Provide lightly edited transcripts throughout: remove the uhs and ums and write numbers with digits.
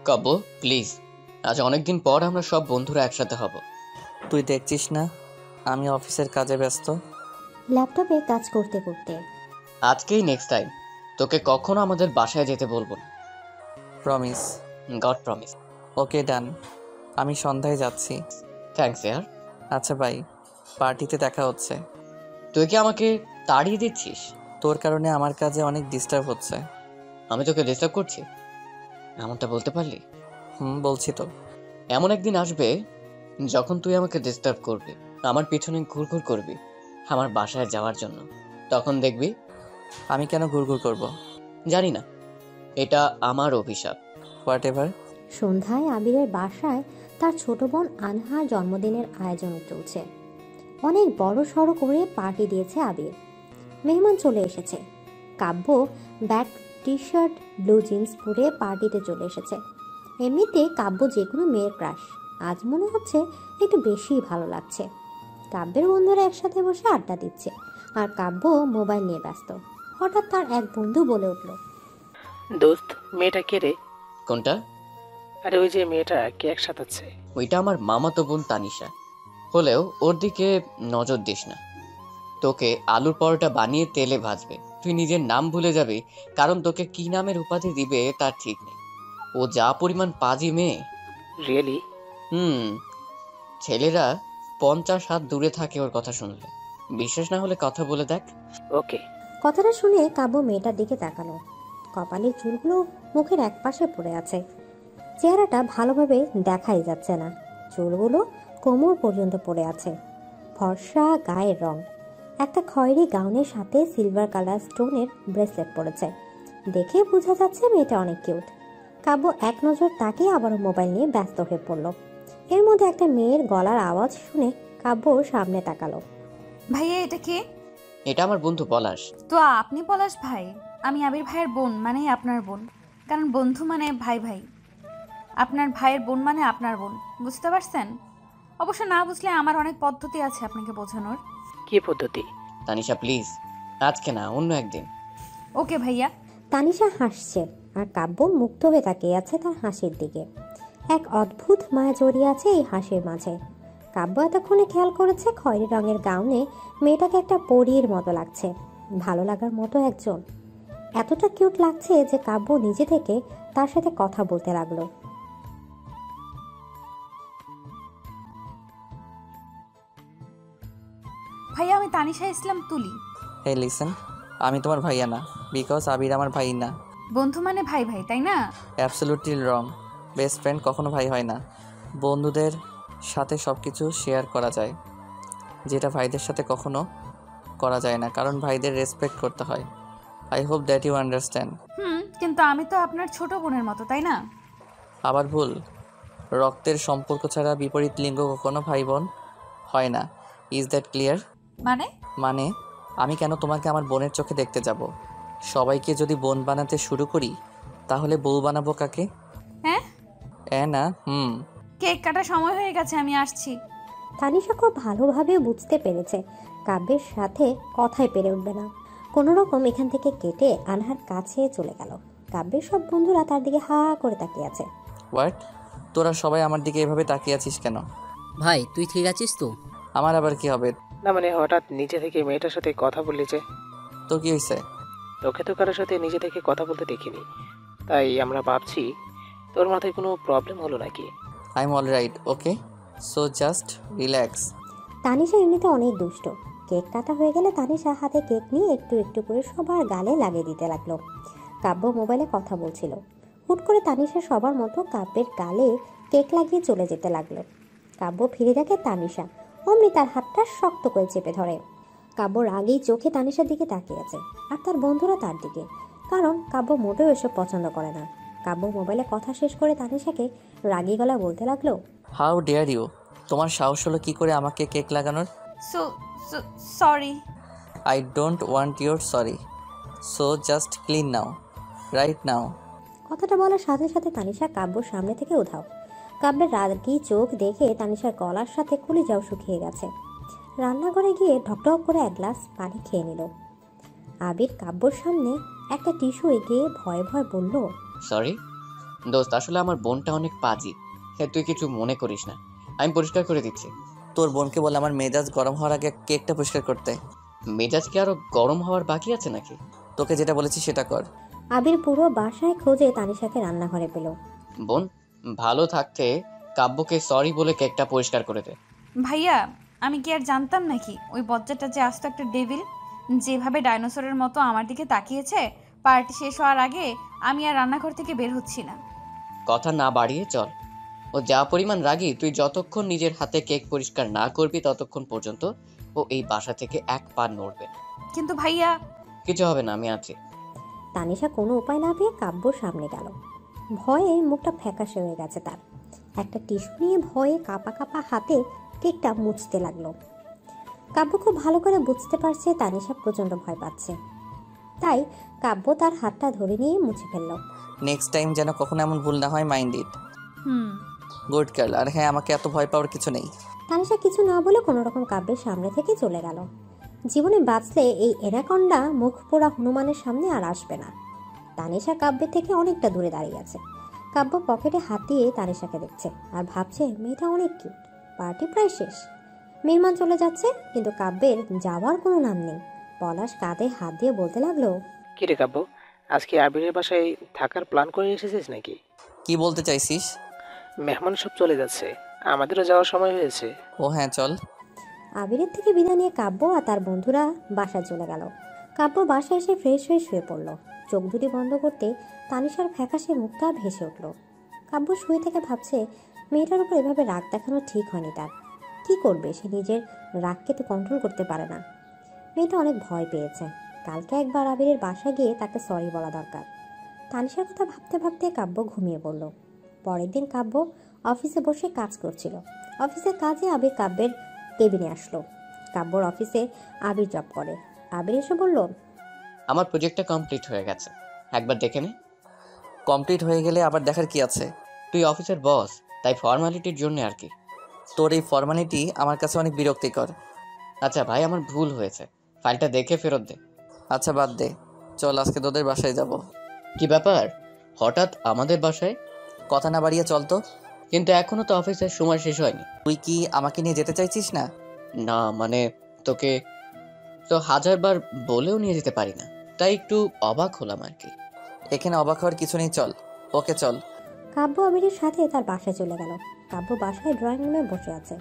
কাব্য, please, আজ অনেকদিন পর আমরা সব বন্ধুরা একসাথে হব। তুই দেখছিস না আমি অফিসের কাজে ব্যস্ত। ল্যাপটপে কাজ করতে করতে। আজকেই নেক্সট টাইম তোকে কখনো আমাদের বাসায় যেতে বলবো না। Promise. God promise. Okay done. আমি সন্ধ্যায় যাচ্ছি। থ্যাঙ্কস ইয়ার। আচ্ছা বাই, পার্টিতে দেখা হচ্ছে। তুই কি আমাকে তাড়িয়ে দিচ্ছিস? তোর কারণে আমার কাজে অনেক ডিস্টার্ব হচ্ছে। আমি তোকে ডিস্টার্ব করছি এমনটা বলতে পারলি? বলছি তো। এমন একদিন আসবে যখন তুই আমাকে ডিস্টার্ব করবি, আমার পিছনে ঘুরঘুর করবি আমার বাসায় যাওয়ার জন্য। তখন দেখবি। আমি কেন ঘুরঘুর করব? জানি না, এটা আমার অভিশাপ। What ever. সন্ধ্যায় আবিরের বাসায় তার ছোট বোন আনহার জন্মদিনের আয়োজন চলছে। অনেক বড় সড়ো করে পার্টি দিয়েছে আবির। মেহমান চলে এসেছে। Kabya black T shirt blue jeans পরে পার্টিতে চলে এসেছে। এমনিতে কাব্য যে কোনো মেয়ের ক্রাশ, আজ মনে হচ্ছে একটু বেশিই ভালো লাগছে। কাব্যের বন্ধুরা একসাথে বসে আড্ডা দিচ্ছে, আর কাব্য মোবাইল নিয়ে ব্যস্ত। হঠাৎ তার এক বন্ধু বলে উঠল, দোস্ত, মেয়েটা কে রে? কোনটা? আরে ওই যে মেয়েটা কেক সাজাচ্ছে। ওইটা আমার মামাতো বোন তানিশা। হলেও ওর দিকে নজর দিস না। তোকে আলুর পরোটা বানিয়ে তেলে ভাজবে, তুই নিজের নাম ভুলে যাবি, কারণ তোকে কি নামের উপাধি দিবে তার ঠিক নেই। ও যা পরিমাণ পাজি মেয়ে। রিয়েলি? হুম। ছেলেরা 50 হাত দূরে থাকে ওর কথা শুনলে। বিশ্বাস না হলে কথা বলে দেখ। ওকে। কথাটা শুনে কাব্য মেয়েটার দিকে তাকালো। কপালের চুলগুলো মুখের একপাশে পড়ে আছে। চেহারাটা ভালোভাবে দেখাই যাচ্ছে না। চুলগুলো কোমর পর্যন্ত পড়ে আছে। ফর্সা গায়ের রং। একটা খয়েরি গাউনের সাথে সিলভার কালার স্টোনের ব্রেসলেট পরেছে। দেখে বোঝা যাচ্ছে মেয়েটা অনেক কিউট। কাব্য এক নজর তাকিয়ে আবারও মোবাইল নিয়ে ব্যস্ত হয়ে পড়ল। এর মধ্যে একটা মেয়ের গলার আওয়াজ শুনে কাব্য সামনে তাকালো। ভাইয়া, এটা কে? এটা আমার বন্ধু পলাশ। তো আপনি পলাশ ভাই? আমি আবির ভাইয়ের বোন, মানে আপনার বোন। কারণ বন্ধু মানে ভাই ভাই, আপনার ভাইয়ের বোন মানে আপনার বোন। বুঝতে পারছেন? অবশ্য না বুঝলে আমার অনেক পদ্ধতি আছে আপনাকে বোঝানোর। কি পদ্ধতি? তানিশা প্লিজ, আজকে না, অন্য একদিন। ওকে ভাইয়া। তানিশা হাসছে, আর কাব্য মুগ্ধ হয়ে তাকিয়ে আছে তার হাসির দিকে। এক অদ্ভুত মায়া জড়িয়ে আছে এই হাসির মাঝে। কাব্য এতক্ষণে খেয়াল করেছে খয়েরি রঙের গাউনে মেয়েটাকে একটা পরীর মতো লাগছে, ভালো লাগার মতো একজন। এতটা কিউট লাগছে যে কাব্য নিজে থেকে তার সাথে কথা বলতে লাগলো। ভাইয়া, আমি তানিশা ইসলাম তুলি। হে লিসেন, আমি তোমার ভাইয়া না, বিকজ আবির আমার ভাই না। বন্ধু মানে ভাই ভাই, তাই না? অ্যাবসলিউটলি রং। বেস্ট ফ্রেন্ড কখনো ভাই হয় না। বন্ধুদের সাথে সব কিছু শেয়ার করা যায়, যেটা ভাইদের সাথে কখনো করা যায় না, কারণ ভাইদের রেসপেক্ট করতে হয়। I hope that you understand. কিন্তু আমি তো আপনার ছোট বোনের মতো, তাই না? আবার ভুল। রক্তের সম্পর্ক ছাড়া বিপরীত লিঙ্গ কখনো ভাই বোন হয় না। Is that clear? মানে? মানে আমি কেন তোমাকে আমার বোনের চোখে দেখতে যাব? সবাইকে যদি বোন বানাতে শুরু করি, তাহলে বউ বানাবো কাকে? হ্যাঁ, না। কেক কাটার সময় হয়ে গেছে, আমি আসছি। তানিশা খুব ভালোভাবে বুঝতে পেরেছে কাব্যের সাথে কথাই পেরে উঠবে না। কোনো রকম এখান থেকে কেটে আনহার কাছে চলে গেল। কাব্যের সব বন্ধুরা তার দিকে হা করে তাকিয়ে আছে। হোয়াট? তোরা সবাই আমার দিকে এভাবে তাকিয়ে আছিস কেন? ভাই, তুই ঠিক আছিস তো? আমার আবার কি হবে? না মানে হঠাৎ নিজে থেকে মেয়েটার সাথে কথা বললি যে। তোর কি হয়েছে? তোকে তো কারোর সাথে নিজে থেকে কথা বলতে দেখিনি, তাই আমরা ভাবছি তোর মাথায় কোনো প্রবলেম হলো নাকি। I am all right, okay, so just relax. Tanisha এমনিতে অনেক দুষ্ট। কেক কাটা হয়ে গেলে তানিশা হাতে কেক নিয়ে একটু একটু করে সবার গালে লাগিয়ে দিতে লাগলো। কাব্য মোবাইলে কথা বলছিল। হুট করে তানিশা সবার মতো কাব্যের গালে কেক লাগিয়ে চলে যেতে লাগলো। কাব্য ফিরে দেখে তানিশা অমনি তার হাতটা শক্ত করে চেপে ধরে। কাব্য রাগেই চোখে তানিশার দিকে তাকিয়ে আছে, আর তার বন্ধুরা তার দিকে, কারণ কাব্য মোটেও এসব পছন্দ করে না। কাব্য মোবাইলে কথা শেষ করে তানিশাকে রাগী গলা বলতে লাগলো, হাউ ডেয়ার ইউ? তোমার সাহস হলো কি করে আমাকে কেক লাগানোর? So sorry. I don't want your sorry, so just clean now, right now. কথাটা বলার সাথে সাথে তানিশা কাব্যর সামনে থেকে উধাও। কাব্যের রাগী চোখ দেখে তানিশার গলার সাথে কলিজাও শুকিয়ে গেছে। রান্নাঘরে গিয়ে ঢকঢক করে এক গ্লাস পানি খেয়ে নিল। আবির কাব্যর সামনে একটা টিস্যু এগিয়ে ভয়ে ভয়ে বলল, সরি। দোস্ত আসলে আমার বোনটা অনেক পাজি। হ্যাঁ, তুই কিছু মনে করিস না, আমি পরিষ্কার করে দিচ্ছি। তোর বোনকে বলে আমার মেজাজ গরম হওয়ার আগে কেকটা পরিষ্কার করতে। মেজাজ কি আরো গরম হওয়ার বাকি আছে নাকি? তোকে যেটা বলেছি সেটা কর। আবির পুরো বাসায় খোঁজে তানিশাকে রান্নাঘরে পেল। বোন, ভালো থাকতে কাব্যকে সরি বলে কেকটা পরিষ্কার করে দে। ভাইয়া, আমি কি আর জানতাম নাকি ওই বজ্জাটা যে আসতো একটা ডেভিল? যেভাবে ডাইনোসরের মতো আমার দিকে তাকিয়েছে, পার্টি শেষ হওয়ার আগে আমি আর রান্নাঘর থেকে বের হচ্ছি না। কথা না বাড়িয়ে চল। ও যা পরিমাণ রাগী, তুই যতক্ষণ নিজের হাতে কেক পরিষ্কার না করবি ততক্ষণ পর্যন্ত ও এই বাসা থেকে এক পা নড়বে না। কিন্তু ভাইয়া, কিছু হবে না, আমি আছি। তানিশা কোনো উপায় না পেয়ে কাব্যর সামনে গেল। ভয়ে মুখটা ফ্যাকাশে হয়ে গেছে তার। একটা টিস্যু নিয়ে ভয়ে কাঁপা কাঁপা হাতে কেকটা মুছতে লাগলো। কাব্য খুব ভালো করে বুঝতে পারছে তানিশা প্রচণ্ড ভয় পাচ্ছে, তাই কাব্য তার হাতটা ধরে নিয়ে মুছে ফেলল। নেক্সট টাইম যেন কখনো এমন ভুল না হয়, mind it. Hmm. Good girl. আর হ্যাঁ, আমাকে এত ভয় পাওয়ার কিছু নেই। তানিশা কিছু না বলে কোনো রকম কাব্যের সামনে থেকে চলে গেল। জীবনে বাঁচলে এই এনাকন্ডা মুখ পোড়া হনুমানের সামনে আর আসবে না। তানিশা কাব্যের থেকে অনেকটা দূরে দাঁড়িয়ে আছে। কাব্য পকেটে হাত দিয়ে তানিশাকে দেখছে আর ভাবছে মেয়েটা অনেক কিউট। পার্টি প্রায় শেষ, মেহমান চলে যাচ্ছে, কিন্তু কাব্যের যাওয়ার কোনো নাম নেই। পলাশ কাঁধে হাত দিয়ে বলতে লাগলো, কি রে কাব্য, আজকে আবিরের বাসায় থাকার প্ল্যান করে এসেছিস নাকি? কি বলতে চাইছিস? মেহমান সব চলে যাচ্ছে, আমাদেরও যাওয়ার সময় হয়েছে। ও হ্যাঁ, চল। আবিরের থেকে বিদায় নিয়ে কাব্য আর তার বন্ধুরা বাসায় চলে গেল। কাব্য বাসায় এসে ফ্রেশ হয়ে শুয়ে পড়ল। চোখ দুটি বন্ধ করতে তানিশার ফ্যাকাশে মুখটা ভেসে উঠল। কাব্য শুয়ে থেকে ভাবছে মেয়েটার উপর এভাবে রাগ দেখানো ঠিক হয়নি তার। কি করবে সে, নিজের রাগকে তো কন্ট্রোল করতে পারে না। মেয়েটা অনেক ভয় পেয়েছে। কালকে একবার আবিরের বাসায় গিয়ে তাকে সরি বলা দরকার। তানিশার কথা ভাবতে ভাবতে কাব্য ঘুমিয়ে পড়ল। পরের দিন কাব্য অফিসে বসে কাজ করছিল। অফিসের কাজে আবির কাব্যের কেবিনে আসলো। কাব্যর অফিসে আবির জব করে। আবির এসে বলল, আমার প্রজেক্টটা কমপ্লিট হয়ে গেছে, একবার দেখে নে। কমপ্লিট হয়ে গেলে আবার দেখার কি আছে? তুই অফিসের বস, তাই ফর্মালিটির জন্য আর কি। তোর এই ফর্মালিটি আমার কাছে অনেক বিরক্তিকর। আচ্ছা ভাই, আমার ভুল হয়েছে, ফাইলটা দেখে ফেরত দে। আচ্ছা বাদ দে, চল আজকে তোদের বাসায় যাব। কি ব্যাপার, হঠাৎ আমাদের বাসায়? কথা না বাড়িয়ে চল তো। কিন্তু এখনো তো অফিসের সময় শেষ হয়নি। তুই কি আমাকে নিয়ে যেতে চাইছিস না? না মানে, তোকে তো হাজারবার বলেও নিয়ে যেতে পারি না, তাই একটু অবাক হলাম আর কি। এখানে অবাক হওয়ার কিছু নেই, চল। ওকে চল। কাব্য আবিরের সাথে তার বাসায় চলে গেল। কাব্য বাসায় ড্রয়িং রুমে বসে আছে।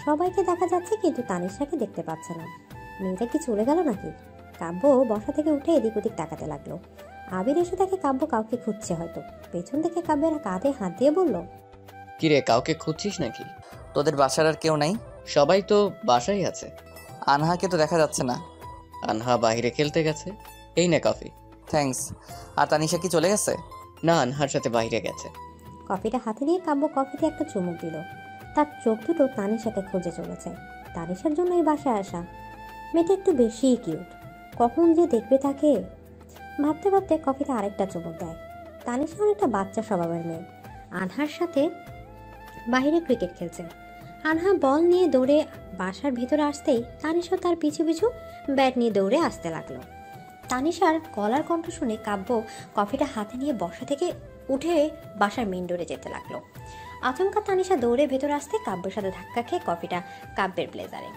সবাইকে দেখা যাচ্ছে কিন্তু তানিশাকে দেখতে পাচ্ছে না। মেয়েটা কি চলে গেল নাকি? কাব্য বসা থেকে উঠে এদিক ওদিক তাকাতে লাগলো। আবির এসে দেখে কাব্য কাউকে খুঁজছে হয়তো। পেছন থেকে কাব্যের কাঁধে হাত দিয়ে বলল, কিরে, কাউকে খুঁজছিস নাকি? তোদের বাসার আর কেউ নাই? সবাই তো বাসায় আছে। আনহাকে তো দেখা যাচ্ছে না। আনহা বাইরে খেলতে গেছে, এই না কফি। থ্যাঙ্কস। আর তানিশা কি চলে গেছে? না, আনহার সাথে বাইরে গেছে। কফিটা হাতে নিয়ে কাব্য কফিতে একটা চুমুক দিল। তার চোখ দুটো তানিশাকে খুঁজে চলেছে। তানিশার জন্য এই বাসায় আসা। মেয়েটা একটু বেশিই কিউট, কখন যে দেখবে তাকে। ভাবতে ভাবতে কফিতে আরেকটা চুমুক দেয়। তানিশা অনেকটা বাচ্চা স্বভাবের মেয়ে। আনহার সাথে বাইরে ক্রিকেট খেলছে। আনহা বল নিয়ে দৌড়ে বাসার ভেতরে আসতেই তানিশা তার পিছু পিছু ব্যাট নিয়ে দৌড়ে আসতে লাগলো। তানিশার গলার কণ্ঠ শুনে কাব্য কফিটা হাতে নিয়ে বসা থেকে উঠে বাসার মেন ডোরে যেতে লাগলো। আচমকা তানিশা দৌড়ে ভেতরে আসতে কাব্যের সাথে ধাক্কা খেয়ে কফিটা কাব্যের ব্লেজারে।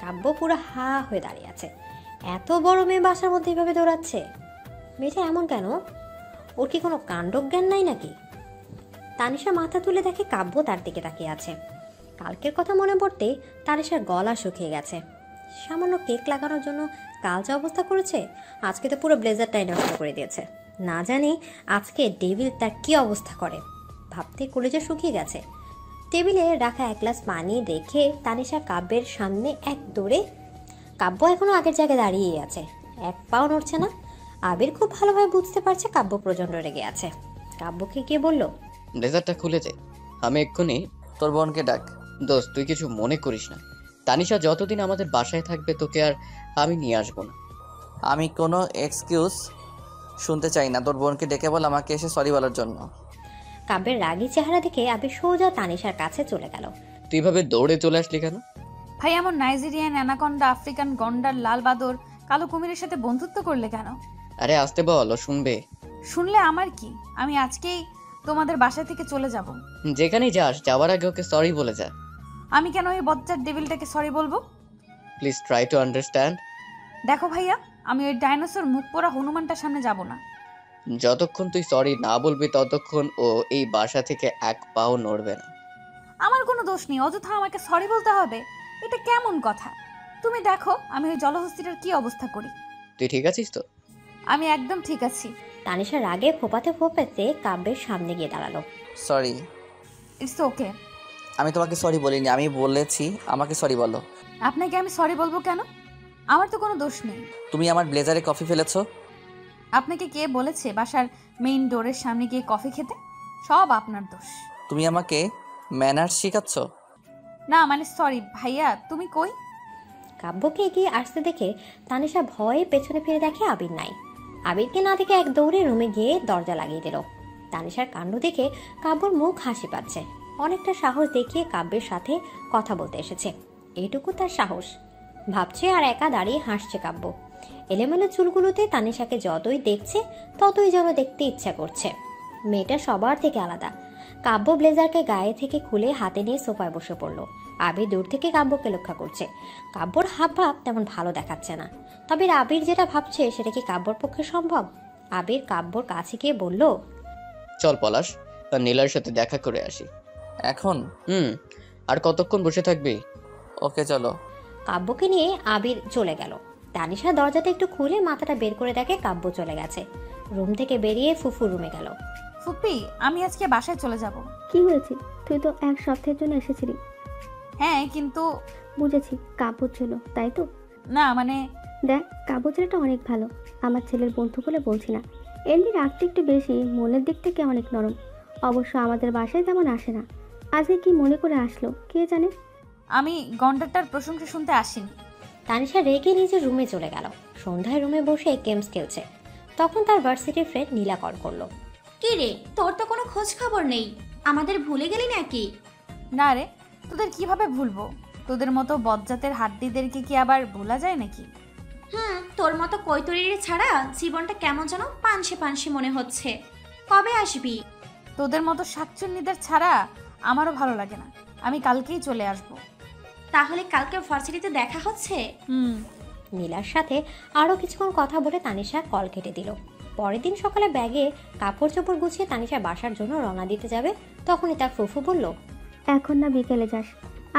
কাব্য পুরো হা হয়ে দাঁড়িয়ে আছে। এত বড় মেয়ে বাসার মধ্যে এভাবে দৌড়াচ্ছে? মেয়েটা এমন কেন? ওর কি কোনো কাণ্ডজ্ঞান নাই নাকি? তানিশা মাথা তুলে দেখে কাব্য তার দিকে তাকিয়ে আছে। কালকের কথা মনে পড়তে তানিশার গলা শুকিয়ে গেছে। সামান্য কেক লাগানোর জন্য কাল যা অবস্থা করেছে, আজকে তো পুরো ব্লেজারটাই নষ্ট করে দিয়েছে। না জানি আজকে ডেভিল তার কি অবস্থা করে। ভাবতে কলেজে শুকিয়ে গেছে। টেবিলে রাখা এক গ্লাস পানি দেখে তানিশা কাব্যের সামনে এক দৌড়ে। কাব্য এখনো আগের জায়গায় দাঁড়িয়ে আছে, এক পাও নড়ছে না। আবির খুব ভালোভাবে বুঝতে পারছে কাব্য প্রচণ্ড রেগে আছে। কাব্যকে গিয়ে বলল, ব্লেজারটা খুলে দে, আমি এক্ষুনি। তোর বোনকে ডাক। দোস্ত, তুই কিছু মনে করিস না, তানিশা যতদিন আমাদের বাসায় থাকবে তোকে আর আমি নিয়ে আসবো না। আমি কোনো এক্সকিউজ শুনতে চাই না। তোর বোনকে ডেকে বল আমাকে এসে সরি বলার জন্য। কাব্যের রাগী চেহারা দেখে আবির সোজা তানিশার কাছে চলে গেল। তুই এভাবে দৌড়ে চলে আসলি কেন? ভাই, এমন নাইজেরিয়ান অ্যানাকন্ডা, আফ্রিকান গন্ডার, লাল বাদর, কালো কুমিরের সাথে বন্ধুত্ব করলে কেন? আরে আসতে বল, ও শুনবে। শুনলে আমার কি? আমি আজকেই তোমাদের বাসা থেকে চলে যাব। যেখানেই যাস যাওয়ার আগে ওকে সরি বলে যা। আমি কেন ওই বজ্জার ডেভিলটাকে সরি বলবো? Please try to understand. দেখো ভাইয়া, আমি ওই ডাইনোসর মুখ পোড়া হনুমানটার সামনে যাব না। যতক্ষণ তুই সরি না বলবি ততক্ষণ ও এই বাসা থেকে এক পাও নড়বে না। আমার কোনো দোষ নেই, অযথা আমাকে সরি বলতে হবে? এটা কেমন কথা? তুমি দেখো আমি ওই জলহস্তিটার কি অবস্থা করি। তুই ঠিক আছিস তো? আমি একদম ঠিক আছি। তানিশা রাগে ফোপাতে ফোপাতে কাব্যের সামনে গিয়ে দাঁড়ালো। সরি। It's okay. আমি তোমাকে সরি বলিনি, আমি বলেছি আমাকে সরি বলো। আপনাকে আমি সরি বলবো কেন? আমার তো কোনো দোষ নেই। তুমি আমার ব্লেজারে কফি ফেলেছো। আপনাকে কে বলেছে বাসার মেইন ডোরের সামনে গিয়ে কফি খেতে? সব আপনার দোষ। তুমি আমাকে ম্যানার্স শেখাচ্ছ। না মানে সরি ভাইয়া, তুমি কই? কাব্যকে এগিয়ে আসতে দেখে তানিশা ভয়ে পেছনে ফিরে দেখে আবির নাই। আবিরকে না দেখে এক দৌড়ে রুমে গিয়ে দরজা লাগিয়ে দিল। তানিশার কাণ্ড দেখে কাব্যর মুখ হাসি পাচ্ছে। অনেকটা সাহস দেখিয়ে কাব্যের সাথে কথা বলতে এসেছে, এইটুকু তার সাহস। ভাবছে আর একা দাঁড়িয়ে হাসছে কাব্য। এলোমেলো চুলগুলোতে তানিশাকে যতই দেখছে ততই যেন দেখতে ইচ্ছা করছে। মেয়েটা সবার থেকে আলাদা। কাব্য ব্লেজারকে গায়ে থেকে খুলে হাতে নিয়ে সোফায় বসে পড়ল। আবির দূর থেকে কাব্যকে লক্ষ্য করছে। কাব্যর হাবভাব তেমন ভালো দেখাচ্ছে না। তবে আবির যেটা ভাবছে সেটা কি কাব্যর পক্ষে সম্ভব? আবির কাব্যর কাছে গিয়ে বলল, চল পলাশ, তার নীলার সাথে দেখা করে আসি। এখন? আর কতক্ষণ বসে থাকবি? ওকে চলো। কাব্যকে নিয়ে আবির চলে গেল। তানিশা দরজাটা একটু খুলে মাথাটা বের করে দেখে কাব্য চলে গেছে। রুম থেকে বেরিয়ে ফুফু রুমে গেল। ফুপি, আমি আজকে বাসায় চলে যাব। কি হয়েছে? তুই তো এক সপ্তাহের জন্য এসেছিলি। হ্যাঁ কিন্তু বুঝেছি, কাপড় ছিল তাই তো? না মানে দেখ, কাপড় ছেলেটা অনেক ভালো। আমার ছেলের বন্ধু বলে বলছি না, এমনি রাগটা একটু বেশি, মনের দিক থেকে অনেক নরম। অবশ্য আমাদের বাসায় তেমন আসে না। আজকে কি মনে করে আসলো কে জানে। আমি গন্ডারটার প্রশংসা শুনতে আসিনি। তানিশা রেগে নিজের রুমে চলে গেল। সন্ধ্যায় রুমে বসে গেমস খেলছে। তখন তার ভার্সিটির ফ্রেন্ড নীলা কল করলো। কি রে, তোর তো কোনো খোঁজ খবর নেই, আমাদের ভুলে গেলি নাকি? না রে, তোদের কিভাবে ভুলবো? তোদের মতো বজ্জাতের হাড্ডিদেরকে কি আবার ভোলা যায় নাকি? তোর মতো কৈতরীর ছাড়া জীবনটা কেমন যেন পানসে পানসে মনে হচ্ছে। কবে আসবি? তোদের মতো শাকচুন্নিদের ছাড়া আমারও ভালো লাগে না। আমি কালকেই চলে আসব। তাহলে কালকে ভার্সিটিতে দেখা হচ্ছে? নীলার সাথে আরও কিছুক্ষণ কথা বলে তানিশা কল কেটে দিল। পরের দিন সকালে ব্যাগে কাপড় চোপড় গুছিয়ে তানিশা বাসার জন্য রওনা দিতে যাবে। তখনই তার ফুফু বলল, এখন না, বিকেলে যাস।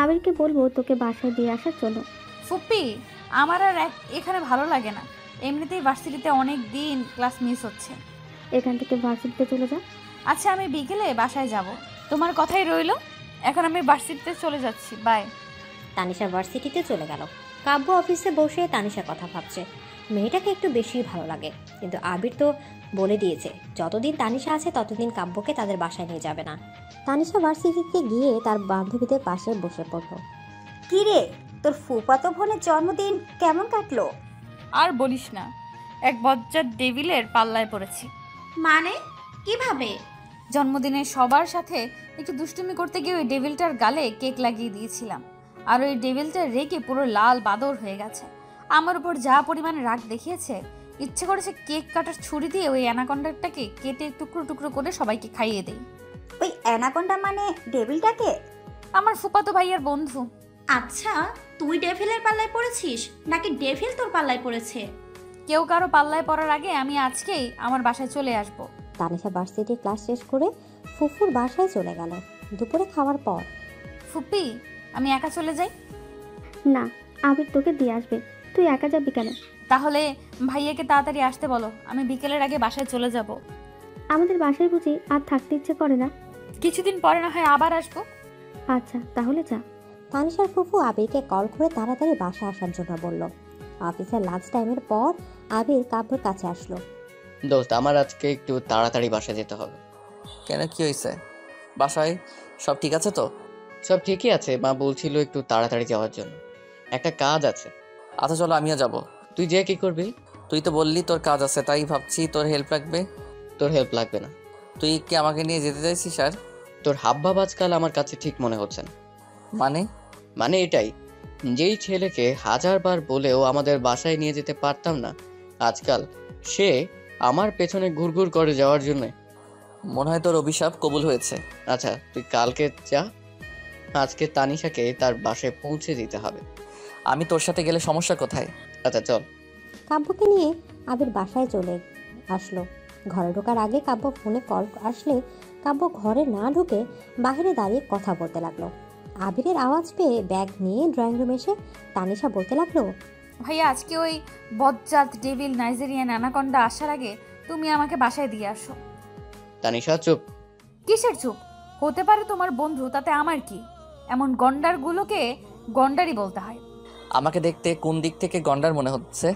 আবিরকে বলবো তোকে বাসায় দিয়ে আসার জন্য। ফুপ্পি, আমার আর এখানে ভালো লাগে না। এমনিতেই ভার্সিটিতে অনেক দিন ক্লাস মিস হচ্ছে। এখান থেকে ভার্সিটিতে চলে যা। আচ্ছা, আমি বিকেলে বাসায় যাব। তোমার কথাই রইলো। এখন আমি ভার্সিটিতে চলে যাচ্ছি, বাই। তানিশা ভার্সিটিতে চলে গেল। কাব্য অফিসে বসে তানিশার কথা ভাবছে। মেয়েটাকে একটু বেশি ভালো লাগে, কিন্তু আবির তো বলে দিয়েছে যতদিন তানিশা আছে ততদিন কাব্যকে তাদের বাসায় নিয়ে যাবে না। তানিশা ভার্সিটিতে গিয়ে তার বান্ধবীদের পাশে বসে পড়ল। কি রে, তোর ফুফাতো বোনের জন্মদিন কেমন কাটলো? আর বলিস না, এক বজ্জাত ডেভিলের পাল্লায় পড়েছি। মানে কিভাবে? জন্মদিনে সবার সাথে একটু দুষ্টুমি করতে গিয়ে ওই ডেভিলটার গালে কেক লাগিয়ে দিয়েছিলাম। আর ওই ডেভিলটা রেগে পুরো লাল বাদর হয়ে গেছে। আমার উপর যা পরিমাণে রাগ দেখিয়েছে, ইচ্ছে করেছে কেক কাটার ছুরি দিয়ে ওই অ্যানাকন্ডাটাকে কেটে টুকরো টুকরো করে সবাইকে খাইয়ে দেই। ওই অ্যানাকন্ডা মানে ডেভিলটাকে? আমার ফুপাতো ভাইয়ের বন্ধু। আচ্ছা, তুই ডেভিলের পাল্লায় পড়েছিস নাকি ডেভিল তোর পাল্লায় পড়েছে? কেউ কারো পাল্লায় পড়ার আগে আমি আজকেই আমার বাসায় চলে আসব। তানিশা ভার্সিটির ক্লাস শেষ করে ফুফুর বাসায় চলে গেল। দুপুরে খাওয়ার পর, ফুপি, আমি একা চলে যাই? না, আবির তোকে দিয়ে আসবে। তুই একা যাবি কেন? তাহলে ভাইয়াকে তাড়াতাড়ি আসতে বলো, আমি বিকেলের আগে বাসায় চলে যাব। আমাদের বাসায় বুঝি আর থাকতে ইচ্ছে করে না? কিছুদিন পরে না হয় আবার আসবো। আচ্ছা, তাহলে যা। তানিশার ফুফু আবিরকে কল করে তাড়াতাড়ি বাসা আসার জন্য বলল। অফিসের লাঞ্চ টাইমের পর আবির কাব্যর কাছে আসলো। দোস্ত, আমার আজকে একটু তাড়াতাড়ি বাসায় যেতে হবে। কেন, কি হয়েছে? বাসায় সব ঠিক আছে তো? সব ঠিকই আছে, মা বলছিল একটু তাড়াতাড়ি যাওয়ার জন্য, একটা কাজ আছে। আচ্ছা চলো, আমিও যাব। তুই যে কি করবি? তুই তো বললি তোর কাজ আছে, তাই ভাবছি তোর হেল্প লাগবে। তোর হেল্প লাগবে না। তুই কি আমাকে নিয়ে যেতে চাইছিস? আর তোর হাবভাব আজকাল আমার কাছে ঠিক মনে হচ্ছে না। মানে এটাই, যেই ছেলেকে হাজারবার বলেও আমাদের বাসায় নিয়ে যেতে পারতাম না, আজকাল সে আমার পেছনে ঘুরঘুর করে যাওয়ার জন্য। মনে হয় তোর অভিশাপ কবুল হয়েছে। আচ্ছা তুই কালকে যা, আজকে তানিশাকে তার বাসায় পৌঁছে দিতে হবে। আমি তোর সাথে গেলে সমস্যা কোথায়? আচ্ছা চল। কাব্যকে নিয়ে আবির বাসায় চলে আসলো। ঘরে ঢোকার আগে কাব্য ফোনে কল আসলে কাব্য ঘরে না ঢুকে বাইরে দাঁড়িয়ে কথা বলতে লাগলো। আবিরের আওয়াজ পেয়ে ব্যাগ নিয়ে ড্রয়িং রুমে এসে তানিশা বলতে লাগলো, ভাইয়া আজকে ওই বজ্জাত ডেভিল নাইজেরিয়ান অ্যানাকন্ডা আসার আগে তুমি আমাকে বাসায় দিয়ে আসো। তানিশা চুপ। কিসের চুপ? হতে পারে তোমার বন্ধু, তাতে আমার কি? এমন গন্ডারগুলোকে গন্ডারই বলতে হয়। আমাকে দেখতে কোন দিক থেকে গন্ডার মনে হচ্ছে?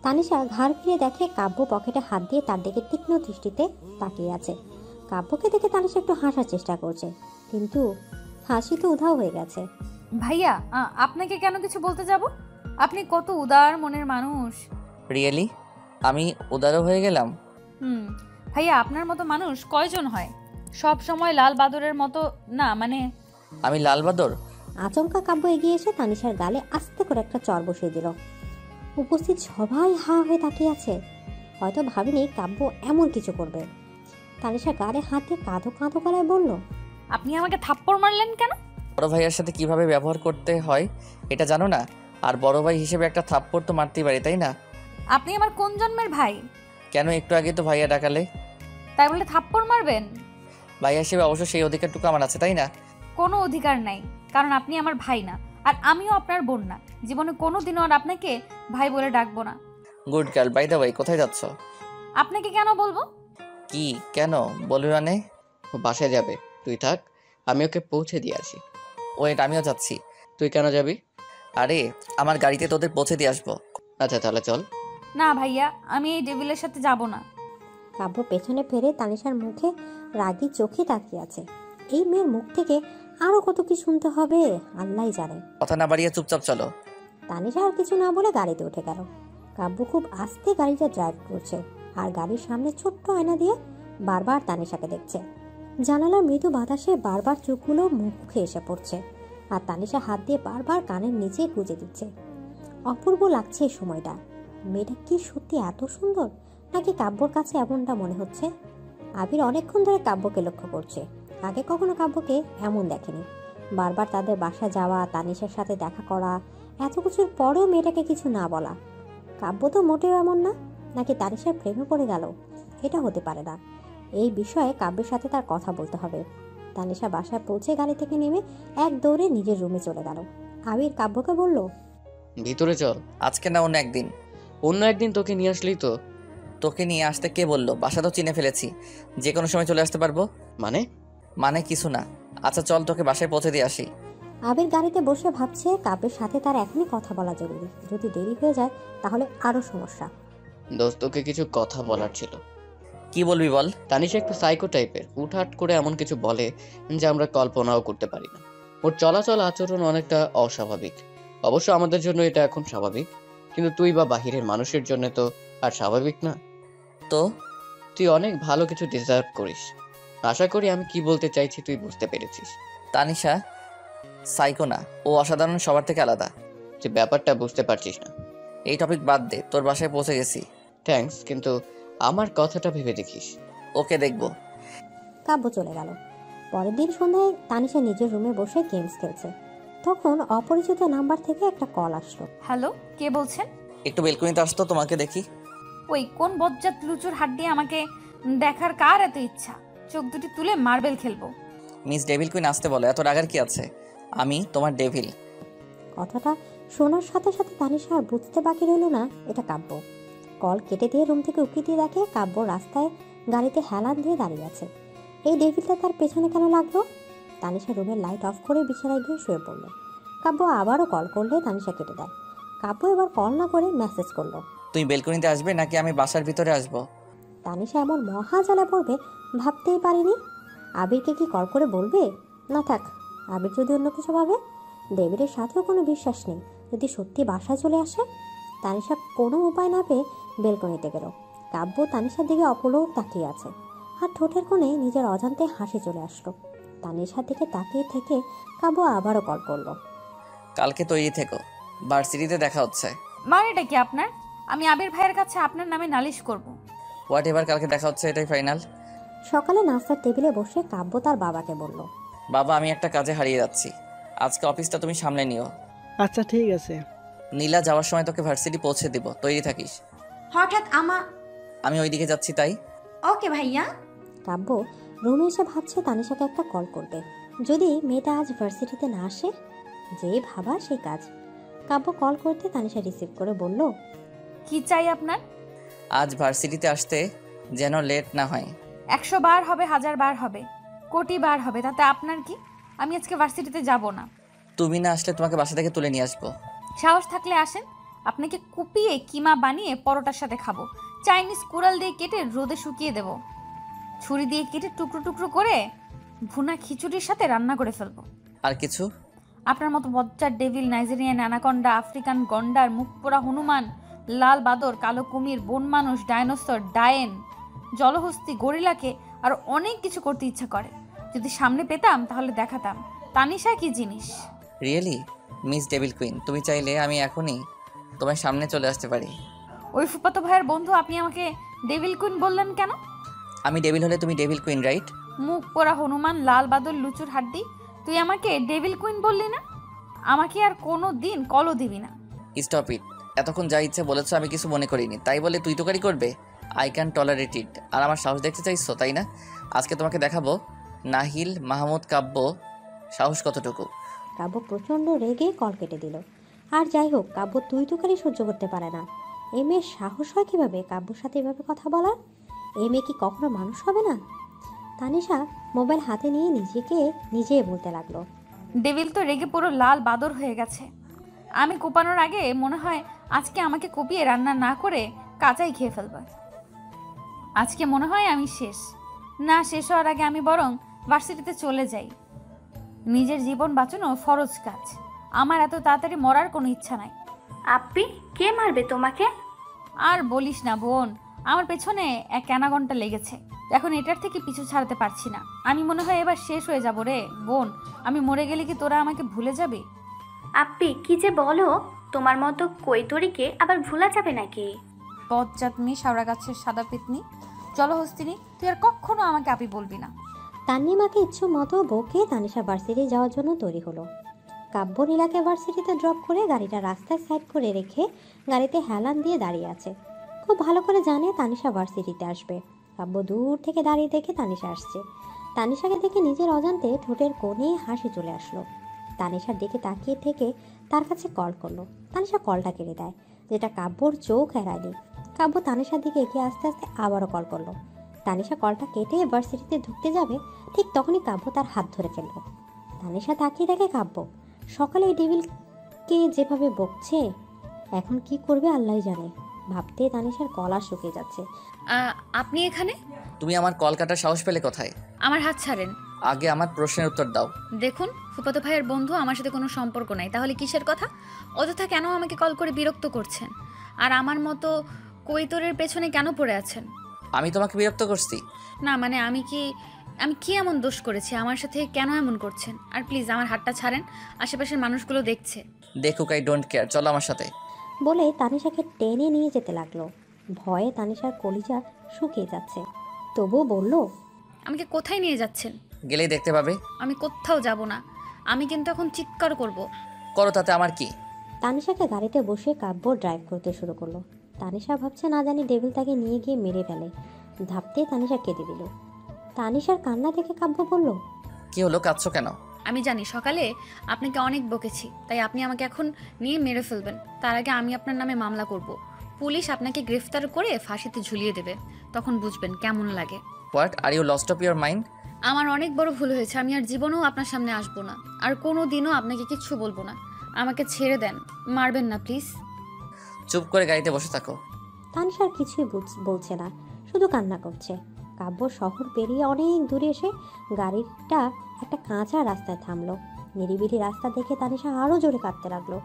তানিশা ঘাড় ফিরে দেখে কাব্য পকেটে হাত দিয়ে তার দিকে তীক্ষ্ণ দৃষ্টিতে তাকিয়ে আছে। কাব্যকে দেখে তানিশা একটু হাসার চেষ্টা করছে, কিন্তু হাসি তো উধাও হয়ে গেছে। ভাইয়া আপনাকে কেন কিছু বলতে যাব? আপনি কত উদার মনের মানুষ। রিয়েলি? আমি উদারও হয়ে গেলাম? ভাইয়া আপনার মতো মানুষ কয়জন হয়? সব সময় লাল বাদরের মতো না, মানে আমি লাল বাদর? আচমকা কাব্য এগিয়ে এসে তানিশার গালে আস্তে করে একটা চড় বসিয়ে দিল। উপস্থিত সবাই হা হয়ে তাকিয়ে আছে। হয়তো ভাবিনি কাব্য এমন কিছু করবে। তানিশার গালে হাত দিয়ে কাঁদো কাঁদো গলায় বলল, আপনি আমাকে থাপ্পড় মারলেন কেন? বড় ভাইয়ের সাথে কিভাবে ব্যবহার করতে হয় এটা জানো না? আর বড় ভাই হিসেবে একটা থাপ্পড় তো মারতেই পারি, তাই না? আপনি আমার কোন জন্মের ভাই? কেন একটু আগে তো ভাইয়া ডাকালে? তাই বলে থাপ্পড় মারবেন? ভাইয়া হিসেবে অবশ্য সেই অধিকারটুকু আমার আছে, তাই না? কোনো অধিকার নাই, কারণ আপনি আমার ভাই না, আর আমিও আপনার বোন না। জীবনে কোনোদিনও আর আপনাকে ভাই বলে ডাকবো না। Good girl. By the way, কোথায় যাচ্ছ? আপনাকে কেন বলবো? কি কেন বলবি মানে? ও বাসায় যাবে, তুই থাক, আমি ওকে পৌঁছে দিয়ে আসি। ওয়েট, আমিও যাচ্ছি। তুই কেন যাবি? আরে আমার গাড়িতে তোদের পৌঁছে দিয়ে আসবো। আচ্ছা তাহলে চল। না ভাইয়া, আমি এই ডেভিলের সাথে যাব না। কাব্য পেছনে ফিরে তানিশার মুখে রাগী চোখে তাকিয়ে আছে। এই মেয়ের মুখ থেকে আরো কত কি শুনতে হবে আল্লাহই জানে। কথা না বাড়িয়ে চুপচাপ চলো। তানিশা আর কিছু না বলে গাড়িতে উঠে গেল। কাব্য খুব আস্তে গাড়িটা ড্রাইভ করছে, আর গাড়ির সামনে ছোট্ট আয়না দিয়ে বারবার তানিশাকে দেখছে। জানালার মৃদু বাতাসে বারবার চোখগুলো মুখে এসে পড়ছে, আর তানিশা হাত দিয়ে বারবার কানের নিচে গুজে দিচ্ছে। অপূর্ব লাগছে এই সময়টা। মেয়েটা কি সত্যি এত সুন্দর, নাকি কাব্যর কাছে এমনটা মনে হচ্ছে? আবির অনেকক্ষণ ধরে কাব্যকে লক্ষ্য করছে। আগে কখনো কাব্যকে এমন দেখেনি। বারবার তাদের বাসা যাওয়া, তানিশার সাথে দেখা করা, এত কিছুর পরেও মেয়েটাকে কিছু না বলা। কাব্য তো মোটেও এমন না। নাকি তানিশার প্রেমে পড়ে গেল? এটা হতে পারে না। এই বিষয়ে কাব্যের সাথে তার কথা বলতে হবে। তানিশা বাসায় পৌঁছে গাড়ি থেকে নেমে এক দৌড়ে নিজের রুমে চলে গেল। আবির কাব্যকে বলল, ভিতরে চল। আজকে না অন্য একদিন। অন্য একদিন তোকে নিয়ে আসলেই তো। তোকে নিয়ে আসতে কে বললো? বাসা তো চিনে ফেলেছি, যে কোনো সময় চলে আসতে পারবো। মানে কিছু না। আচ্ছা চল, তোকে বাসায় পৌঁছে দিয়ে আসি। আবির গাড়িতে বসে ভাবছে কাব্যের সাথে তার এখনই কথা বলা জরুরি। যদি দেরি হয়ে যায় তাহলে আরো সমস্যা। দোস্ত, তোকে কিছু কথা বলার ছিল। কি বলবি বল। তানিশা একটু সাইকো টাইপের, হুটহাট করে এমন কিছু বলে যে আমরা কল্পনাও করতে পারি না। ওর চলাচল আচরণ অনেকটা অস্বাভাবিক। অবশ্য আমাদের জন্য এটা এখন স্বাভাবিক, কিন্তু তুই বা বাহিরের মানুষের জন্য তো আর স্বাভাবিক না। তো তুই অনেক ভালো কিছু ডিজার্ভ করিস। আশা করি আমি কি বলতে চাইছি তুই বুঝতে পেরেছিস। তানিশা সাইকো না, ও অসাধারণ, সবার থেকে আলাদা। তুই ব্যাপারটা বুঝতে পারছিস না। এই টপিক বাদ দে, তোর বাসায় পৌঁছে গেছি। থ্যাঙ্কস, কিন্তু আমার কথাটা ভেবে দেখিস। ওকে, দেখবো। কাব্য চলে গেল। পরের দিন সন্ধ্যায় তানিশা নিজের রুমে বসে গেমস খেলছে। তখন অপরিচিত নাম্বার থেকে একটা কল আসলো। হ্যালো, কে বলছেন? একটু বেলকনিতে আসতো, তোমাকে দেখি। ওই কোন বজ্জাত লুচুর হাত দিয়ে আমাকে দেখার কার এত ইচ্ছা? চোখ দুটি তুলে মার্বেল খেলবো। মিস ডেভিল কুইন আসতে বলো, এত রাগার কি আছে? আমি তোমার ডেভিল। কথাটা শোনার সাথে সাথে তানিশা আর বুঝতে বাকি রইল না এটা কাব্য। কল কেটে দিয়ে রুম থেকে উঁকি দিয়ে দেখে কাব্য রাস্তায় গাড়িতে হেলান দিয়ে দাঁড়িয়ে আছে। এই ডেভিলটা তার পেছনে কেন লাগলো? তানিশা রুমের লাইট অফ করে বিছানায় গিয়ে শুয়ে পড়ল। কাব্য আবারও কল করলে তানিশা কেটে দেয়। কাব্য এবার কল না করে মেসেজ করলো, তুই বেলকনিতে আসবে নাকি আমি বাসার ভিতরে আসবো? তানিশা এমন মহা জ্বালা পড়বে ভাবতেই পারিনি। আবিরকে কি কল করে বলবে? না থাক, আবির যদি অন্য কিছু ভাবে। ডেভিডের সাথেও কোনো বিশ্বাস নেই। যদি সত্যি বাসায় চলে আসে? তানিশা কোনো উপায় না পেয়ে বেলকনিতে গেল। কাব্য তানিশার দিকে অপলক তাকিয়ে আছে, আর ঠোঁটের কোণে নিজের অজান্তে হাসি চলে আসলো। তানিশার দিকে তাকিয়ে থেকে কাব্য আবারও কল করলো। কালকে তৈরি থেকো, ভার্সিটিতে দেখা হচ্ছে। মানেটা কি আপনার? আমি আবির ভাইয়ের কাছে আপনার নামে নালিশ করব। হোয়াট এভার, কালকে দেখা হচ্ছে, এটাই ফাইনাল। সকালে নাস্তার টেবিলে বসে কাব্য তার বাবাকে বলল, বাবা, আমি একটা কাজে হারিয়ে যাচ্ছি। আজকে অফিসটা তুমি সামলে নিও। আচ্ছা ঠিক আছে। নীলা যাওয়ার সময় তোকে ভার্সিটি পৌঁছে দিব, তৈরি থাকিস। হঠাৎ আমি ওইদিকে যাচ্ছি তাই। ওকে ভাইয়া। কাব্য রুমে এসে ভাবছে তানিশাকে একটা কল করবে, যদি মেয়েটা আজ ভার্সিটিতে না আসে। যে ভাবা সেই কাজ। কাব্য কল করতে তানিশা রিসিভ করে বলল, কি চাই আপনার? আজ ভার্সিটিতে আসতে যেন লেট না হয়। 100 বার হবে, 1000 বার হবে, কোটি বার হবে, তাতে আপনার কি? আমি আজকে ভার্সিটিতে যাব না। তুমি না আসলে তোমাকে বাসা থেকে তুলে নিয়ে আসবো। সাহস থাকলে আসেন, আপনাকে কুপিয়ে কিমা বানিয়ে পরোটার সাথে খাবো। চাইনিজ কুড়াল দিয়ে কেটে রোদে শুকিয়ে দেব। ছুরি দিয়ে কেটে টুকরো টুকরো করে ভুনা খিচুড়ির সাথে রান্না করে ফেলবো। আর কিছু? আপনার মতো বজ্জার ডেভিল, নাইজেরিয়ান অ্যানাকন্ডা, আফ্রিকান গন্ডার, মুখপোড়া হনুমান, লাল বাদর, কালো কুমির, বন মানুষ, ডাইনোসর, ডায়েন, জলহস্তি, গরিলাকে আর অনেক কিছু করতে ইচ্ছা করে। যদি সামনে পেতাম তাহলে দেখাতাম তানিশা কি জিনিস। রিয়েলি মিস ডেভিল কুইন, তুমি চাইলে আমি এখনই তোমার সামনে চলে আসতে পারি। ওই ফুপাতো ভাইয়ের বন্ধু, আপনি আমাকে ডেভিল কুইন বললেন কেন? আমি ডেভিল হলে তুমি ডেভিল কুইন, রাইট? মুখ পোড়া হনুমান, লাল বাদর, লুচুর হাড্ডি, তুই আমাকে ডেভিল কুইন বললি না? আমাকে আর কোনো দিন কলও দিবি না। Stop it. এতক্ষণ যা ইচ্ছে বলেছো আমি কিছু মনে করিনি, তাই বলে তুই তোকারি করবে? আই ক্যান টলারেট ইট। আর আমার সাহস দেখতে চাইছো তাই না? আজকে তোমাকে দেখাবো নাহিল মাহমুদ কাব্য সাহস কতটুকু। কাব্য প্রচণ্ড রেগে কল কেটে দিল। আর যাই হোক, কাব্য তুই তুকারি সহ্য করতে পারে না। এই মেয়ের সাহস হয় কীভাবে কাব্যর সাথে এভাবে কথা বলার? এই মেয়ে কি কখনো মানুষ হবে না? তানিশা মোবাইল হাতে নিয়ে নিজেই বলতে লাগলো, ডেভিল তো রেগে পুরো লাল বাদর হয়ে গেছে। আমি কোপানোর আগে মনে হয় আজকে আমাকে কুপিয়ে রান্না না করে কাঁচাই খেয়ে ফেলবে। আজকে মনে হয় আমি শেষ। না, শেষ হওয়ার আগে আমি বরং ভার্সিটিতে চলে যাই। নিজের জীবন বাঁচানো ফরজ কাজ। আমার এত তাড়াতাড়ি মরার কোনো ইচ্ছা নাই। আপি, কে মারবে তোমাকে? আর বলিস না বোন, আমার পেছনে এক অ্যানাকন্ডা লেগেছে। এখন এটার থেকে পিছু ছাড়তে পারছি না। আমি মনে হয় এবার শেষ হয়ে যাব রে বোন। আমি মরে গেলে কি তোরা আমাকে ভুলে যাবি? আপি, কি যে বলো, তোমার মতো কৈতরীকে আবার ভোলা যাবে নাকি? বজ্জাত মেয়ে, শাওড়া গাছের সাদা পেতনি, জলহস্তিনী, তুই আর কখনো আমাকে আপি বলবি না। তান্নিমাকে ইচ্ছে মতো বকে তানিশা ভার্সিটি যাওয়ার জন্য তৈরি হলো। কাব্য নীলাকে ভার্সিটিতে ড্রপ করে গাড়িটা রাস্তায় সাইড করে রেখে গাড়িতে হেলান দিয়ে দাঁড়িয়ে আছে। খুব ভালো করে জানে তানিশা ভার্সিটিতে আসবে। কাব্য দূর থেকে দাঁড়িয়ে দেখে তানিশা আসছে। তানিশাকে দেখে নিজের অজান্তে ঠোঁটের কোণে হাসি চলে আসলো। তানিশার দিকে তাকিয়ে থেকে তার কাছে কল করলো। তানিশা কলটা কেড়ে দেয়, যেটা কাব্যর চোখ এড়ায়নি। কাব্য তানিশার দিকে এগিয়ে আস্তে আস্তে আবারও কল করলো। তানিশা কলটা কেটে ভার্সিটিতে ঢুকতে যাবে, ঠিক তখনই কাব্য তার হাত ধরে ফেলল। তানিশা তাকিয়ে দেখে কাব্য সকালে এই ডেভিলকে যেভাবে বকছে, এখন কি করবে আল্লাহ জানে। ভাবতে তানিশার গলা শুকিয়ে যাচ্ছে। আপনি এখানে? তুমি আমার কল কাটার সাহস পেলে কোথায়? আমার হাত ছাড়েন। আগে আমার প্রশ্নের উত্তর দাও। দেখুন, ফুফাতো ভাইয়ের বন্ধু, আমার সাথে কোনো সম্পর্ক নাই। তাহলে কিসের কথা? অযথা কেন আমাকে কল করে বিরক্ত করছেন? আর আমার মতো কৈতরের পেছনে কেন পড়ে আছেন? আমি তোমাকে বিরক্ত করছি? না মানে আমি কি এমন দোষ করেছি? আমার সাথে কেন এমন করছেন? আর প্লিজ আমার হাতটা ছাড়েন, আশেপাশের মানুষগুলো দেখছে। দেখুক, আই ডোন্ট কেয়ার, চলো আমার সাথে। বলে তানিশাকে টেনে নিয়ে যেতে লাগলো। ভয়ে তানিশার কলিজা শুকিয়ে যাচ্ছে, তবুও বলল, আমাকে কোথায় নিয়ে যাচ্ছেন? গেলেই দেখতে পাবে। আমি কোথাও যাব না। আমি কিন্তু এখন চিৎকার করব। করো, তাতে আমার কি? তানিশাকে গাড়িতে বসে কাব্য ড্রাইভ করতে শুরু করলো। তানিশা ভাবছে না জানি ডেভিল তাকে নিয়ে গিয়ে মেরে ফেলে। ধাপতে তানিশা কেঁদে দিল। তানিশার কান্না দেখে কাব্য বলল, কি হলো, কাঁদছো কেন? আমি জানি সকালে আপনাকে অনেক বকেছি, তাই আপনি আমাকে এখন নিয়ে মেরে ফেলবেন। তার আগে আমি আপনার নামে মামলা করব। পুলিশ আপনাকে গ্রেফতার করে ফাঁসিতে ঝুলিয়ে দেবে, তখন বুঝবেন কেমন লাগে। What, are you lost of your mind? আমার অনেক বড় ভুল হয়েছে। আমি আর জীবনেও আপনার সামনে আসবো না, আর কোনো দিনও আপনাকে কিচ্ছু বলবো না। আমাকে ছেড়ে দেন, মারবেন না প্লিজ। চুপ করে গাড়িতে বসে থাকো। তানিশার কিছুই বলছে না, শুধু কান্না করছে। কাব্য শহর পেরিয়ে অনেক দূরে এসে গাড়িটা একটা কাঁচা রাস্তায় থামলো। নিরিবিলি রাস্তা দেখে তানিশা আরও জোরে কাঁদতে লাগলো।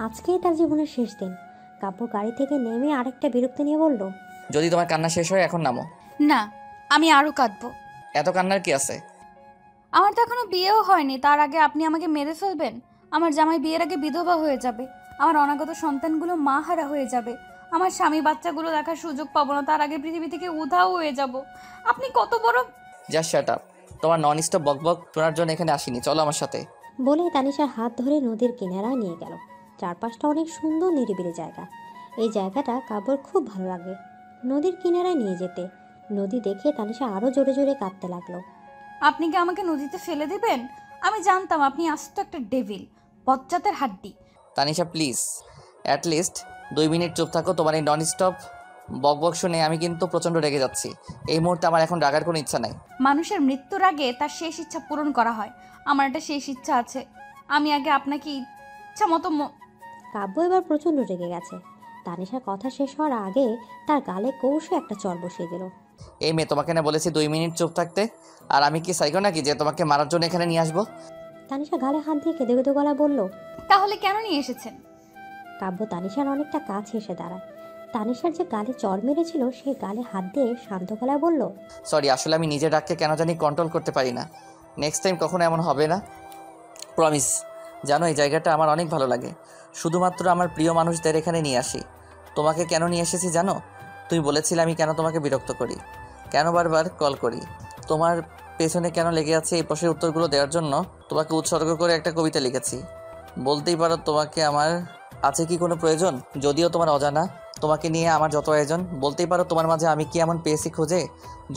আজকেই তার জীবনের শেষ দিন। কাব্য গাড়ি থেকে নেমে আরেকটা বিরক্তি নিয়ে বলল, যদি তোমার কান্না শেষ হয় এখন নামো। না, আমি আরও কাঁদবো। এত কান্নার কি আছে? আমার তো এখনো বিয়েও হয়নি, তার আগে আপনি আমাকে মেরে ফেলবেন? আমার জামাই বিয়ের আগে বিধবা হয়ে যাবে, আমার অনাগত সন্তানগুলো মা হারা হয়ে যাবে, আমার স্বামী বাচ্চাগুলো দেখার সুযোগ পাবো না, তার আগে পৃথিবী থেকে উধাও হয়ে যাব। আপনি কত বড়। Just shut up. তোমার নন স্টপ বকবক শোনার জন্য এখানে আসিনি, চলো আমার সাথে। বলে তানিশার হাত ধরে নদীর কিনারায় নিয়ে গেল। চারপাশটা অনেক সুন্দর নিরিবিলি জায়গা। এই জায়গাটা কাব্যর খুব ভালো লাগে। নদীর কিনারায় নিয়ে যেতে নদী দেখে তানিশা আরও জোরে জোরে কাঁদতে লাগলো। আপনি কি আমাকে নদীতে ফেলে দেবেন? আমি জানতাম আপনি আস্ত একটা ডেভিল, বজ্জাতের হাড্ডি। তানিশা প্লিজ, অ্যাটলিস্ট 2 মিনিট চুপ থাকো। তোমার এই নন স্টপ বকবক শুনে আমি কিন্তু প্রচণ্ড রেগে যাচ্ছি। এই মুহূর্তে আমার এখন রাগার কোনো ইচ্ছা নাই। মানুষের মৃত্যুর আগে তার শেষ ইচ্ছা পূরণ করা হয়। আমার একটা শেষ ইচ্ছা আছে। আমি আগে আপনাকে ইচ্ছা মতো কাব্য এবার প্রচণ্ড রেগে গেছে। তানিশার কথা শেষ হওয়ার আগে তার গালে কৌশে একটা চর বসিয়ে দিল। এই মেয়ে, তোমাকে না বলেছি 2 মিনিট চুপ থাকতে? আর আমি কি সাইকো নাকি যে তোমাকে মারার জন্য এখানে নিয়ে আসবো? তানিশা গালে হাত দিয়ে কেঁদে কেঁদে গলা বলল। তাহলে কেন নিয়ে এসেছেন? কাব্য তানিশার অনেকটা কাছে এসে দাঁড়ায়। তানিশার যে গালে চর মেরেছিল সেই গালে হাত দিয়ে শান্ত গলায় বলল, সরি, আসলে আমি নিজের রাগকে কেন জানি কন্ট্রোল করতে পারি না। নেক্সট টাইম কখনো এমন হবে না, প্রমিস। জানো, এই জায়গাটা আমার অনেক ভালো লাগে। শুধুমাত্র আমার প্রিয় মানুষদের এখানে নিয়ে আসি। তোমাকে কেন নিয়ে এসেছি জানো? তুমি বলেছিলে আমি কেন তোমাকে বিরক্ত করি, কেন বারবার কল করি, তোমার পেছনে কেন লেগে আছে, এই প্রশ্নের উত্তরগুলো দেওয়ার জন্য তোমাকে উৎসর্গ করে একটা কবিতা লিখেছি। বলতেই পারো তোমাকে আমার আছে কি কোনো প্রয়োজন? যদিও তোমার অজানা, তোমাকে নিয়ে আমার যত আয়োজন। বলতেই পারো তোমার মাঝে আমি কি এমন পেয়েছি খুঁজে?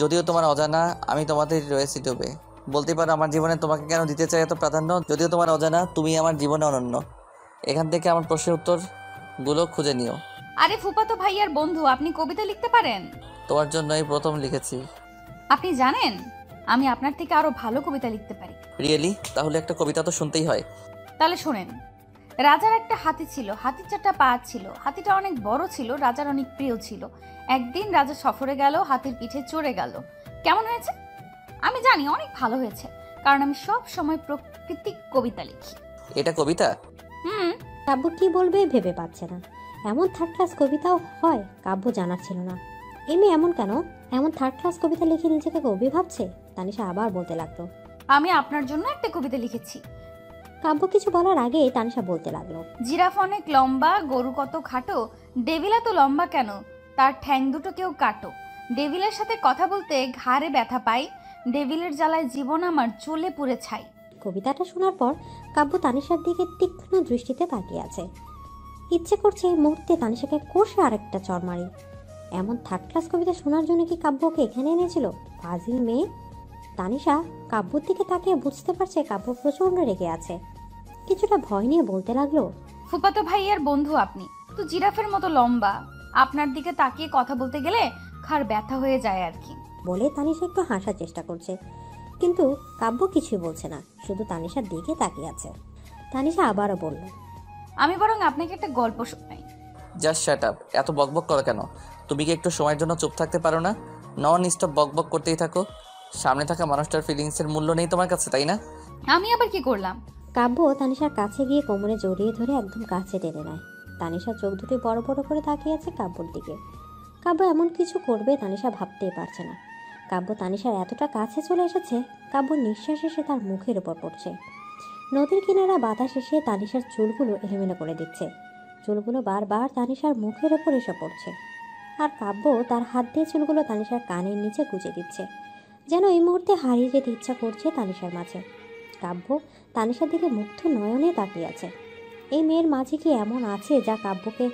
যদিও তোমার অজানা, আমি তোমাদের রয়েছি ডুবে। বলতেই পারো আমার জীবনে তোমাকে কেন দিতে চাই এত প্রাধান্য? যদিও তোমার অজানা, তুমি আমার জীবনে অনন্য। এখান থেকে আমার প্রশ্নের উত্তরগুলো খুঁজে নিও। আরে ফুপাতো ভাইয়ার বন্ধু, আপনি কবিতা লিখতে পারেন? তোমার জন্যই প্রথম লিখেছি। আপনি জানেন আমি আপনার থেকে আরো ভালো কবিতা লিখতে পারি। রিয়েলি? তাহলে একটা কবিতা তো শুনতেই হয়। তাহলে শোনেন। রাজার একটা হাতি ছিল, হাতির 4টা পা ছিল, হাতিটা অনেক বড় ছিল, রাজার অনেক প্রিয় ছিল। একদিন রাজা সফরে গেল, হাতির পিঠে চড়ে গেল। কেমন হয়েছে? আমি জানি অনেক ভালো হয়েছে, কারণ আমি সব সময় প্রাকৃতিক কবিতা লিখি। এটা কবিতা? কাব্য কি বলবে ভেবে পাচ্ছে না। এমন থার্ড ক্লাস কবিতাও হয় কাব্য জানার ছিল না। এমনি এমন কেন? এমন থার্ড ক্লাস কবিতা লিখে নিজেকে কবি ভাবছে? তানিশা আবার বলতে লাগলো, আমি আপনার জন্য একটা কবিতা লিখেছি। কাব্য কিছু বলার আগে তানিশা বলতে লাগলো, জিরাফ অনেক লম্বা, গরু কত খাটো, ডেভিল এত লম্বা কেন, তার ঠ্যাং দুটো কেউ কাটো। ডেভিলের সাথে কথা বলতে ঘাড়ে ব্যথা পাই, ডেভিলের জ্বালায় জীবন আমার চুলে পুড়ে ছাই। কবিতাটা শোনার পর কাব্য তানিশার দিকে তীক্ষ্ণ দৃষ্টিতে তাকিয়ে আছে। ইচ্ছে করছে এই মুহূর্তে তানিশাকে কষে আরেকটা চর মারি। এমন থার্ড ক্লাস কবিতা শোনার জন্য কি কাব্যকে এখানে এনেছিল? ফাজিল মেয়ে। তানিশা কাব্যর দিকে তাকিয়ে বুঝতে পারছে কাব্য প্রচন্ড রেগে আছে। কিছুটা ভয় নিয়ে বলতে লাগলো, ফুপাতো ভাইয়ার বন্ধু আপনি তো জিরাফের মতো লম্বা, আপনার দিকে তাকিয়ে কথা বলতে গেলে ঘাড় ব্যথা হয়ে যায় আর কি। বলে তানিশা একটু হাসার চেষ্টা করছে, কিন্তু কাব্য কিছুই বলছে না, শুধু তানিশার দিকে তাকিয়ে আছে। তানিশা আবারও বলল, আমি বরং আপনাকে একটা গল্প শোনাই। Just shut up. এত বকবক করো কেন? তুমি কি একটু সময়ের জন্য চুপ থাকতে পারো না? নন স্টপ বকবক করতেই থাকো। সামনে থাকা মানুষটার ফিলিংসের মূল্য নেই তোমার কাছে, তাই না? আমি আবার কি করলাম? কাব্য তানিশার কাছে গিয়ে কোমরে জড়িয়ে ধরে একদম কাছে টেনে নেয়। তানিশা চোখ দুটি বড় বড় করে তাকিয়ে আছে কাব্যর দিকে। কাব্য এমন কিছু করবে তানিশা ভাবতেই পারছে না। কাব্য তানিশার এতটা কাছে চলে এসেছে, কাব্য নিঃশ্বাস এসে তার মুখের উপর পড়ছে। নদীর কিনারা বাতাস এসে তানিশার চুলগুলো এলোমেলো করে দিচ্ছে। চুলগুলো বারবার তানিশার মুখের ওপর এসে পড়ছে, আর কাব্য তার হাত দিয়ে চুলগুলো তানিশার কানের নিচে গুজে দিচ্ছে, যেন এই মুহূর্তে হারিয়ে যেতে ইচ্ছা করছে তানিশার মাঝে। কাব্য তানিশার দিকে মুগ্ধ নয়নে তাকিয়ে আছে। এই মেয়ের মাঝে কি এমন আছে যা কাব্যকে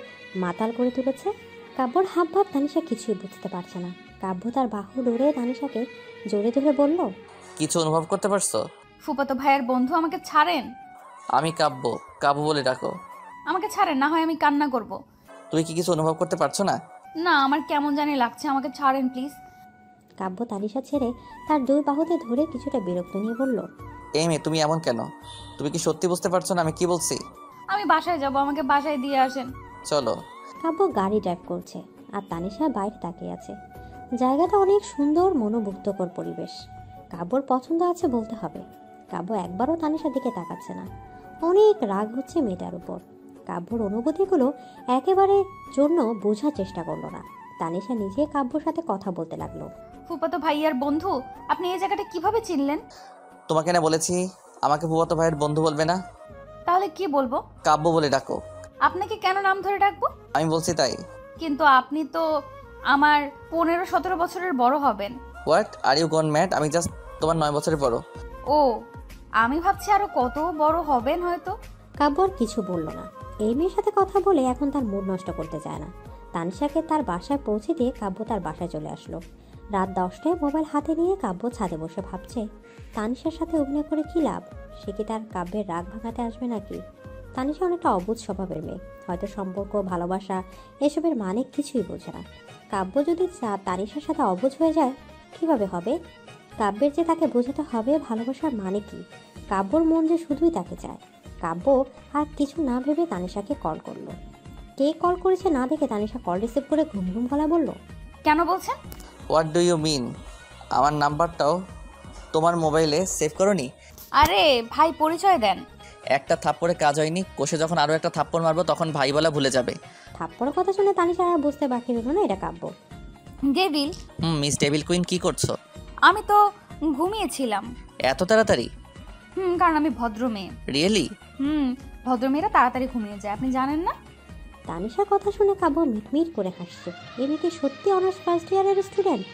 মাতাল করে তুলেছে? কাব্যর হাবভাব তানিশা কিছুই বুঝতে পারছে না। কাব্য তার বাহু ধরে তানিশাকে জোরে ধরে বলল, কিছু অনুভব করতে পারছো? ফুপাতো ভাইয়ার বন্ধু, আমাকে ছাড়েন। আমি কাব্য, কাব্য বলে ডাকো। আমাকে ছাড়েন, না হয় আমি কান্না করব। তুমি কি কিছু অনুভব করতে পারছো না? না, আমার কেমন জানি লাগছে, আমাকে ছাড়েন প্লিজ। কাব্য তানিশা ছেড়ে তার দুই বাহুতে ধরে কিছুটা বিরক্ত নিয়ে বলল, এই মেয়ে, তুমি এমন কেন? তুমি কি সত্যি বুঝতে পারছো না আমি কি বলছি? আমি বাসায় যাব, আমাকে বাসায় দিয়ে আসেন। চলো। কাব্য গাড়ি ড্রাইভ করছে আর তানিশা বাইরে তাকিয়ে আছে। জায়গাটা অনেক সুন্দর, মনোমুগ্ধকর পরিবেশ। কাব্যর পছন্দ আছে বলতে হবে। কাব্য একবারও তানিশার দিকে তাকাচ্ছে না। অনেক রাগ হচ্ছে মেয়েটার উপর। কাব্যর অনুভূতিগুলো একেবারে জন্য বোঝার চেষ্টা করলো না। তানিশা নিজে কাব্যর সাথে কথা বলতে লাগলো, ফুপাতো ভাইয়ার বন্ধু, আপনি এই জায়গাটা কিভাবে চিনলেন? তোমাকে না বলেছি আমাকে ফুফাতো ভাইয়ের বন্ধু বলবে না? তাহলে কি বলবো? কাব্য বলে ডাকো। আপনাকে কেন নাম ধরে ডাকবো? আমি বলছি তাই। কিন্তু আপনি তো আমার 15-17 বছরের বড় হবেন। What are you gone mad? আমি জাস্ট তোমার 9 বছরের বড়। ও, আমি ভাবছি আরো কত বড় হবেন হয়তো। কাব্য আর কিছু বলল না। এই মেয়ের সাথে কথা বলে এখন তার মুড নষ্ট করতে চায় না। তানিশাকে তার বাসায় পৌঁছে দিয়ে কাব্য তার বাসায় চলে আসলো। রাত 10টায় মোবাইল হাতে নিয়ে কাব্য ছাদে বসে ভাবছে তানিশার সাথে অভিনয় করে কী লাভ। সে কি তার কাব্যের রাগ ভাঙাতে আসবে নাকি? তানিশা অনেকটা অবুঝ স্বভাবের মেয়ে, হয়তো সম্পর্ক, ভালোবাসা এসবের মানে কিছুই বোঝে না। কাব্য যদি তানিশার সাথে অবুঝ হয়ে যায় কিভাবে হবে? কাব্যের যে তাকে বোঝাতে হবে ভালোবাসার মানে কি। কাব্যর মন যে শুধুই তাকে চায়। কাব্য আর কিছু না ভেবে তানিশাকে কল করলো। কে কল করেছে না দেখে তানিশা কল রিসিভ করে ঘুম ঘুম গলা বলল, কেন বলছেন? What do you mean? আমার নাম্বারটাও তোমার মোবাইলে সেভ করোনি? আরে ভাই, পরিচয় দেন। একটা থাপ্পড়ে কাজ হয়নি, কোষে যখন আরও একটা থাপ্পড় মারবো তখন ভাই বলা ভুলে যাবে। থাপ্পড়ের কথা শুনে তানিশা আর বুঝতে বাকি রইল না এটা কাব্য। ডেভিল। মিস ডেভিল কুইন কি করছো? আমি তো ঘুমিয়েছিলাম। এত তাড়াতাড়ি? কারণ আমি ভদ্র মেয়ে। রিয়েলি? ভদ্রমেয়েরা তাড়াতাড়ি ঘুমিয়ে যায়, আপনি জানেন না? তানিশার কথা শুনে কাব্য মিটমিট করে হাসছে। এমনি কি সত্যি অনার্স ফার্স্ট ইয়ারের স্টুডেন্ট?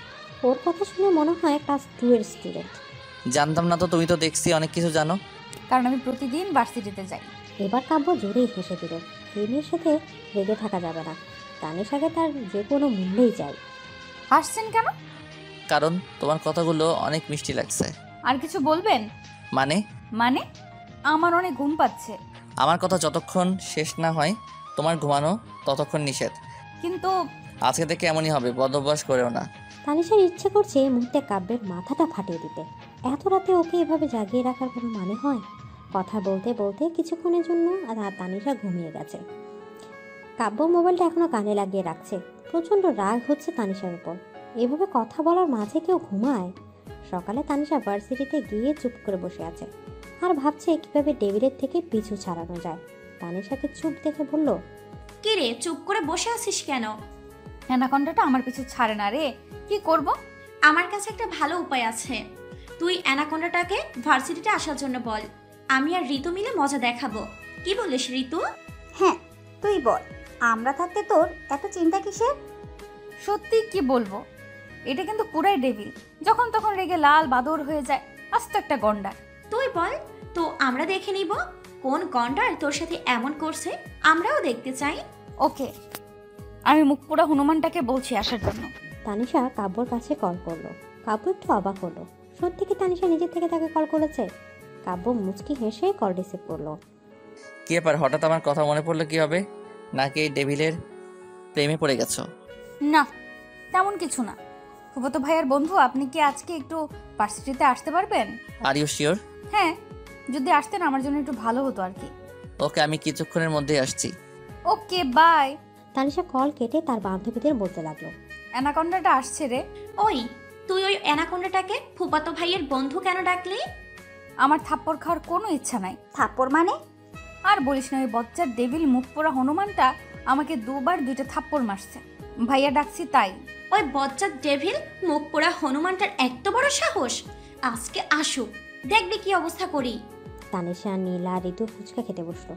ওর কথা শুনে মনে হয় ক্লাস 2 এর স্টুডেন্ট। জানতাম না তো, তুমি তো দেখছি অনেক কিছু জানো। কারণ আমি প্রতিদিন ভার্সিটিতে যাই। এবার কাব্য জোরেই হেসে দিল। এই মেয়ের সাথে রেগে থাকা যাবে না। তানিশাকে তার যে কোনো মূল্যেই চাই। হাসছেন কেন? কারণ তোমার কথাগুলো অনেক মিষ্টি লাগছে। আর কিছু বলবেন? মানে? মানে আমার অনেক ঘুম পাচ্ছে। আমার কথা যতক্ষণ শেষ না হয় তোমার ঘুমানো ততক্ষণ নিষেধ। কিন্তু আজকে থেকে এমনই হবে, বদভ্যাস করেও না। তানিশার ইচ্ছে করছে এই মুহূর্তে কাব্যের মাথাটা ফাটিয়ে দিতে। এত রাতে ওকে এভাবে জাগিয়ে রাখার কোনো মানে হয়? কথা বলতে বলতে কিছুক্ষণের জন্য তানিশা ঘুমিয়ে গেছে। কাব্য মোবাইলটা এখনো কানে লাগিয়ে রাখছে। প্রচণ্ড রাগ হচ্ছে তানিশার উপর। এভাবে কথা বলার মাঝে কেউ ঘুমায়? সকালে তানিশা ভার্সিটিতে গিয়ে চুপ করে বসে আছে আর ভাবছে কিভাবে ডেভিলের থেকে পিছু ছাড়ানো যায়। তানিশাকে চুপ দেখে বলল, কি রে, চুপ করে বসে আছিস কেন? অ্যানাকন্ডাটা আমার পিছু ছাড়ে না রে, কি করব? আমার কাছে একটা ভালো উপায় আছে। তুই অ্যানাকোন্ডাটাকে ভার্সিটিতে আসার জন্য বল, আমি আর ঋতু মিলে মজা দেখাবো। কি বলিস ঋতু? হ্যাঁ, তুই বল, আমরা থাকতে তোর এত চিন্তা কিসের? সত্যি কি বলবো, এটা কিন্তু পুরাই ডেভিল। যখন তখন রেগে লাল বাদর হয়ে যায়, আস্ত একটা গন্ডা। তুই বল তো, আমরা দেখে নিব কোন গন্ডার তোর সাথে এমন করছে, আমরাও দেখতে চাই। ওকে, আমি মুখ পোড়া হনুমানটাকে বলছি আসার জন্য। তানিশা কাব্যর কাছে কল করলো। কাব্য একটু অবাক হলো। সত্যি কি তানিশা নিজে থেকে তাকে কল করেছে? কাব্য মুচকি হেসে কল রিসিভ করলো। কি ব্যাপার, হঠাৎ আমার কথা মনে পড়লো কি হবে? নাকি এই ডেভিলের প্রেমে পড়ে গেছো? না, তেমন কিছু না। ফুফাতো ভাইয়ার বন্ধু, আপনি কি আজকে একটু ভার্সিটিতে আসতে পারবেন? Are you sure? হ্যাঁ, যদি আসতেন আমার জন্য একটু ভালো হতো আর কি। ওকে, আমি কিছুক্ষণের মধ্যেই আসছি। ওকে, বাই। তানিশা কল কেটে তার বান্ধবীদের বলতে লাগলো, অ্যানাকন্ডাটা আসছে রে। ওই, তুই ওই অ্যানাকোন্ডাটাকে ফুপাতো ভাইয়ের বন্ধু কেন ডাকলি? আমার থাপ্পড় খাওয়ার কোনো ইচ্ছা নাই। থাপ্পড় মানে? আর বলিস না, ওই বচ্চার ডেভিল মুখ পোড়া হনুমানটা আমাকে 2বার 2টা থাপ্পড় মারছে। ভাইয়া ডাকছি তাই। ওই বজ্জাত ডেভিল মুখ পোড়া হনুমানটার এত বড় সাহস! আজকে আসুক, দেখবি কি অবস্থা করি। তানিশা, নীলা, ঋতু ফুচকা খেতে বসলো।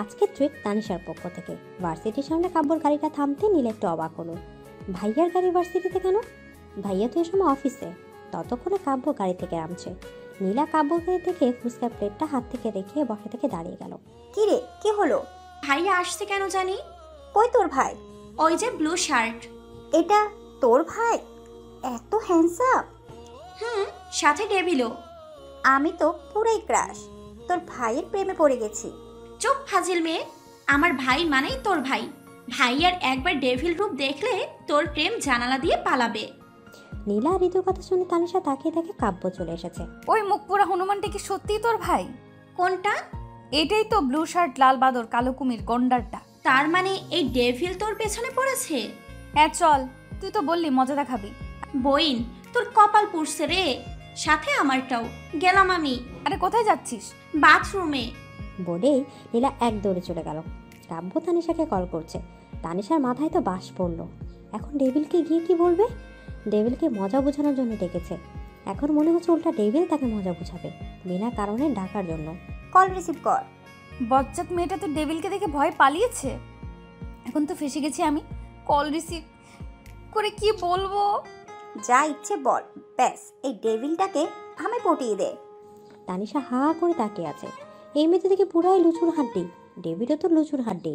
আজকে ট্রিট তানিশার পক্ষ থেকে। ভার্সিটির সামনে কাব্যর গাড়িটা থামতে নীলা একটু অবাক হলো। ভাইয়ার গাড়ি ভার্সিটিতে কেন? ভাইয়া তো এ সময় অফিসে। ততক্ষণে কাব্য গাড়ি থেকে নামছে। নীলা কাব্যকে দেখে ফুচকা প্লেটটা হাত থেকে রেখে বসা থেকে দাঁড়িয়ে গেল। কি রে, কি হলো? ভাইয়া আসছে কেন জানি? কই তোর ভাই? ওই যে ব্লু শার্ট। এটা তোর ভাই? এত হ্যান্ডসাম। সাথে ডেভিলও। আমি তো পুরাই ক্রাশ। তোর ভাইয়ের প্রেমে পড়ে গেছি। চুপ ফাজিল মেয়ে, আমার ভাই মানেই তোর ভাই। ভাইয়ার একবার ডেভিল রূপ দেখলে তোর প্রেম জানালা দিয়ে পালাবে। নীলা ঋতুর কথা শুনে তানিশা তাকিয়ে দেখে কাব্য চলে এসেছে। ওই মুখ পোড়া হনুমানটা কি সত্যিই তোর ভাই? কোনটা? এটাই তো ব্লু শার্ট, লাল বাদর, কালো কুমির, গন্ডারটা। তার মানে এই ডেভিল তোর পেছনে পড়েছে? হ্যাঁ চল, তুই তো বললি মজা দেখাবি। বইন, তোর কপাল পুড়ছে রে। সাথে আমারটাও। গেলাম আমি। আরে কোথায় যাচ্ছিস? বাথরুমে। বলেই নীলা এক দৌড়ে চলে গেল। কাব্য তানিশাকে কল করছে। তানিশার মাথায় তো বাস পড়লো। এখন ডেভিলকে গিয়ে কি বলবে? ডেভিলকে মজা বোঝানোর জন্য ডেকেছে। এখন মনে হচ্ছে উল্টা ডেভিল তাকে মজা বোঝাবে, বিনা কারণে ডাকার জন্য। কল রিসিভ কর। বজ্জাত মেয়েটা তো ডেভিলকে দেখে ভয় পালিয়েছে। এখন তো ফেসে গেছি আমি। কল রিসিভ করে কি বলবো? যা ইচ্ছে বল, ব্যাস এই ডেভিলটাকে আমি পটিয়ে দে। তানিশা হা করে তাকিয়ে আছে। এই মেয়েটা দেখে পুরাই লুচুর হাড্ডি, ডেভিডও তো লুচুর হাড্ডি,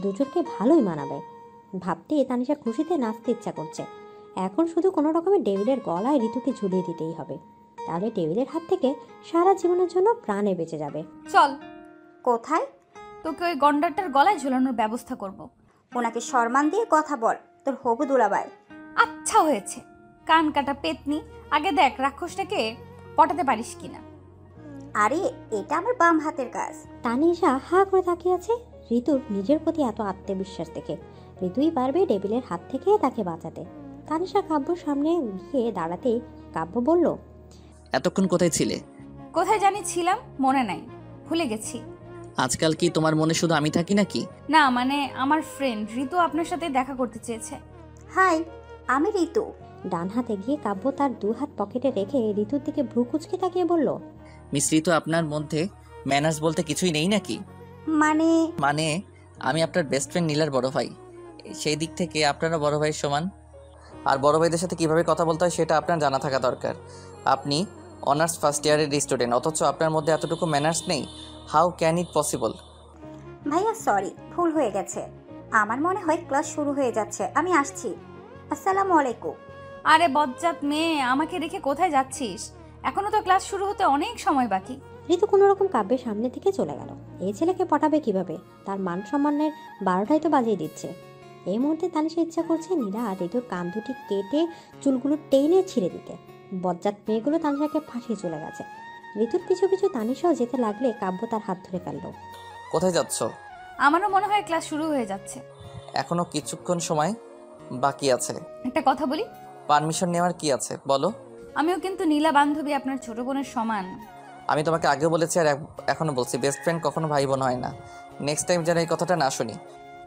দুজনকে ভালোই মানাবে ভাবতে তানিশা খুশিতে নাচতে ইচ্ছা করছে। এখন শুধু কোনো রকমের ডেভিলের গলায় ঋতুকে ঝুলিয়ে দিতেই হবে, তাহলে ডেভিলের হাত থেকে সারা জীবনের জন্য প্রাণে বেঁচে যাবে। চল, কোথায়? তোকে ওই গন্ডারটার গলায় ঝোলানোর ব্যবস্থা করব। ওনাকে সম্মান দিয়ে কথা বল, তোর হবু দুলাভাই। আচ্ছা হয়েছে, কান কাটা পেতনি, আগে দেখ রাক্ষসটাকে পটাতে পারিস কিনা। আরে এটা আমার বাম হাতের কাজ। তানিশা হা করে তাকিয়ে আছে ঋতুর নিজের প্রতি এত আত্মবিশ্বাস দেখে। ঋতুই পারবে ডেভিলের হাত থেকে তাকে বাঁচাতে। তানিশা কাব্যর সামনে গিয়ে দাঁড়াতেই কাব্য বলল, এতক্ষণ কোথায় ছিলে? কোথায় জানি ছিলাম, মনে নাই, ভুলে গেছি। আজকাল কি তোমার মনে শুধু আমি থাকি নাকি? না মানে আমার ফ্রেন্ড ঋতু আপনার সাথে দেখা করতে চেয়েছে। হাই, আমি ঋতু। ডান হাতে গিয়ে কাব্য তার দু হাত পকেটে রেখে ঋতুর দিকে ভ্রু কুচকে তাকিয়ে বলল, মিস ঋতু, আপনার মধ্যে ম্যানার্স বলতে কিছুই নেই নাকি? মানে আমি আপনার বেস্ট ফ্রেন্ড নীলার বড় ভাই, সেই দিক থেকে আপনারা বড় ভাইয়ের সমান। আর বড় ভাইদের সাথে কিভাবে কথা বলতে হয় সেটা আপনার জানা থাকা দরকার। আপনি অনার্স ফার্স্ট ইয়ারের স্টুডেন্ট, অথচ আপনার মধ্যে এতটুকু ম্যানার্স নেই। How can it possible? ভাইয়া সরি, ভুল হয়ে গেছে। আমার মনে হয় ক্লাস শুরু হয়ে যাচ্ছে, আমি আসছি। আসসালামু আলাইকুম। আরে বজ্জাত মেয়ে, আমাকে রেখে কোথায় যাচ্ছিস? এখনো তো ক্লাস শুরু হতে অনেক সময় বাকি। ঋতু কোনো রকম কাব্যের সামনে থেকে চলে গেল। এই ছেলেকে পটাবে কিভাবে? তার মান সম্মানের 12টাই তো বাজিয়ে দিচ্ছে। এই মুহূর্তে তানিশা ইচ্ছা করছে নীলা আর ঋতুর কান দুটি কেটে চুলগুলো টেনে ছিঁড়ে দিতে। বজ্জাত মেয়েগুলো তানিশাকে ফাঁসিয়ে চলে গেছে। ঋতুর পিছু পিছু তানিশাও যেতে লাগলে কাব্য তার হাত ধরে ফেললো। কোথায় যাচ্ছ? আমারও মনে হয় ক্লাস শুরু হয়ে যাচ্ছে। এখনো কিছুক্ষণ সময় বাকি আছে। একটা কথা বলি? পারমিশন নেওয়ার কি আছে বলো। আমিও কিন্তু নীলা বান্ধবী আপনার ছোট বোনের সমান। আমি তোমাকে আগেও বলেছি আর এখনো বলছি, বেস্ট ফ্রেন্ড কখনো ভাই বোন হয় না। নেক্সট টাইম যেন এই কথাটা না শুনি।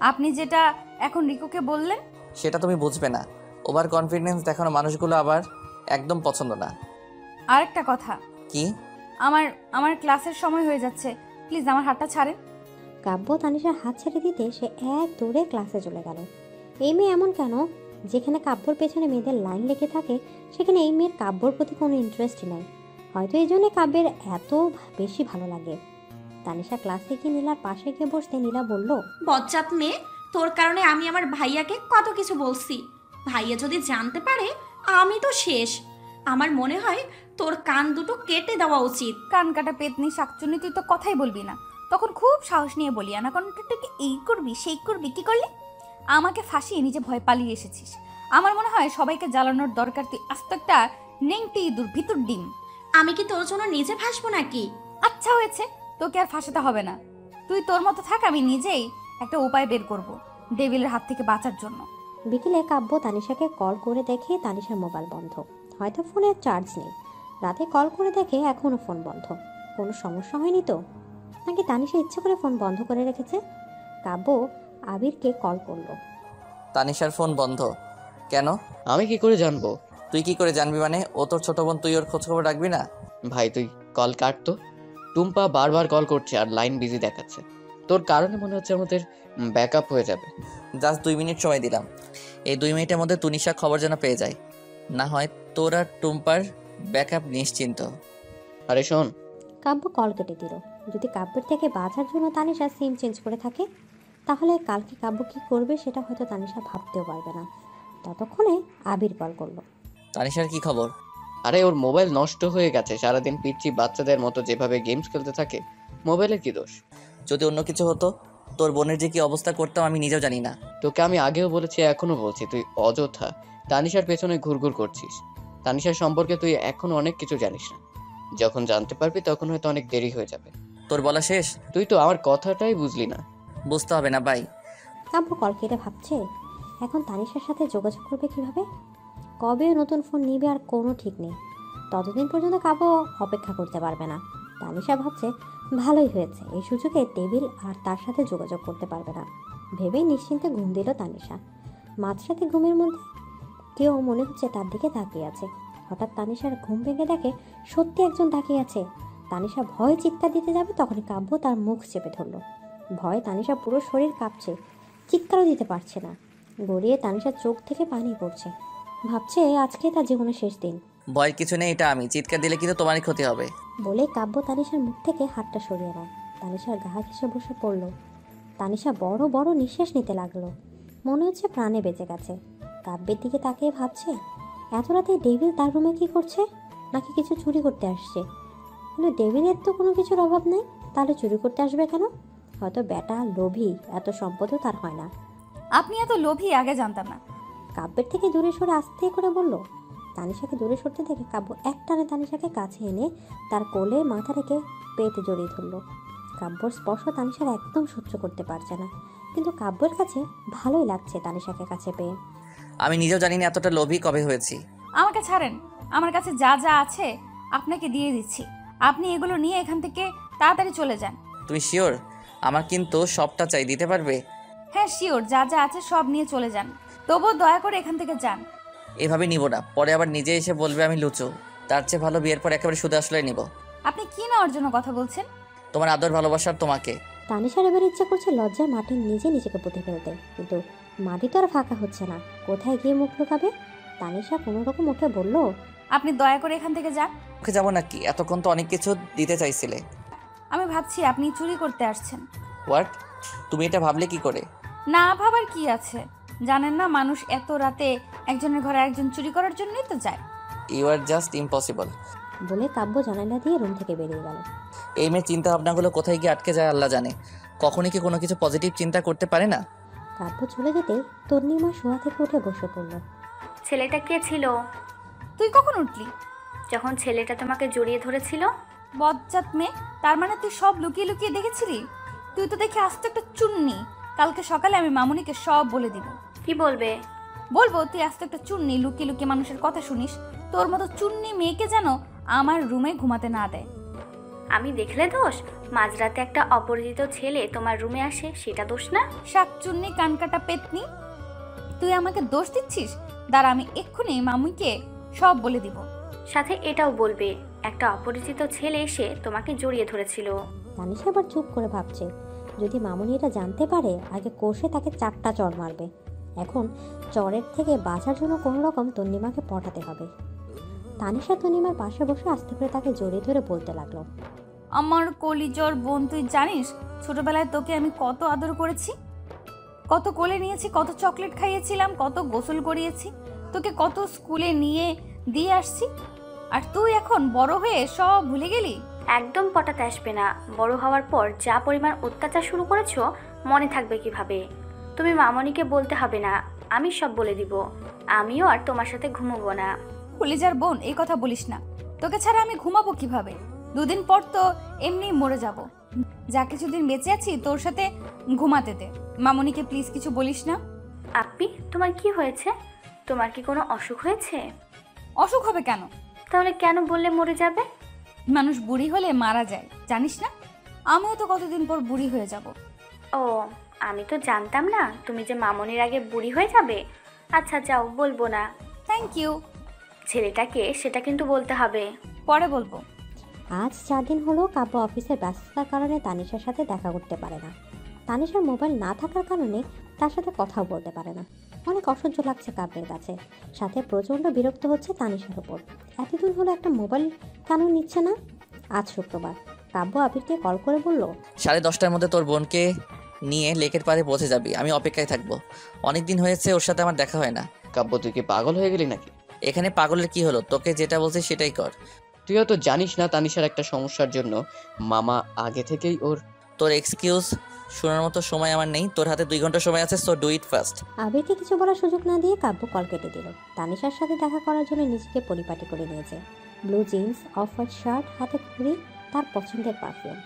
আপনি যেটা এখন রিকুকে বললেন সেটা তুমি বুঝবে না। ওভার কনফিডেন্স দেখানো মানুষগুলো আবার একদম পছন্দ না। আর একটা কথা, কি? আমার ক্লাসের সময় হয়ে যাচ্ছে, প্লিজ আমার হাতটা ছাড়েন। কাব্য তানিশার হাত ছেড়ে দিতে সে এক দৌড়ে ক্লাসে চলে গেল। এই মেয়ে এমন কেন? যেখানে কাব্যর পেছনে মেয়েদের লাইন লেগে থাকে সেখানে এই মেয়ের কাব্যর প্রতি কোনো ইন্টারেস্টই নাই। হয়তো এই জন্য কাব্যের এত বেশি ভালো লাগে। তানিশা ক্লাসে গিয়ে নীলার পাশে গিয়ে বসতে নীলা বলল, বজ্জাত মেয়ে, তোর কারণে আমি আমার ভাইয়াকে কত কিছু বলছি। ভাইয়া যদি জানতে পারে আমি তো শেষ। আমার মনে হয় তোর কান দুটো কেটে দেওয়া উচিত। কান কাটা পেতনি শাকচুনি, তুই তো কথাই বলবি না। তখন খুব সাহস নিয়ে বলি অ্যানাকন্ডাটাকে এই করবি সেই করবি, কি করলি? আমাকে ফাঁসিয়ে নিজে ভয় পালিয়ে এসেছিস। আমার মনে হয় সবাইকে জ্বালানোর দরকার। তুই আস্ত একটা নেংটি ইঁদুর, ভিতর ডিম। আমি কি তোর জন্য নিজে ফাঁসবো নাকি? আচ্ছা হয়েছে, তোকে আর ফাঁসাতে হবে না। তুই তোর মতো থাক, আমি নিজেই একটা উপায় বের করব ডেভিলের হাত থেকে বাঁচার জন্য। বিকেলে কাব্য তানিশাকে কল করে দেখে তানিশার মোবাইল বন্ধ, হয়তো ফোনের চার্জ নেই। রাতে কল করে দেখে এখনও ফোন বন্ধ। কোনো সমস্যা হয়নি তো? নাকি তানিশা ইচ্ছে করে ফোন বন্ধ করে রেখেছে? কাব্য আবিরকে কল করলো। তানিশার ফোন বন্ধ কেন? আমি কি করে জানবো? তুই কি করে জানবি মানে? ও তোর ছোট বোন, তুই ওর খোঁজ খবর রাখবি না? ভাই তুই কল কাটতো। টুম্পা বারবার কল করছে আর লাইন বিজি দেখাচ্ছে। তোর কারণে মনে হচ্ছে আমাদের ব্যাকআপ হয়ে যাবে। জাস্ট 2 মিনিট সময় দিলাম। এই 2 মিনিটের মধ্যে তুনিশা খবর যেন পেয়ে যায়, না হয় তোর আর টুম্পার ব্যাকআপ নিশ্চিন্ত। আরে শোন, কাব্য কল কেটে দিল। যদি কাব্যের থেকে বাঁচার জন্য তানিশা সিম চেঞ্জ করে থাকে তাহলে কালকে কাব্য কী করবে সেটা হয়তো তানিশা ভাবতেও পারবে না। ততক্ষণে আবির কল করলো। তানিশার কি খবর? আরে ওর মোবাইল নষ্ট হয়ে গেছে। সারাদিন পিচ্ছি বাচ্চাদের মতো যেভাবে গেমস খেলতে থাকে। মোবাইলের কি দোষ? যদি অন্য কিছু হতো, তোর বোনের যে কি অবস্থা করতাম আমি নিজেও জানি না। তোকে আমি আগেও বলেছি, এখনো বলছি, তুই অযথা তানিশার পেছনে ঘুরঘুর করছিস। তানিশার সম্পর্কে তুই এখনো অনেক কিছু জানিস না। যখন জানতে পারবি তখন হয়তো অনেক দেরি হয়ে যাবে। তোর বলা শেষ? তুই তো আমার কথাটাই বুঝলি না। বুঝতে হবে না ভাই। কাব্য কল কেটে ভাবছে এখন তানিশার সাথে যোগাযোগ করবে কিভাবে। কবে নতুন ফোন নিবে আর কোনো ঠিক নেই। ততদিন পর্যন্ত কাব্য অপেক্ষা করতে পারবে না। তানিশা ভাবছে ভালোই হয়েছে, এই সুযোগে টেবিল আর তার সাথে যোগাযোগ করতে পারবে না ভেবেই নিশ্চিন্তে ঘুম দিল তানিশা। মাঝরাতে ঘুমের মধ্যে কেউ মনে হচ্ছে তার দিকে তাকিয়ে আছে। হঠাৎ তানিশার ঘুম ভেঙে দেখে সত্যি একজন তাকিয়ে আছে। তানিশা ভয়ে চিৎকার দিতে যাবে, তখনই কাব্য তার মুখ চেপে ধরল। ভয়ে তানিশা পুরো শরীর কাঁপছে, চিৎকারও দিতে পারছে না। গড়িয়ে তানিশার চোখ থেকে পানি পড়ছে। ভাবছে আজকে তার জীবনের শেষ দিন। ভয় কিছু নেই, এটা আমি। চিৎকার দিলে কিন্তু তোমারই ক্ষতি হবে। বলে কাব্য তানিশার মুখ থেকে হাতটা সরিয়ে নেয়। তানিশার গা ঘেঁষে বসে পড়ল। তানিশা বড় বড় নিঃশ্বাস নিতে লাগলো। মনে হচ্ছে প্রাণে বেঁচে গেছে। কাব্যের দিকে তাকিয়ে ভাবছে, এত রাতে ডেভিল তার রুমে কি করছে? নাকি কিছু চুরি করতে আসছে? কিন্তু ডেভিলের তো কোনো কিছুর অভাব নেই, তাহলে চুরি করতে আসবে কেন? হয়তো ব্যাটা লোভী, এত সম্পদও তার হয় না। আপনি এত লোভী আগে জানতাম না। কাব্যের থেকে দূরে সরে আস্তে করে বলল। তানিশাকে দূরে সরতে দেখে কাব্য একটানে তানিশাকে কাছে এনে তার কোলে মাথা রেখে পেটে জড়িয়ে ধরল। কাব্যর স্পর্শ তানিশার একদম সহ্য করতে পারছে না, কিন্তু কাব্যের কাছে ভালোই লাগছে তানিশাকে কাছে পেয়ে। আমি নিজেও জানি না এতটা লোভী কবে হয়েছি। আমাকে ছাড়েন, আমার কাছে যা যা আছে আপনাকে দিয়ে দিচ্ছি। আপনি এগুলো নিয়ে এখান থেকে তাড়াতাড়ি চলে যান। তুমি শিওর? আমার কিন্তু সবটা চাই, দিতে পারবে? হ্যাঁ শিওর, যা যা আছে সব নিয়ে চলে যান। তবুও দয়া করে এখান থেকে যান। এভাবে নিব না, পরে আবার নিজে এসে বলবে আমি লুচো। তার চেয়ে ভালো বিয়ের পর একেবারে শুধু আসলে নিব। আপনি কি নেওয়ার জন্য কথা বলছেন? তোমার আদর ভালোবাসার তোমাকে। তানিশার এবার ইচ্ছা করছে লজ্জায় মাটি নিজেকে পুঁতে ফেলতে, কিন্তু মাটি তো আর ফাঁকা হচ্ছে না। কোথায় গিয়ে মুখ লুকাবে? তানিশা কোনো রকম উঠে বলল, আপনি দয়া করে এখান থেকে যান। ওকে যাবো নাকি? এতক্ষণ তো অনেক কিছু দিতে চাইছিলে। আমি ভাবছি আপনি চুরি করতে আসছেন। হোয়াট? তুমি এটা ভাবলে কি করে? না ভাবার কি আছে? জানেন না মানুষ এত রাতে একজনের ঘরে একজন চুরি করার জন্যই তো যায়। You are just impossible. বলে কাব্য জানালা দিয়ে রুম থেকে বেরিয়ে গেল। এই মেয়ের চিন্তা ভাবনাগুলো কোথায় গিয়ে আটকে যায় আল্লাহ জানে। কখনই কি কোনো কিছু পজিটিভ চিন্তা করতে পারে না? কাব্য চলে যেতে তন্নিমা শোয়া থেকে উঠে বসে পড়ল। ছেলেটা কে ছিল? তুই কখন উঠলি? যখন ছেলেটা তোমাকে জড়িয়ে ধরেছিল। বজ্জাত মেয়ে, তার মানে তুই সব লুকিয়ে লুকিয়ে দেখেছিলি? তুই তো দেখে আস্তে একটা চুন্নি। কালকে সকালে আমি মামুনিকে সব বলে দিব। কি বলবে? বলবো তুই আস্তে একটা চুন্নি, লুকিয়ে লুকিয়ে মানুষের কথা শুনিস। তোর মতো চুন্নি মেয়েকে যেন আমার রুমে ঘুমাতে না দেয়। আমি দেখলে দোষ? মাঝরাতে একটা অপরিচিত ছেলে তোমার রুমে আসে, সেটা দোষ না? শাক চুন্নি, কানকাটা পেতনি, তুই আমাকে দোষ দিচ্ছিস? দাঁড়া, আমি এক্ষুনি মামুনিকে সব বলে দিব। সাথে এটাও বলবে একটা অপরিচিত ছেলে এসে তোমাকে জড়িয়ে ধরেছিল। তানিশা আবার চুপ করে ভাবছে, যদি মামুনি এটা জানতে পারে আগে কষে তাকে 4টা চড় মারবে। এখন চরের থেকে বাঁচার জন্য কোনো রকম তন্নিমাকে পটাতে হবে। তানিশা তন্নিমার পাশে বসে আস্তে করে তাকে জড়িয়ে ধরে বলতে লাগলো, আমার কলিজর বোন, তুই জানিস ছোটবেলায় তোকে আমি কত আদর করেছি, কত কোলে নিয়েছি, কত চকলেট খাইয়েছিলাম, কত গোসল করিয়েছি, তোকে কত স্কুলে নিয়ে দিয়ে আসছি। আর তুই এখন বড় হয়ে সব ভুলে গেলি? একদম পটাতে আসবে না। বড় হওয়ার পর যা পরিমাণ অত্যাচার শুরু করেছো মনে থাকবে কিভাবে? তুমি মামনিকে বলতে হবে না, আমি সব বলে দিব। আমিও আর তোমার সাথে ঘুমোবো না। কলিজার বোন, এই কথা বলিস না। তোকে ছাড়া আমি ঘুমাবো কিভাবে? 2 দিন পর তো এমনি মরে যাব। যা কিছুদিন বেঁচে আছি তোর সাথে ঘুমাতে দে। মামনিকে প্লিজ কিছু বলিস না। আপি, তোমার কি হয়েছে? তোমার কি কোনো অসুখ হয়েছে? অসুখ হবে কেন? তাহলে কেন বললে মরে যাবে? মানুষ বুড়ি হলে মারা যায়, জানিস না? আমিও তো কতদিন পর বুড়ি হয়ে যাব। ও, আমি তো জানতাম না তুমি যে মামনির আগে বুড়ি হয়ে যাবে। আচ্ছা যাও, বলবো না। Thank you. ছেলেটাকে সেটা কিন্তু বলতে হবে। পরে বলবো। আজ 4 দিন হলো কাব্য অফিসের ব্যস্ততার কারণে তানিশার সাথে দেখা করতে পারে না। তানিশার মোবাইল না থাকার কারণে তার সাথে কথাও বলতে পারে না। অনেক অসহ্য লাগছে কাব্যের কাছে, সাথে প্রচণ্ড বিরক্ত হচ্ছে তানিশার উপর। এতদিন হলো একটা মোবাইল কেন নিচ্ছে না? আজ শুক্রবার। কাব্য আবিরকে কল করে বলল, 10:30টার মধ্যে তোর বোনকে নিয়ে লেকের পাড়ে পৌঁছে যাবি। আমি অপেক্ষায় থাকবো। অনেক দিন হয়েছে ওর সাথে আমার দেখা হয় না। কাব্য, তুই কি পাগল হয়ে গেলি নাকি? এখানে পাগলের কি হলো? তোকে যেটা বলছি সেটাই কর। তুইও তো জানিস না তানিশার একটা সমস্যার জন্য মামা আগে থেকেই ওর। তোর এক্সকিউজ শোনার মতো সময় আমার নেই। তোর হাতে 2 ঘন্টা সময় আছে, সো ডু ইট ফাস্ট। আবিরকে কিছু বলার সুযোগ না দিয়ে কাব্য কল কেটে দিল। তানিশার সাথে দেখা করার জন্য নিজেকে পরিপাটি করে নিয়েছে। Blue jeans, off white shirt, হাতে ঘড়ি, তার পছন্দের পারফিউম।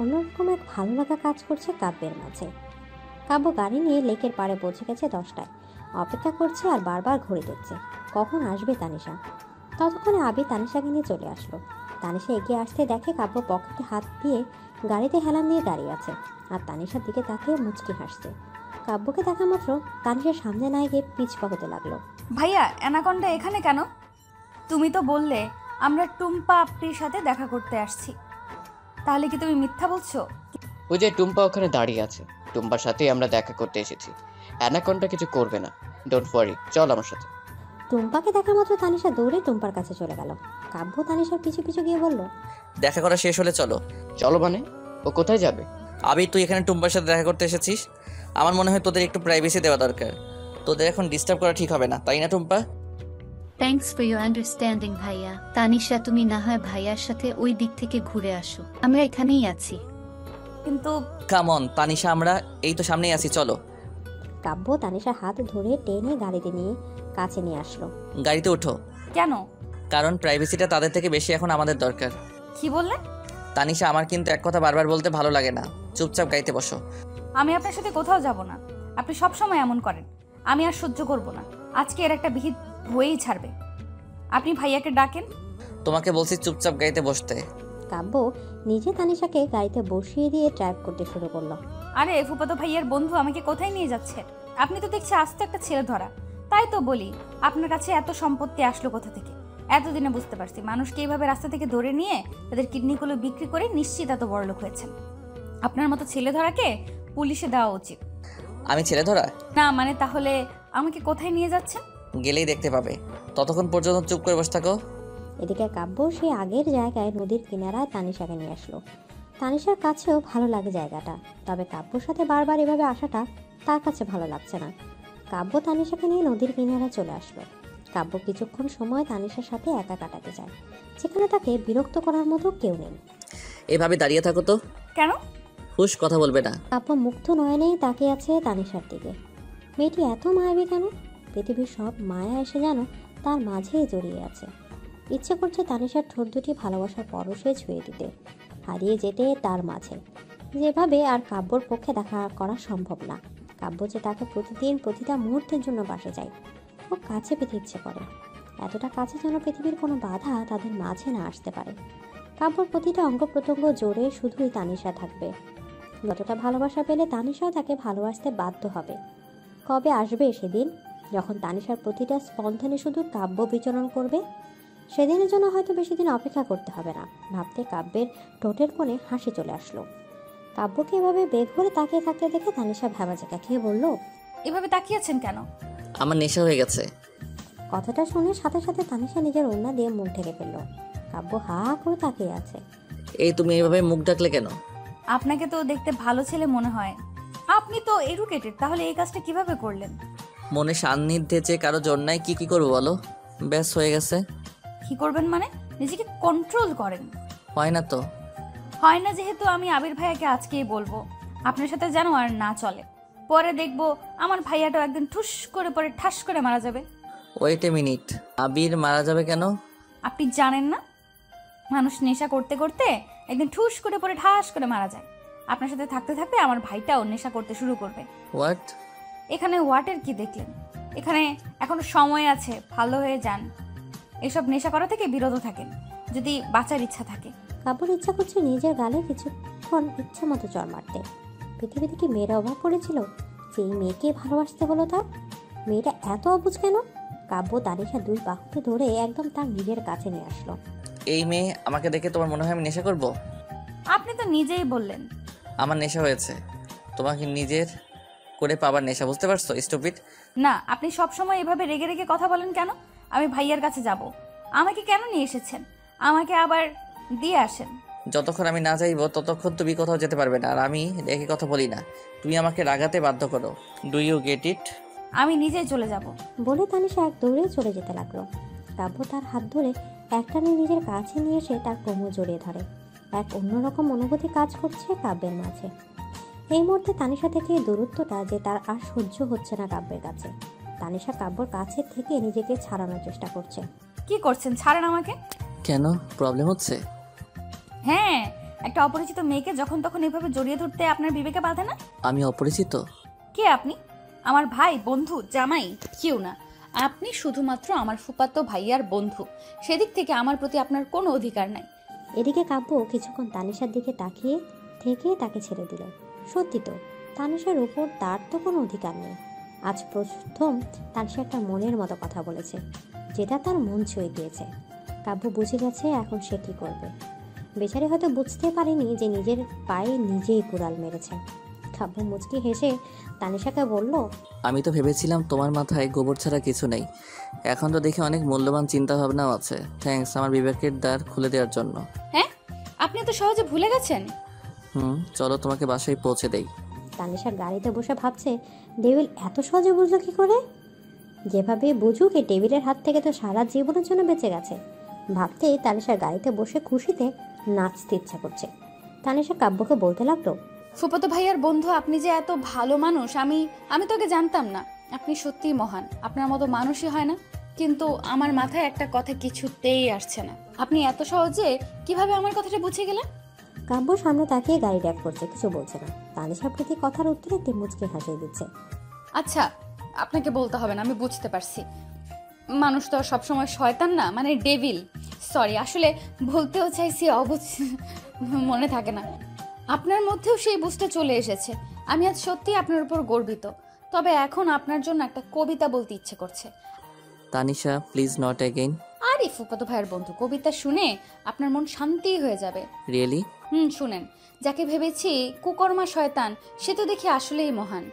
অন্যরকম এক ভালো লাগা কাজ করছে কাব্যের মাঝে। কাব্য গাড়ি নিয়ে লেকের পাড়ে পৌঁছে গেছে 10টায়। অপেক্ষা করছে আর বারবার ঘড়ি দেখছে কখন আসবে তানিশা। ততক্ষণে আবির তানিশাকে নিয়ে চলে আসলো। তানিশা এগিয়ে আসতে দেখে কাব্য পকেটে হাত দিয়ে গাড়িতে হেলান দিয়ে দাঁড়িয়ে আছে আর তানিশার দিকে তাকিয়ে মুচকি হাসছে। কাব্যকে দেখা মাত্র তানিশার সামনে না গিয়ে পিছপা হতে লাগলো। ভাইয়া, অ্যানাকন্ডা এখানে কেন? তুমি তো বললে আমরা টুম্পা আপ্রির সাথে দেখা করতে আসছি, তাহলে কি তুমি মিথ্যা বলছো? ওই যে টুম্পা ওখানে দাঁড়িয়ে আছে, টুম্পার সাথেই আমরা দেখা করতে এসেছি। অ্যানাকন্ডা কিছু করবে না, ডোন্ট ওয়ারি, চল আমার সাথে। টুম্পাকে দেখা মাত্র তানিশা দৌড়ে টুম্পার কাছে চলে গেল। কাব্য তানিশার পিছু পিছু গিয়ে বলল, দেখা করা শেষ হলে চলো। চলো মানে? ও কোথায় যাবে? আবির, তুই এখানে টুম্পার সাথে দেখা করতে এসেছিস, আমার মনে হয় তোদের একটু প্রাইভেসি দেওয়া দরকার। তোদের এখন ডিস্টার্ব করা ঠিক হবে না, তাই না Tumpa? Thanks for your understanding ভাইয়া। তানিশা, তুমি না হয় ভাইয়ার সাথে ওই দিক থেকে ঘুরে আসো, আমরা এখানেই আছি। কিন্তু কাম অন তানিশা, আমরা এই তো সামনেই আছি, চলো। কাব্য তানিশার হাত ধরে টেনে গাড়িতে নিয়ে কাছে নিয়ে আসলো। গাড়িতে ওঠো। কেন? কারণ প্রাইভেসিটা তাদের থেকে বেশি এখন আমাদের দরকার। কি বললেন? তানিশা, আমার কিন্তু এক কথা বারবার বলতে ভালো লাগে না, চুপচাপ গাড়িতে বসো। আমি আপনার সাথে কোথাও যাব না। আপনি সব সময় এমন করেন, আমি আর সহ্য করব না। আজকে এর একটা বিহিত হয়েই ছাড়বে। আপনি ভাইয়াকে ডাকেন। তোমাকে বলছি চুপচাপ গাড়িতে বসতে। কাব্য নিজে তানিশাকে গাড়িতে বসিয়ে দিয়ে ড্রাইভ করতে শুরু করলো। আরে ফুফাতো ভাইয়ার বন্ধু আমাকে কোথায় নিয়ে যাচ্ছে? আপনি তো দেখছি আস্তে একটা ছেলে ধরা। তাই তো বলি, আপনার কাছে এত সম্পত্তি আসলো কোথা থেকে? এতদিনে বুঝতে পারছি মানুষকে এইভাবে রাস্তা থেকে ধরে নিয়ে তাদের কিডনিগুলো বিক্রি করে নিশ্চিত এত বড়লোক হয়েছেন। আপনার মতো ছেলে ধরাকে পুলিশে দেওয়া উচিত। আমি ছেলে ধরা? না মানে তাহলে আমাকে কোথায় নিয়ে যাচ্ছেন? গেলেই দেখতে পাবে, ততক্ষণ পর্যন্ত চুপ করে বসে থাকো। এদিকে কাব্য সে আগের জায়গায় নদীর কিনারায় তানিশাকে নিয়ে আসলো। তানিশার কাছেও ভালো লাগে জায়গাটা, তবে কাব্যর সাথে বারবার এভাবে আসাটা তার কাছে ভালো লাগছে না। কাব্য তানিশাকে নিয়ে নদীর কিনারায় চলে আসলো। কাব্য কিছুক্ষণ সময় তানিশার সাথে একা কাটাতে চায়, যেখানে তাকে বিরক্ত করার মতো কেউ নেই। এভাবে দাঁড়িয়ে থাকো তো। কেন? হুশ, কথা বলবে না। কাব্য মুগ্ধ নয়নেই তাকিয়ে আছে তানিশার দিকে। মেয়েটি এত মায়াবী কেন? পৃথিবীর সব মায়া এসে যেন তার মাঝেই জড়িয়ে আছে। ইচ্ছে করছে তানিশার ঠোঁট দুটি ভালোবাসার পরশে ছুঁয়ে দিতে, হারিয়ে যেতে তার মাঝে, যেভাবে আর কাব্যর পক্ষে দেখা করা সম্ভব না। কাব্য যে তাকে প্রতিদিন প্রতিটা মুহূর্তের জন্য বাসে যায়, ও কাছে পেতে ইচ্ছে করে, এতটা কাছে যেন পৃথিবীর কোনো বাধা তাদের মাঝে না আসতে পারে। কাব্যর প্রতিটা অঙ্গ প্রত্যঙ্গ জোরে শুধুই তানিশা থাকবে। যতটা ভালোবাসা পেলে তানিশাও তাকে ভালোবাসতে বাধ্য হবে। কবে আসবে সেদিন যখন তানিশার প্রতিটা স্পন্দনে শুধু কাব্য বিচরণ করবে? সেদিনের জন্য হয়তো বেশি দিন অপেক্ষা করতে হবে না। ভাবতে কাব্যের ঠোঁটের কোণে হাসি চলে আসলো। কাব্যকে এভাবে বেঘরে তাকিয়ে থাকতে দেখে তানিশা ভ্যাবাচাকা খেয়ে বলল, এভাবে তাকিয়েছেন কেন? আমার নেশা হয়ে গেছে। কথাটা শুনে সাথে সাথে তানিশা নিজের ওড়না দিয়ে মুখ ঢেকে ফেলল। কাব্য হা করে তাকিয়ে আছে। এই তুমি এইভাবে মুখ ঢাকলে কেন? আপনাকে তো দেখতে ভালো ছেলে মনে হয়। আপনি তো এডুকেটেড, তাহলে এই কাজটা কিভাবে করলেন? মনে সান্নিধ্যে যে কারো জোর নাই, কি করবো বলো? ব্যাস হয়ে গেছে। কি করবেন মানে? নিজেকে কন্ট্রোল করেন। হয় না তো? হয় না যেহেতু আমি আবির ভাইয়াকে আজকেই বলবো আপনার সাথে যেন আর না চলে। পরে দেখবো আমার ভাইয়াটাও একদিন ঠুস করে পরে ঠাস করে মারা যাবে। ওয়েট এ মিনিট, আবির মারা যাবে কেন? আপনি জানেন না, মানুষ নেশা করতে করতে একদিন ঠুস করে পরে ঠাস করে মারা যায়। আপনার সাথে থাকতে থাকতে আমার ভাইটাও নেশা করতে শুরু করবে। হোয়াট? এখানে হোয়াটের কি দেখলেন? এখানে এখনো সময় আছে, ভালো হয়ে যান। এসব নেশা করা থেকে বিরত থাকেন যদি বাঁচার ইচ্ছা থাকে। কাব্যর ইচ্ছা করছে নিজের গালে কিছুক্ষণ ইচ্ছা মতো চড় মারতে। পৃথিবীতে কি মেয়েরা অভাব পড়েছিল যে এই মেয়েকে ভালোবাসতে হলো তার? মেয়েটা এত অবুঝ কেন? কাব্য তানিশা দুই বাহুতে ধরে একদম তার নিজের কাছে নিয়ে আসলো। এই মেয়ে আমাকে দেখে তোমার মনে হয় আমি নেশা করব? আপনি তো নিজেই বললেন আমার নেশা হয়েছে, তোমাকে নিজের করে পাবার নেশা, বুঝতে পারছো স্টুপিড? না। আপনি সব সময় এভাবে রেগে রেগে কথা বলেন কেন? আমি ভাইয়ার কাছে যাব। আমাকে কেন নিয়ে এসেছেন? আমাকে আবার দিয়ে আসেন। যতক্ষণ আমি না যাইব ততক্ষণ তুমি কোথাও যেতে পারবে না, আর আমি রেখে কথা বলি না। তুমি আমাকে রাগাতে বাধ্য করো। Do you get it? আমি নিজেই চলে যাব। বলে তানিশা এক দৌড়ে চলে যেতে লাগলো। কাব্য তার হাত ধরে একটানে নিজের কাছে নিয়ে এসে তার কোমর জড়িয়ে ধরে। এক অন্যরকম অনুভূতি কাজ করছে কাব্যের মাঝে। এই মুহূর্তে তানিশা থেকে দূরত্বটা যে তার আর সহ্য হচ্ছে না কাব্যের কাছে। তানিশা কাব্যর কাছে থেকে নিজেকে ছাড়ানোর চেষ্টা করছে। কি করছেন? ছাড়েন আমাকে। কেন, প্রবলেম হচ্ছে? হ্যাঁ, একটা অপরিচিত মেয়েকে যখন তখন এভাবে জড়িয়ে ধরতে আপনার বিবেকে বাধে না? আমি অপরিচিত? কে আপনি? আমার ভাই, বন্ধু, জামাই? কেউ না। আপনি শুধুমাত্র আমার ফুফাতো ভাইয়ার বন্ধু। সেদিক থেকে আমার প্রতি আপনার কোনো অধিকার নাই। এদিকে কাব্য কিছুক্ষণ তানিশার দিকে তাকিয়ে থেকে তাকে ছেড়ে দিল। সত্যি তো, তানিশার উপর তার তো কোনো অধিকার নেই। আজ প্রথম তানিশা একটা মনের মতো কথা বলেছে, যেটা তার মন ছুঁয়ে দিয়েছে। কাব্য বুঝে গেছে এখন সে কী করবে। বেচারি হয়তো বুঝতে পারেনি যে নিজের পায়ে নিজেই কুড়াল মেরেছে। কাব্য মুচকি হেসে তানিশাকে বলল, আমি তো ভেবেছিলাম তোমার মাথায় গোবর ছাড়া কিছু নেই। এখন তো দেখি অনেক মূল্যবান চিন্তা ভাবনাও আছে। থ্যাঙ্কস আমার বিবেকের দ্বার খুলে দেওয়ার জন্য। হ্যাঁ, আপনি এত সহজে ভুলে গেছেন? চলো তোমাকে বাসায় পৌঁছে দেই। তানিশা গাড়িতে বসে ভাবছে, ডেভিল এত সহজে বুঝলো কি করে? যেভাবে বুঝুক, এই টেবিলের হাত থেকে তো সারা জীবনের জন্য বেঁচে গেছে। ভাবতেই তানিশার গাড়িতে বসে খুশিতে নাচতে ইচ্ছা করছে। তানিশা কাব্যকে বলতে লাগলো, ফুফাতো ভাইয়ার বন্ধু, আপনি যে এত ভালো মানুষ আমি তোকে জানতাম না। আপনি সত্যিই মহান। আপনার মতো মানুষই হয় না। কিন্তু আমার মাথায় একটা কথা কিছুতেই আসছে না। আপনি এত সহজে কিভাবে আমার কথাটা বুঝে গেলেন? কাব্য সামনে তাকিয়ে গাড়ি ড্রাইভ করছে, কিছু বলছে না। তানিশা প্রতি কথার উত্তরে একটি মুচকি হাসিয়ে দিচ্ছে। আচ্ছা, আপনাকে বলতে হবে না, আমি বুঝতে পারছি। মানুষ তো সবসময় শয়তান না, মানে ডেভিল। সরি, আসলে বলতেও চাইছি, মনে থাকে না। আপনার মধ্যেও সেই বুঝতে চলে এসেছে। আমি আজ সত্যি আপনার উপর গর্বিত। তবে এখন আপনার জন্য একটা কবিতা বলতে ইচ্ছে করছে। Tanisha please not again. আরে ফুফাতো ভাইয়ের বন্ধু, কবিতা শুনে আপনার মন শান্তি হয়ে যাবে। রিয়েলি? শুনেন। যাকে ভেবেছি কুকর্মা শয়তান, সে তো দেখি আসলেই মহান।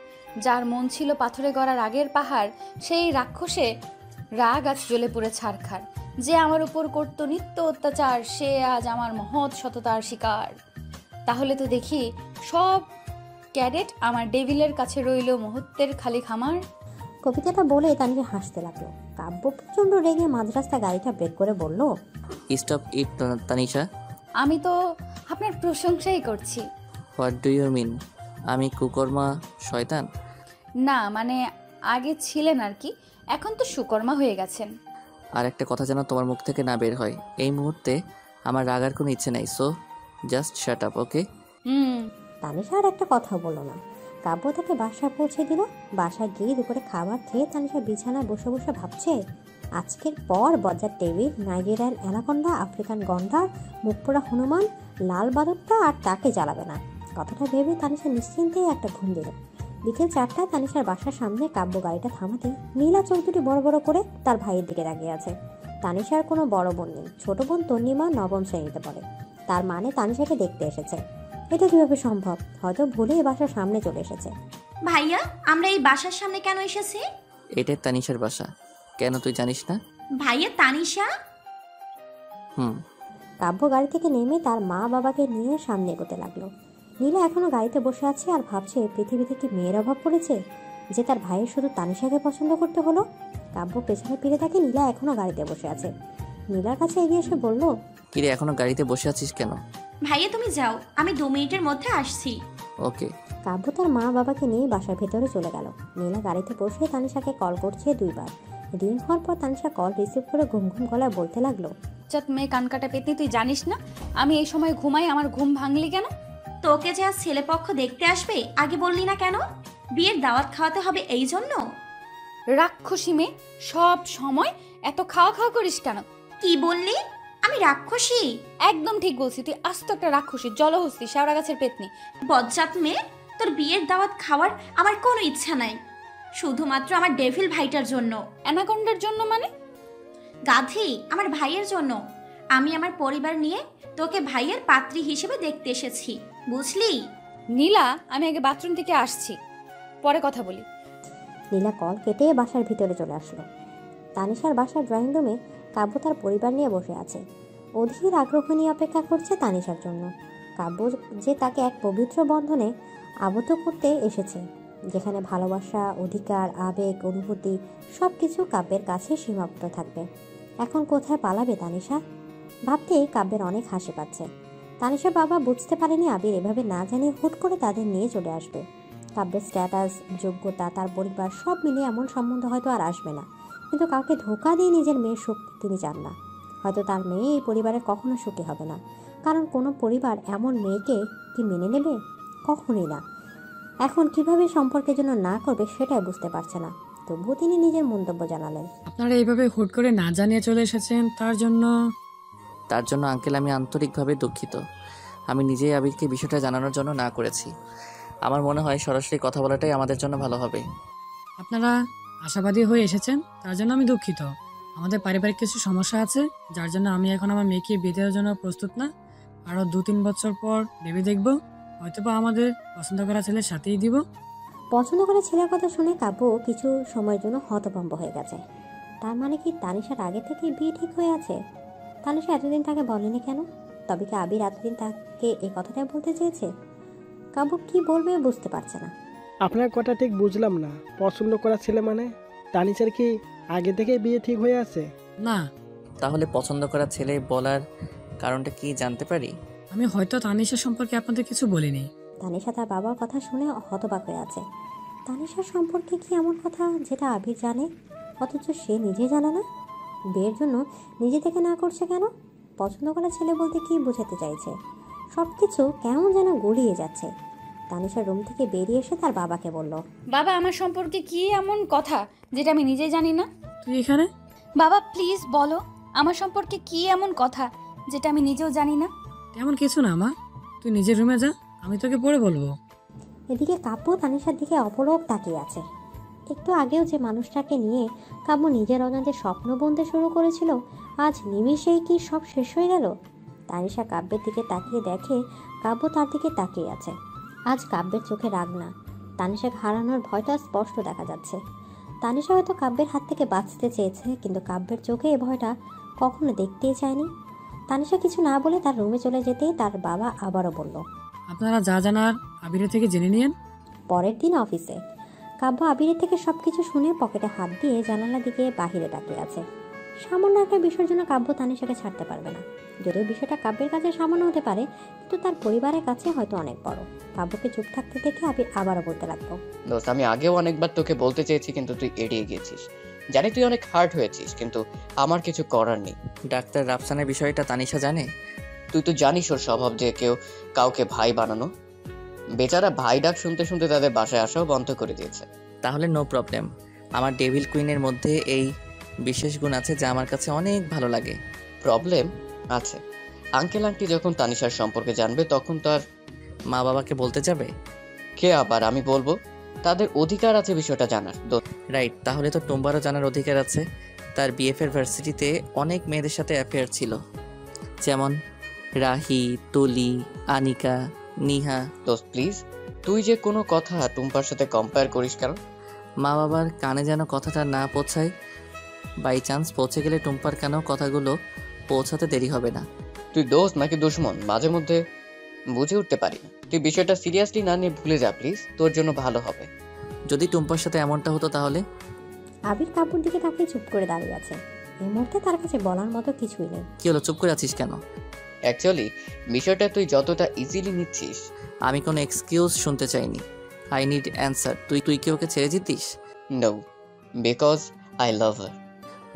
যার মন ছিল পাথরে গড়ার আগের পাহাড়, সেই রাক্ষসে রাগ আজ জ্বলে পুড়ে ছারখার। যে আমার উপর করত নিত্য অত্যাচার, সে আজ আমার মহৎ সততার শিকার। তাহলে তো দেখি সব ক্যাডেট আমার ডেভিলের কাছে রইল মুহূর্তের খালি খামার। কবিতাটা বলে তানিশা হাসতে লাগলো। কাব্য প্রচন্ড রেগে মাঝরাস্তা গাড়িটা ব্রেক করে বলল, স্টপ ইট তানিশা। আমি তো আপনার প্রশংসাই করছি। What do you mean? আমি কুকর্মা শয়তান? না, মানে আগে ছিলেন আর কি, এখন তো সুকর্মা হয়ে গেছেন। আর একটা কথা যেন তোমার মুখ থেকে না বের হয়। এই মুহূর্তে আমার রাগার কোনো ইচ্ছে নাই, সো জাস্ট শাট আপ, ওকে? তানিশা আর একটা কথা বলল না। কাব্য তাকে বাসায় পৌঁছে দিল। বাসায় গিয়ে দুপুরে খাবার খেয়ে তানিশা বিছানায় বসে বসে ভাবছে, আজকের পর বজ্জার টেবিল, নাইজেরিয়ান অ্যানাকন্ডা, আফ্রিকান গন্ডার, মুখপোড়া হনুমান, লাল বাদরটা আর তাকে জ্বালাবে না। কথাটা ভেবে তানিশা নিশ্চিন্তে একটা ঘুম দিল। বিকেল 4টায় তানিশার বাসার সামনে কাব্য গাড়িটা থামাতে নীলা চোখ দুটি বড় বড় করে তার ভাইয়ের দিকে তাকিয়ে আছে। তানিশার কোনো বড় বোন নেই। ছোট বোন তন্নিমা 9ম শ্রেণীতে পড়ে। তার মানে তানিশাকে দেখতে এসেছে। এটা কিভাবে সম্ভব? হয়তো ভুলে এই বাসার সামনে চলে এসেছে। ভাইয়া, আমরা এই বাসার সামনে কেন এসেছি? এটাই তানিশার বাসা। কেন তুই জানিস না? ভাইয়া, তানিশা? কাব্য গাড়ি থেকে নেমে তার মা বাবাকে নিয়ে সামনে এগোতে লাগলো। নীলা এখনো গাড়িতে বসে আছে আর ভাবছে, পৃথিবীতে কি মেয়ের অভাব পড়েছে যে তার ভাইয়ের শুধু তানিশাকে পছন্দ করতে হলো। কাব্য পেছনে ফিরে থাকে, নীলা এখনো গাড়িতে বসে আছে। নীলার কাছে এগিয়ে এসে বলল, কিরে এখনো গাড়িতে বসে আছিস কেন? ভাইয়া তুমি যাও, আমি 2 মিনিটের মধ্যে আসছি। ওকে। কাব্য তার মা বাবাকে নিয়ে বাসার ভেতরে চলে গেল। নীলা গাড়িতে বসে তানিশাকে কল করছে 2 বার। রিং হওয়ার পর তানিশা কল রিসিভ করে ঘুম ঘুম গলায় বলতে লাগলো, চাত মেয়ে কানকাটা পেতনি, তুই জানিস না আমি এই সময় ঘুমাই? আমার ঘুম ভাঙলি কেন? তোকে যে আজ ছেলেপক্ষ দেখতে আসবে আগে বললি না কেন? বিয়ের দাওয়াত খাওয়াতে হবে এই জন্য? রাক্ষসী মেয়ে, সব সময় এত খাওয়া খাওয়া করিস কেন? কি বললি? আমি রাক্ষসী? একদম ঠিক বলছি, তুই আস্ত একটা রাক্ষসী, জলহস্তি, শেওড়া গাছের পেতনি। বজ্জাত মেয়ে, তোর বিয়ের দাওয়াত খাওয়ার আমার কোনো ইচ্ছা নাই, শুধুমাত্র আমার ডেভিল ভাইটার জন্য। অ্যানাকন্ডার জন্য মানে? গাধি, আমার ভাইয়ের জন্য। আমি আমার পরিবার নিয়ে তোকে ভাইয়ের পাত্রী হিসেবে দেখতে এসেছি, বুঝলি? নীলা, আমি আগে বাথরুম থেকে আসছি, পরে কথা বলি। নীলা কল কেটে বাসার ভিতরে চলে আসলো। তানিশার বাসার ড্রয়িং রুমে কাব্য তার পরিবার নিয়ে বসে আছে। অধীর আগ্রহ নিয়ে অপেক্ষা করছে তানিশার জন্য। কাব্য যে তাকে এক পবিত্র বন্ধনে আবদ্ধ করতে এসেছে, যেখানে ভালোবাসা, অধিকার, আবেগ, অনুভূতি সব কিছু কাব্যের কাছে সীমাবদ্ধ থাকবে। এখন কোথায় পালাবে তানিশা? ভাবতেই কাব্যের অনেক হাসি পাচ্ছে। তানিশার বাবা বুঝতে পারেনি আবির এভাবে না জানিয়ে হুট করে তাদের নিয়ে চলে আসবে। কাব্যের স্ট্যাটাস, যোগ্যতা, তার পরিবার সব মিলিয়ে এমন সম্বন্ধ হয়তো আর আসবে না। কিন্তু কাউকে ধোঁকা দিয়ে নিজের মেয়ের সুখ তিনি চান না। হয়তো তার মেয়ে এই পরিবারে কখনো সুখী হবে না, কারণ কোনো পরিবার এমন মেয়েকে কি মেনে নেবে? কখনই না। এখন কিভাবে সম্পর্কের জন্য না করবে সেটাই বুঝতে পারছে না। তবুও তিনি নিজের মন্তব্য জানালেন, আপনারা এইভাবে হুট করে না জানিয়ে চলে এসেছেন, তার জন্য আঙ্কেল আমি আন্তরিকভাবে দুঃখিত। আমি নিজেই আবিরকে বিষয়টা জানানোর জন্য না করেছি। আমার মনে হয় সরাসরি কথা বলাটাই আমাদের জন্য ভালো হবে। আপনারা আশাবাদী হয়ে এসেছেন, তার জন্য আমি দুঃখিত। আমাদের পারিবারিক কিছু সমস্যা আছে, যার জন্য আমি এখন আমার মেয়েকে বিয়ে দেওয়ার জন্য প্রস্তুত না। আরও 2-3 বছর পর ভেবে দেখব। হয়তোবা আমাদের পছন্দ করা ছেলের সাথেই দিব। পছন্দ করা ছেলের কথা শুনে কাব্য কিছু সময়ের জন্য হতভম্ব হয়ে গেছে। তার মানে কি তানিশার আগে থেকেই বিয়ে ঠিক হয়ে আছে? তানিশা এতদিন তাকে বলেনি কেন? তবে কি আবির এতদিন তাকে এই কথাটাই বলতে চেয়েছে? কাব্য কি বলবে বুঝতে পারছে না। আপনার কথা ঠিক বুঝলাম না। পছন্দ করা ছেলে মানে তানিশার কি আগে থেকে বিয়ে ঠিক হয়ে আছে? না, তাহলে পছন্দ করা ছেলে বলার কারণটা কি জানতে পারি? আমি হয়তো তানিশা সম্পর্কে আপনাদের কিছু বলিনি। তানিশা তার বাবার কথা শুনে হতবাক হয়ে আছে। তানিশার সম্পর্কে কি এমন কথা যেটা আবির জানে অথচ সে নিজে জানে না? বিয়ের জন্য নিজে থেকে না করছে কেন? পছন্দ করা ছেলে বলতে কি বোঝাতে চাইছে? সব কিছু কেমন যেন গড়িয়ে যাচ্ছে। তানিশা রুম থেকে বেরিয়ে এসে তার বাবাকে বলল, বাবা, আমার সম্পর্কে কি এমন কথা যেটা আমি নিজে জানি না? তুই এখানে? বাবা প্লিজ বলো, আমার সম্পর্কে কি এমন কথা যেটা আমি নিজেও জানি না? তেমন কিছু না মা, তুই নিজের রুমে যা, আমি তোকে পরে বলবো। এদিকে কাব্য তানিশার দিকে অপলক তাকিয়ে আছে। একটু আগেও যে মানুষটাকে নিয়ে কাব্য নিজের অজান্তে স্বপ্ন বুনতে শুরু করেছিল, আজ নিমিষেই কি সব শেষ হয়ে গেল? তানিশা কাব্যের দিকে তাকিয়ে দেখে কাব্য তার দিকে তাকিয়ে আছে। আজ কাব্যের চোখে রাগ না, তানিশাকে হারানোর ভয়টা স্পষ্ট দেখা যাচ্ছে। তানিশা হয়তো কাব্যের হাত থেকে বাঁচতে চেয়েছে, কিন্তু কাব্যের চোখে এ ভয়টা কখনো দেখতেই চায়নি। তানিশা কিছু না বলে তার রুমে চলে যেতেই তার বাবা আবারও বলল, আপনারা যা জানার আবিরের থেকে জেনে নিয়েন। পরের দিন অফিসে কাব্য আবিরের থেকে সবকিছু শুনে পকেটে হাত দিয়ে জানালার দিকে বাহিরে তাকিয়ে আছে। সামান্য একটা বিষয়ের জন্য কাব্য তানিশাকে ছাড়তে পারবে না। যদিও বিষয়টা কাব্যের কাছে সামান্য হতে পারে, কিন্তু তার পরিবারের কাছে হয়তো অনেক বড়। কাব্যকে চুপ থাকতে দেখে আবির আবারও বলতে লাগলো, দোস্ত, আমি আগেও অনেকবার তোকে বলতে চেয়েছি কিন্তু তুই এড়িয়ে গেছিস। জানি তুই অনেক হার্ট হয়েছিস, কিন্তু আমার কিছু করার নেই। ডাক্তার রাফসানের বিষয়টা তানিশা জানে? তুই তো জানিস ওর স্বভাব যে কেউ কাউকে ভাই বানানো। বেচারা ভাই ডাক শুনতে শুনতে তাদের বাসায় আসাও বন্ধ করে দিয়েছে। তাহলে নো প্রবলেম। আমার ডেভিল কুইনের মধ্যে এই বিশেষ গুণ আছে যা আমার কাছে অনেক ভালো লাগে। প্রবলেম আছে? আঙ্কেল আন্টি যখন তানিশার সম্পর্কে জানবে তখন তার মা বাবাকে বলতে যাবে? কে আবার আমি বলবো? তাদের অধিকার আছে বিষয়টা জানার। রাইট, তাহলে তো টুম্বারও জানার অধিকার আছে। তার বিএফের ভার্সিটিতে অনেক মেয়েদের সাথে অ্যাফেয়ার ছিল, যেমন রাহি, তুলি, আনিকা, নিহা। দোস্ত প্লিজ, তুই যে কোনো কথা টুম্পার সাথে কম্পেয়ার করিস কেন? মা বাবার কানে যেন কথাটা না পৌঁছায়। বাই চান্স পৌঁছে গেলে টুম্পার কানেও কথাগুলো পৌঁছাতে দেরি হবে না। তুই দোস্ত নাকি দুশ্মন মাঝে মধ্যে বুঝে উঠতে পারি না। তুই বিষয়টা সিরিয়াসলি না নিয়ে ভুলে যা প্লিজ, তোর জন্য ভালো হবে। যদি টুম্পার সাথে এমনটা হতো তাহলে? আবির কাব্যর দিকে তাকিয়ে চুপ করে দাঁড়িয়ে আছে। এই মুহূর্তে তার কাছে বলার মতো কিছুই নেই। কি হলো, চুপ করে আছিস কেন? অ্যাকচুয়ালি বিষয়টা তুই যতটা ইজিলি নিচ্ছিস। আমি কোনো এক্সকিউজ শুনতে চাইনি। I need answer. তুই কি ওকে ছেড়ে দিতিস? No, because I love her.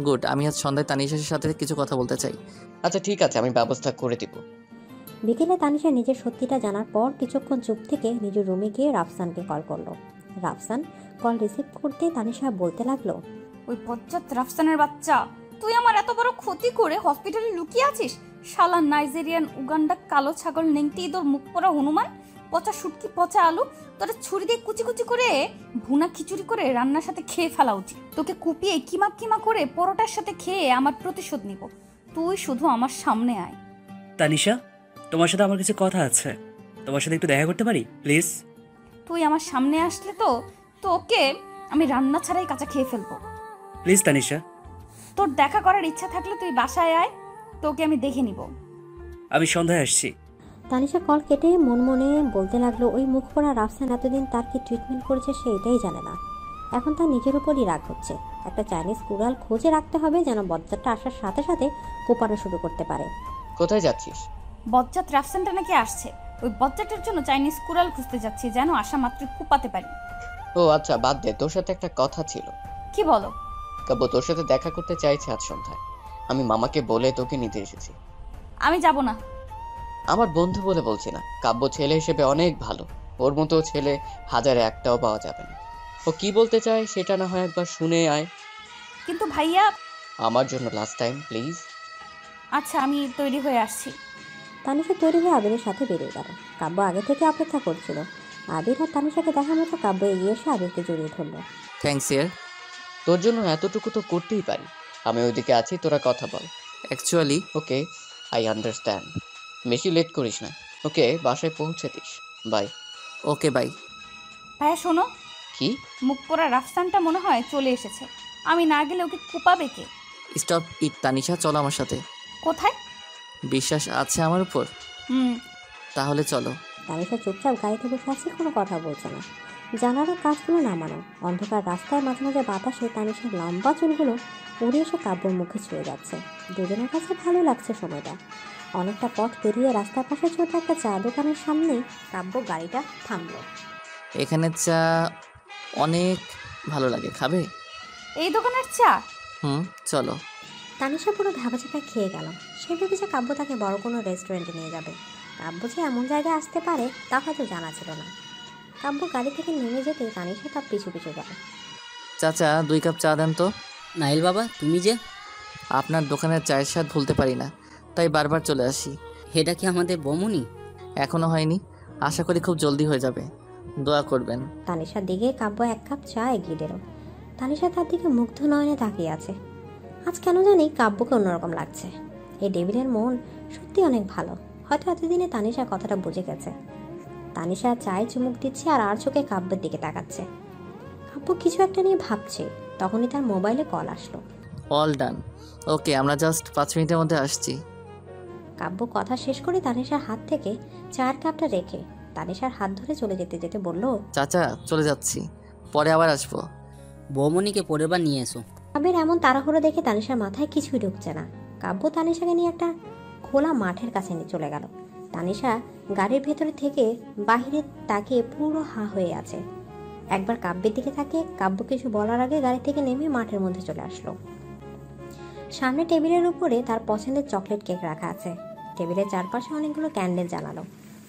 Good, আমি আজ সন্ধ্যায় তানিশার সাথে কিছু কথা বলতে চাই। আচ্ছা ঠিক আছে, আমি ব্যবস্থা করে দিব। বিকেলে তানিশা নিজের সত্যিটা জানার পর কিছুক্ষণ চুপ থেকে নিজের রুমে গিয়ে রাফসানকে কল করলো। রাফসান কল রিসিভ করতে তানিশা বলতে লাগলো, ওই বজ্জাত রাফসানের বাচ্চা, তুই আমার এত বড় ক্ষতি করে হসপিটালে লুকিয়ে আছিস। শালা নাইজেরিয়ান উগান্ডা কালো ছাগল নেংটি তোর মুখ পড়া হনুমান, পচা শুটকি পচা আলু, তোরা ছুরি দিয়ে কুচি কুচি করে ভুনা খিচুড়ি করে রান্নার সাথে খেয়ে ফেলা উচিত। তোকে কুপিয়ে কিমা কিমা করে পরোটার সাথে খেয়ে আমার প্রতিশোধ নিব। তুই শুধু আমার সামনে আয়। তানিশা, তোমার সাথে আমার কিছু কথা আছে, তোমার সাথে একটু দেখা করতে পারি প্লিজ? তুই আমার সামনে আসলে তো তোকে আমি রান্না ছাড়াই কাঁচা খেয়ে ফেলবো। প্লিজ তানিশা। তোর দেখা করার ইচ্ছা থাকলে তুই বাসায় আয়, তোকে আমি দেখে নিব। আমি সন্ধ্যায় আসছি। তানিশা কল কেটে মন মনে বলতে লাগলো, ওই মুখ পড়া রাফসান এতদিন তার কি ট্রিটমেন্ট করেছে সে এটাই জানে না। এখন তার নিজের উপরই রাগ হচ্ছে। একটা চাইনিজ কুড়াল খোঁজে রাখতে হবে যেন বজ্জাতটা আসার সাথে সাথে কোপানো শুরু করতে পারে। কোথায় যাচ্ছিস? বজ্জাত রাফসানটা নাকি আসছে, ওই বজ্জাতের জন্য চাইনিজ কুড়াল খুঁজতে যাচ্ছি যেন আসা মাত্র কুপাতে পারি। ও আচ্ছা, বাদ দে, তোর সাথে একটা কথা ছিল। কি বলো? কাব্য তোর সাথে দেখা করতে চাইছে আজ সন্ধ্যায়। আমি মামাকে বলে তোকে নিতে এসেছি। আমি যাব না। আমার বন্ধু বলে বলছি না, কাব্য ছেলে হিসেবে অনেক ভালো। ওর মতো ছেলে হাজারে একটাও পাওয়া যাবে না। ও কি বলতে চায় সেটা না হয় একবার শুনে আয়। কিন্তু ভাইয়া, আমার জন্য লাস্ট টাইম প্লিজ। আচ্ছা, আমি তৈরি হয়ে আসছি। তানিশা তৈরি হয়ে আবিরের সাথে বেরিয়ে গেল। কাব্য আগে থেকে অপেক্ষা করছিল। আবির আর তানিশাকে দেখা মতো কাব্য এগিয়ে এসে আবিরকে জড়িয়ে ধরলো। থ্যাঙ্কস ইয়ার। তোর জন্য এতটুকু তো করতেই পারি। আমি ওইদিকে আছি, তোরা কথা বল। Actually okay, I understand. বেশি লেট করিস না, ওকে বাসায় পৌঁছে দিস। বাই। Okay bye. ভাইয়া শোনো, কি? মুখ পোড়া রাফসানটা মনে হয় চলে এসেছে। আমি না গেলে ওকে কুপাবে কে? স্টপ ইট তানিশা, চলো আমার সাথে। কোথায়? বিশ্বাস আছে আমার উপর? তাহলে চলো। তানিশা চুপচাপ গাড়িতে বসে আছে, কোনো কথা বলছে না। জানালার কাজগুলো নামানো, অন্ধকার রাস্তায় মাঝে মাঝে বাতাসে তানিশার লম্বা চুলগুলো উড়ে এসে কাব্যর মুখে ছুঁয়ে যাচ্ছে। দুজনের কাছে ভালো লাগছে সময়টা। অনেকটা পথ পেরিয়ে রাস্তার পাশে ছোট একটা চা দোকানের সামনে কাব্য গাড়িটা থামলো। এখানে চা অনেক ভালো লাগে, খাবে? এই দোকানের চা? চলো। তানিশা পুরো ভেবাচাকা খেয়ে গেল। সে ভেবেছে কাব্য তাকে বড় কোনো রেস্টুরেন্টে নিয়ে যাবে। কাব্য যে এমন জায়গায় আসতে পারে তা হয়তো জানা ছিল না। কাব্য গাড়ি থেকে নেমে যেতে তানিশা তার পিছু পিছু গেল। চাচা 2 কাপ চা দেন তো। নাইল বাবা, তুমি যে? আপনার দোকানের চায়ের স্বাদ ভুলতে পারি না, তাই বারবার চলে আসি। এটা কি আমাদের বমনি? এখনো হয়নি, আশা করি খুব জলদি হয়ে যাবে, দোয়া করবেন। তানিশার দিকে কাব্য 1 কাপ চা এগিয়ে দিল। তানিশা তার দিকে মুগ্ধ নয়নে তাকিয়ে আছে। আজ কেন জানি কাব্যকে অন্যরকম লাগছে। এই ডেভিডের মন সত্যি অনেক ভালো। হয়তো এতদিনে তানিশা কথাটা বুঝে গেছে। তানিশা চায়ে চুমুক দিচ্ছে আর চোখে কাব্যের দিকে তাকাচ্ছে। কাব্য কিছু একটা নিয়ে ভাবছে, তখনই তার মোবাইলে কল আসলো। অল ডান, ওকে, আমরা জাস্ট 5 মিনিটের মধ্যে আসছি। কাব্য কথা শেষ করে তানিশার হাত থেকে চায়ের কাপটা রেখে তানিশার হাত ধরে চলে যেতে যেতে বলল, চাচা চলে যাচ্ছি, পরে আবার আসবো। বৌমনিকে পরের বার নিয়ে এসো। কাব্যের এমন তাড়াহুড়ো দেখে তানিশার মাথায় কিছুই ঢুকছে না। কাব্য তানিশাকে নিয়ে একটা খোলা মাঠের কাছে নিয়ে চলে গেল। তানিশা গাড়ির ভেতরে থেকে বাহিরে তাকিয়ে পুরো হা হয়ে আছে। একবার কাব্যের দিকে তাকিয়ে কাব্য কিছু বলার আগে গাড়ি থেকে নেমে মাঠের মধ্যে চলে আসলো। সামনে টেবিলের উপরে তার পছন্দের চকলেট কেক রাখা আছে। টেবিলের চারপাশে অনেকগুলো ক্যান্ডেল জ্বালানো।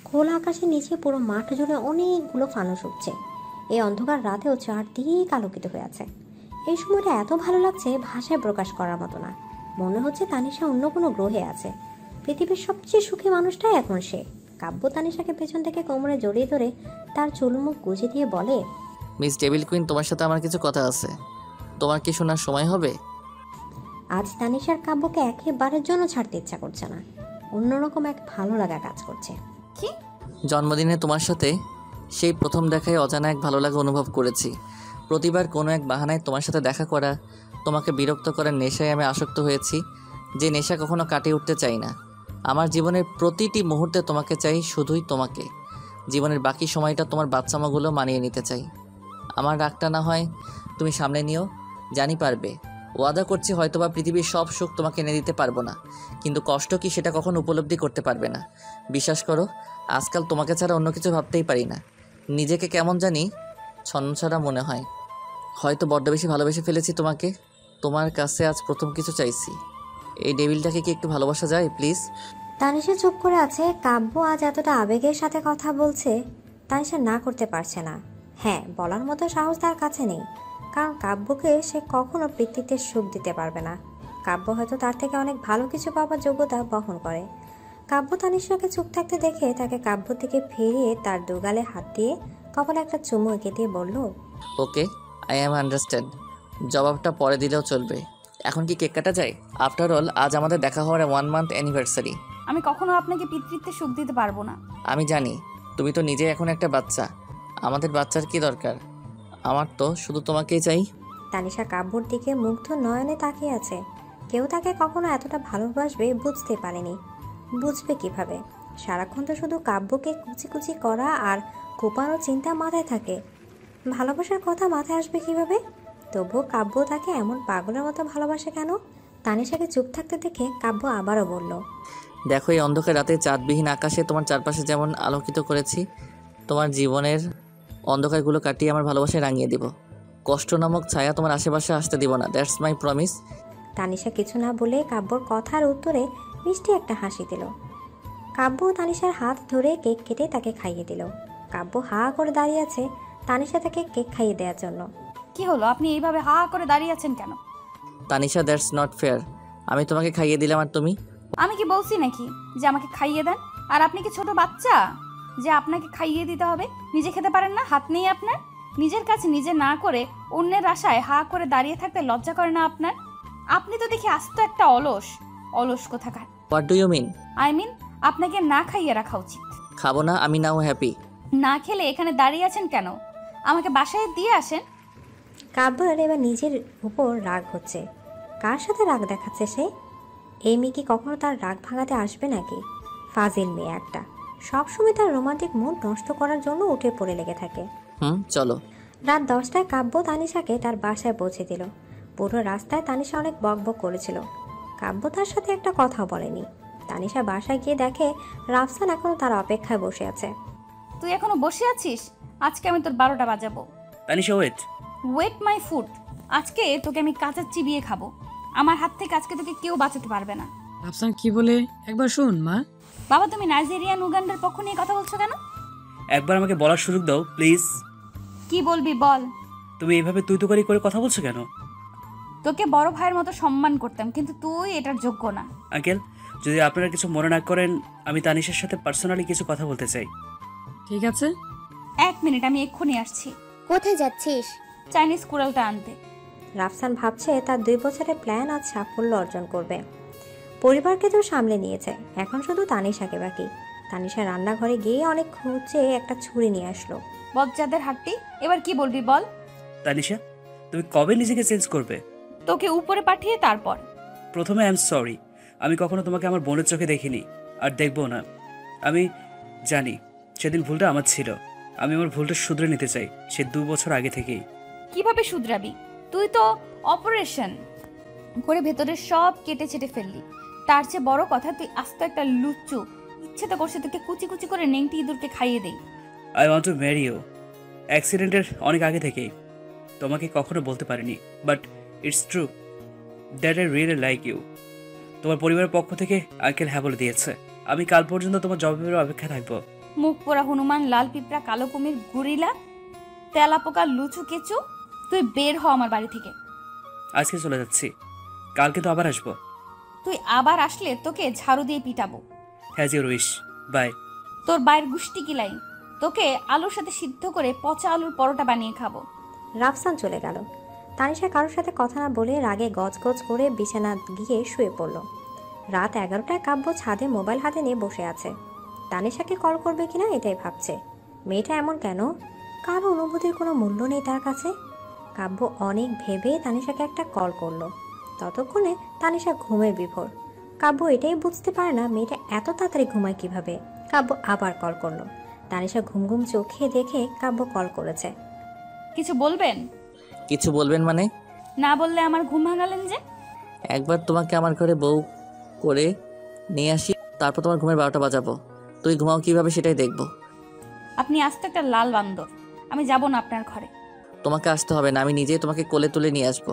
খোলা আকাশের নিচে পুরো মাঠ জুড়ে অনেকগুলো ফানুস উঠছে। এই অন্ধকার রাতেও চারদিক আলোকিত হয়ে আছে। এই সময়টা এত ভালো লাগছে ভাষায় প্রকাশ করার মতো না। মনে হচ্ছে তানিশা অন্য কোনো গ্রহে আছে। পৃথিবীর সবচেয়ে সুখী মানুষটাই এখন সে। কাব্য তানিশাকে পেছন থেকে কোমরে জড়িয়ে ধরে তার চুলমুখ গুজে দিয়ে বলে, মিস ডেভিল কুইন, তোমার সাথে আমার কিছু কথা আছে, তোমার কি শোনার সময় হবে? আজ তানিশার কাব্যকে একেবারের জন্য ছাড়তে ইচ্ছা করছে না। অন্যরকম এক ভালো লাগা কাজ করছে। কি? জন্মদিনে তোমার সাথে সেই প্রথম দেখায় অজানা এক ভালো লাগা অনুভব করেছি। প্রতিবার কোনো এক বাহানায় তোমার সাথে দেখা করা, তোমাকে বিরক্ত করার নেশায় আমি আসক্ত হয়েছি, যে নেশা কখনো কাটিয়ে উঠতে চাই না। আমার জীবনের প্রতিটি মুহূর্তে তোমাকে চাই, শুধুই তোমাকে। জীবনের বাকি সময়টা তোমার বাচ্চামাগুলো মানিয়ে নিতে চাই। আমার রাগটা না হয় তুমি সামনে নিও, জানি পারবে। ওয়াদা করছি হয়তোবা পৃথিবীর সব সুখ তোমাকে এনে দিতে পারবো না, কিন্তু কষ্ট কি সেটা কখনো উপলব্ধি করতে পারবে না। বিশ্বাস করো, আজকাল তোমাকে ছাড়া অন্য কিছু ভাবতেই পারি না। নিজেকে কেমন জানি ছন্নছাড়া মনে হয়। হয়তো বড্ড বেশি ভালোবেসে ফেলেছি তোমাকে। তোমার কাছে আজ প্রথম কিছু চাইছি, এই ডেভিলটাকে কি একটু ভালোবাসা যায় প্লিজ? তানিশা চুপ করে আছে। কাব্য আজ এতটা আবেগের সাথে কথা বলছে, তানিশা না করতে পারছে না। হ্যাঁ, বলার মতো সাহস তার কাছে নেই, কারণ কাব্যকে সে কখনো পিতৃত্বের সুখ দিতে পারবে না। কাব্য হয়তো তার থেকে অনেক ভালো কিছু পাবার যোগ্যতা বহন করে। কাব্য তানিশাকে চুপ থাকতে দেখে তাকে কাব্যর দিকে ফিরিয়ে তার দুগালে হাত দিয়ে কপালে একটা চুমু এঁকে দিয়ে বলল, ওকে, আই অ্যাম আন্ডারস্ট্যান্ড। জবাবটা পরে দিলেও চলবে। এখন কি কেক কাটা যায়? আফটার অল আজ আমাদের দেখা হওয়ার 1 মান্থ অ্যানিভার্সারি। আমি কখনো আপনাকে পিতৃত্বের সুখ দিতে পারবো না। আমি জানি, তুমি তো নিজে এখন একটা বাচ্চা। আমাদের বাচ্চার কি দরকার? আমার তো শুধু তোমাকেই চাই। তানিশা কাব্যর দিকে মুগ্ধ নয়নে তাকিয়ে আছে। কেউ তাকে কখনো এতটা ভালোবাসবে বুঝতে পারেনি। বুঝবে কিভাবে? সারাক্ষণ তো শুধু কাব্যকে কুচি কুচি করা আর কোপানো চিন্তা মাথায় থাকে। ভালোবাসার কথা মাথায় আসবে কিভাবে? তবুও কাব্য তাকে এমন পাগলের মতো ভালোবাসে কেন? তানিশাকে চুপ থাকতে দেখে কাব্য আবারও বলল, দেখো, এই অন্ধকার রাতে চাঁদবিহীন আকাশে তোমার চারপাশে যেমন আলোকিত করেছি, তোমার জীবনের অন্ধকারগুলো কাটিয়ে আমার ভালোবাসায় রাঙিয়ে দিব। কষ্ট নামক ছায়া তোমার আশেপাশে আসতে দিব না। That's my promise. তানিশা কিছু না বলে কাব্যর কথার উত্তরে মিষ্টি একটা হাসি দিল। কাব্য তানিশার হাত ধরে কেক কেটে তাকে খাইয়ে দিল। কাব্য হা করে দাঁড়িয়ে আছে তানিশা তাকে কেক খাইয়ে দেওয়ার জন্য। কি হলো, আপনি এইভাবে হা করে দাঁড়িয়ে আছেন কেন? Tanisha, that's not fair. আমি তোমাকে খাইয়ে দিলাম আর তুমি? আমি কি বলছি নাকি যে আমাকে খাইয়ে দেন? আর আপনি কি ছোট বাচ্চা যে আপনাকে খাইয়ে দিতে হবে? নিজে খেতে পারেন না? হাত নেই আপনার? নিজের কাছে নিজে না করে অন্যের আশায় হা করে দাঁড়িয়ে থাকতে লজ্জা করে না আপনার? আপনি তো দেখি আস্ত একটা অলস কোথাকার। What do you mean? I mean আপনাকে না খাইয়ে রাখা উচিত। খাবো না আমি, নাও হ্যাপি। না খেলে এখানে দাঁড়িয়ে আছেন কেন? আমাকে বাসায় দিয়ে আসেন। কাব্যের এবার নিজের উপর রাগ হচ্ছে। কার সাথে রাগ দেখাচ্ছে সে? এই মেয়ে কি কখনো তার রাগ ভাঙাতে আসবে নাকি? ফাজিল মেয়ে একটা, সবসময় তার রোমান্টিক মুড নষ্ট করার জন্য উঠে পড়ে লেগে থাকে। চলো। রাত 10টায় কাব্য তানিশাকে তার বাসায় পৌঁছে দিল। পুরো রাস্তায় তানিশা অনেক বকবক করেছিল। কাব্য তার সাথে একটা কথাও বলেনি। তানিশা বাসায় গিয়ে দেখে রাফসান এখনো তার অপেক্ষায় বসে আছে। তুই এখনো বসে আছিস? আজকে আমি তোর 12টা বাজাবো। Tanisha wait. Wait my food. আজকে তোকে আমি কাঁচা চিবিয়ে খাবো। আমার হাত থেকে আজকে তোকে কেউ বাঁচাতে পারবে না। রাফসান কি বলে একবার শুন মা। বাবা, তুমি নাইজেরিয়ান উগান্ডার পক্ষ নিয়ে কথা বলছো কেন? একবার আমাকে বলার সুযোগ দাও প্লিজ। কি বলবি বল। তুমি এইভাবে তুই তো করে কথা বলছো কেন? তোকে বড় ভাইয়ের মতো সম্মান করতাম, কিন্তু তুই এটার যোগ্য না। আঙ্কেল, যদি আপনারা কিছু মনে না করেন, আমি তানিশার সাথে পার্সোনালি কিছু কথা বলতে চাই। ঠিক আছে। 1 মিনিট, আমি এক্ষুনি আসছি। কোথায় যাচ্ছিস? চাইনিজ কুড়ালটা আনতে। রাফসান ভাবছে তার 2 বছরের প্ল্যান আজ সাফল্য অর্জন করবে। পরিবারকে তো সামলে নিয়েছে, এখন শুধু তানিশাকে বাকি। তানিশা রান্নাঘরে গিয়ে অনেক খুঁজে একটা ছুরি নিয়ে আসলো। বজ্জাদের হাট্টি, এবার কি বলবি বল। তানিশা, তুমি কবে নিজেকে চেঞ্জ করবে? তোকে উপরে পাঠিয়ে তারপর। প্রথমে আই এম সরি, আমি কখনো তোমাকে আমার বোনের চোখে দেখিনি, আর দেখবো না। আমি জানি সেদিন ভুলটা আমার ছিল। আমি আমার ভুলটা শুধরে নিতে চাই, সে 2 বছর আগে থেকেই। কিভাবে শুধরাবি? তুই তো অপারেশন করে ভেতরে সব কেটে ছেটে ফেললি। তার চেয়ে বড় কথা, তুই আস্ত একটা লুচ্চু। ইচ্ছে তো করছে তোকে কুচি কুচি করে নেংটি ইঁদুরকে খাইয়ে দেই। I want to marry you. অ্যাক্সিডেন্টের অনেক আগে থেকেই তোমাকে কখনো বলতে পারিনি, but it's true that I really like you. তোমার পরিবারের পক্ষ থেকে আঙ্কেল হ্যাঁ বলে দিয়েছে। আমি কাল পর্যন্ত তোমার জবাবের অপেক্ষা থাকবো। মুখ পোড়া হনুমান, লাল পিঁপড়া, কালো কুমির, গুরিলা, তেলাপোকা, লুচু কেচু, তুই বের হ আমার বাড়ি থেকে। আজকে চলে যাচ্ছি, কালকে তো আবার আসবো। তুই আবার আসলে তোকে ঝাড়ু দিয়ে পিটাবো। As your wish, bye. তোর বাইরের গুষ্টি কিলাই, তোকে আলুর সাথে সিদ্ধ করে পচা আলুর পরোটা বানিয়ে খাবো। রাফসান চলে গেল। তানিশা কারোর সাথে কথা না বলে রাগে গজগজ করে বিছানা গিয়ে শুয়ে পড়ল। রাত 11টায় কাব্য ছাদে মোবাইল হাতে নিয়ে বসে আছে। তানিশাকে কল করবে কিনা এটাই ভাবছে। মেয়েটা এমন কেন? কারো অনুভূতির কোনো মূল্য নেই তার কাছে। কাব্য অনেক ভেবে তানিশাকে একটা কল করলো। ততক্ষণে তানিশা ঘুমে বিভোর। কাব্য এটাই বুঝতে পারে না মেয়েটা এত তাড়াতাড়ি ঘুমায় কিভাবে। কাব্য আবার কল করলো। তানিশা ঘুম ঘুম চোখে দেখে কাব্য কল করেছে। কিছু বলবেন? কিছু বলবেন মানে? না বললে আমার ঘুম ভাঙালেন যে। একবার তোমাকে আমার ঘরে বউ করে নিয়ে আসি, তারপর তোমার ঘুমের 12টা বাজাবো। তুই ঘুমাও কিভাবে সেটাই দেখবো। আপনি আস্তে একটা লাল বান্দর, আমি যাব না আপনার ঘরে। তোমাকে আসতে হবে না, আমি নিজেই তোমাকে কোলে তুলে নিয়ে আসবো।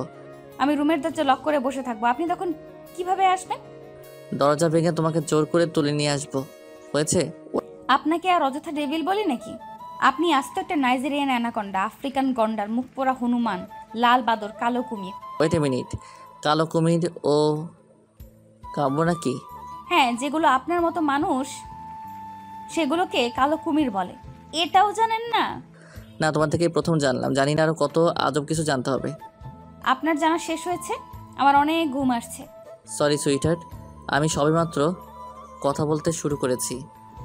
আমি রুমের দরজা লক করে বসে থাকবো, আপনি তখন কিভাবে আসবেন? দরজা ভেঙে তোমাকে জোর করে তুলে নিয়ে আসবো। হয়েছে? আপনাকে আর অযথা ডেভিল বলি নাকি? আপনি আস্ত একটা নাইজেরিয়ান অ্যানাকন্ডা, আফ্রিকান গন্ডার, মুখ পোড়া হনুমান, লাল বাদর, কালো কুমির। ওয়েট এ মিনিট, কালো কুমির ও কাব্য নাকি? হ্যাঁ, যেগুলো আপনার মতো মানুষ সেগুলোকে কালো কুমির বলে। এটাও জানেন না? না, তোমার থেকে প্রথম জানলাম। জানি না আরো কত আজব কিছু জানতে হবে। আপনার জানা শেষ হয়েছে? আমার অনেক ঘুম আসছে। সরি সুইটহার্ট, আমি সবেমাত্র কথা বলতে শুরু করেছি।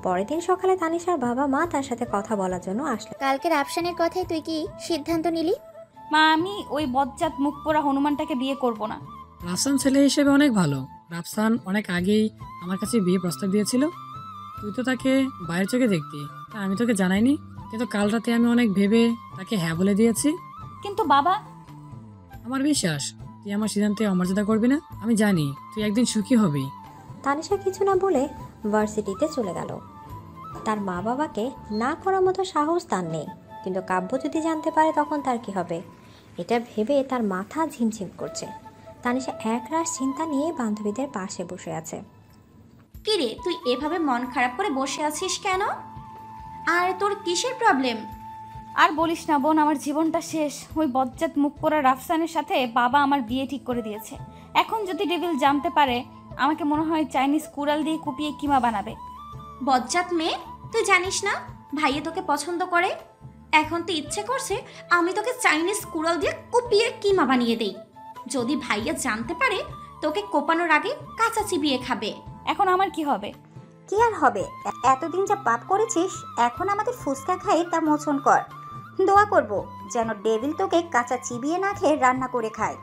পরের দিন সকালে তানিশার বাবা মা তার সাথে কথা বলার জন্য আসলো। কালকের আফসানের কথাই তুই কি সিদ্ধান্ত নিলি? মা, আমি ওই বজ্জাত মুখ পোড়া হনুমানটাকে বিয়ে করব না। রাফসান ছেলে হিসেবে অনেক ভালো। রাফসান অনেক আগেই আমার কাছে বিয়ে প্রস্তাব দিয়েছিল। তুই তো তাকে বাইরের চোখে দেখতি, তা আমি তোকে জানাইনি। কিন্তু কাল রাতে আমি অনেক ভেবে তাকে হ্যাঁ বলে দিয়েছি। কিন্তু বাবা, আমার বিশ্বাস তুই আমার সিদ্ধান্তে অমর্যাদা করবি না। আমি জানি তুই একদিন সুখী হবি। তানিশা কিছু না বলে ভার্সিটিতে চলে গেল। তার মা বাবাকে না করার মতো সাহস তার নেই, কিন্তু কাব্য যদি জানতে পারে তখন তার কি হবে, এটা ভেবে তার মাথা ঝিমঝিম করছে। তানিশা একরাশ চিন্তা নিয়ে বান্ধবীদের পাশে বসে আছে। কিরে, তুই এভাবে মন খারাপ করে বসে আছিস কেন? আর তোর কিসের প্রবলেম? আর বলিস না বোন, আমার জীবনটা শেষ। ওই বজ্জাত মুখ পোড়া রাফসানের সাথে বাবা আমার বিয়ে ঠিক করে দিয়েছে। এখন যদি ডেভিল জানতে পারে, আমাকে মনে হয় চাইনিজ কুড়াল দিয়ে কুপিয়ে কিমা বানাবে। বজ্জাত মেয়ে, তুই জানিস না ভাইয়া তোকে পছন্দ করে? এখন তো ইচ্ছে করছে আমি তোকে চাইনিজ কুড়াল দিয়ে কুপিয়ে কিমা বানিয়ে দেই। যদি ভাইয়া জানতে পারে, তোকে কোপানোর আগে কাঁচা চিবিয়ে খাবে। এখন আমার কি হবে? কি আর হবে, এতদিন যা পাপ করেছিস এখন আমাদের ফুসকা খাই তা মোচন কর। দোয়া করব যেন ডেভিল তোকে কাঁচা চিবিয়ে না খেয়ে রান্না করে খায়,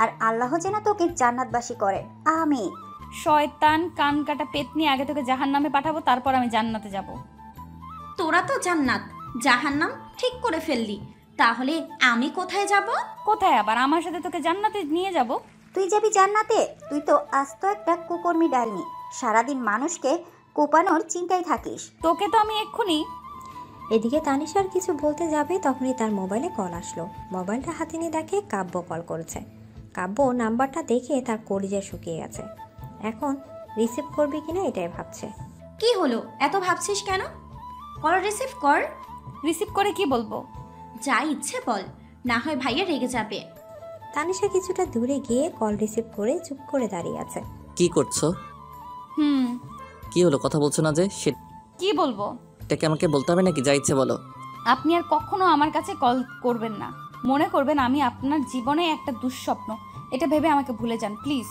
আর আল্লাহ যেন তোকে জান্নাতবাসী করেন, আমিন। শয়তান কান কাটা পেতনি, আগে তোকে জাহান্নামে পাঠাবো, তারপর আমি জান্নাতে যাব। তোরা তো জান্নাত জাহান্নাম ঠিক করে ফেললি, তাহলে আমি কোথায় যাব? কোথায় আবার, আমার সাথে তোকে জান্নাতে নিয়ে যাব। তুই যাবি জান্নাতে? তুই তো আস্ত একটা কুকর্মী ডাইনি, সারাদিন মানুষকে কোপানোর চিন্তায় থাকিস। তোকে তো আমি এক্ষুনি। এদিকে তানিশার কিছু বলতে যাবে তখনই তার মোবাইলে কল আসলো। মোবাইলটা হাতে নিয়ে দেখে কাব্য কল করেছে। কাব্য নাম্বারটা দেখে তার কলিজা শুকিয়ে গেছে। এখন রিসিভ করবি কিনা এটাই ভাবছে। কি হলো, এত ভাবছিস কেন? কল রিসিভ কর। রিসিভ করে কি বলবো? যা ইচ্ছে বল, না হয় ভাইয়া রেগে যাবে। তানিশা কিছুটা দূরে গিয়ে কল রিসিভ করে চুপ করে দাঁড়িয়ে আছে। কি করছো? কি হলো, কথা বলছো না যে? কি বলবো? সেটাকে আমাকে বলতে হবে নাকি? যা ইচ্ছে বলো। আপনি আর কখনো আমার কাছে কল করবেন না। মনে করবেন আমি আপনার জীবনে একটা দুঃস্বপ্ন, এটা ভেবে আমাকে ভুলে যান প্লিজ।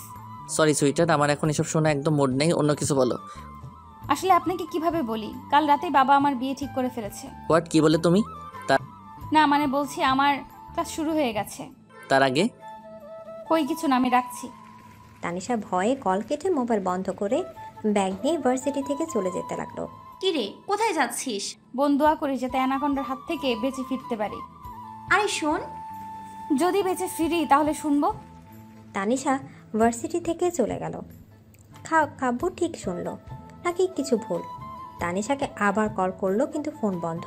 সরি সুইটার, আমার এখন এসব শোনা একদম মুড নেই, অন্য কিছু বলো। আসলে আপনাকে কিভাবে বলি, কাল রাতেই বাবা আমার বিয়ে ঠিক করে ফেলেছে। হোয়াট, কি বলে তুমি? না মানে বলছি আমার ক্লাস শুরু হয়ে গেছে। তার আগে কই কিছু না, আমি রাখছি। তানিশা ভয়ে কল কেটে মোবাইল বন্ধ করে ব্যাগ নিয়ে ভার্সিটি থেকে চলে যেতে লাগলো। কি রে, কোথায় যাচ্ছিস? বন্ধুয়া করি যাতে অ্যানাকন্ডার হাত থেকে বেঁচে ফিরতে পারি। আরে শোন, যদি বেঁচে ফিরি তাহলে শুনবো। তানিশা ভার্সিটি থেকে চলে গেল। কাব্য ঠিক শুনলো নাকি কিছু ভুল? তানিশাকে আবার কল করলো কিন্তু ফোন বন্ধ।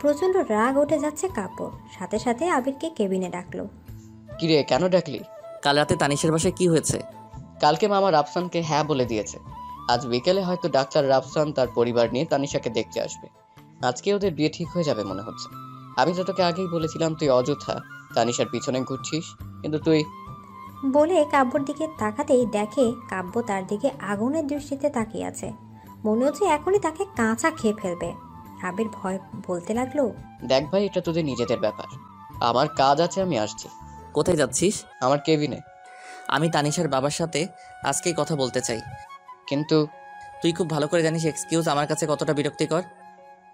প্রচন্ড রাগ উঠে যাচ্ছে কাব্যর, সাথে সাথে আবিরকে কেবিনে ডাকলো। কিরে, কেন ডাকলি? কাল রাতে তানিশের বাসায় কি হয়েছে? কালকে মামা রাফসানকে হ্যাঁ বলে দিয়েছে। আজ বিকেলে হয়তো ডাক্তার রাফসান তার পরিবার নিয়ে তানিশাকে দেখতে আসবে। আজকে ওদের বিয়ে ঠিক হয়ে যাবে মনে হচ্ছে। আমি তো তোকে আগেই বলেছিলাম তুই অযথা তানিশার পিছনে ঘুরছিস, কিন্তু তুই। বলে কাব্যর দিকে তাকাতেই দেখে কাব্য তার দিকে আগুনের দৃষ্টিতে তাকিয়ে আছে। মনে হচ্ছে এখনই তাকে কাঁচা খেয়ে ফেলবে। আবির ভয় বলতে লাগলো, দেখ ভাই, এটা তোদের নিজেদের ব্যাপার, আমার কাজ আছে, আমি আসছি। কোথায় যাচ্ছিস? আমার কেবিনে। আমি তানিশার বাবার সাথে আজকেই কথা বলতে চাই। কিন্তু তুই খুব ভালো করে জানিস এক্সকিউজ আমার কাছে কতটা বিরক্তিকর।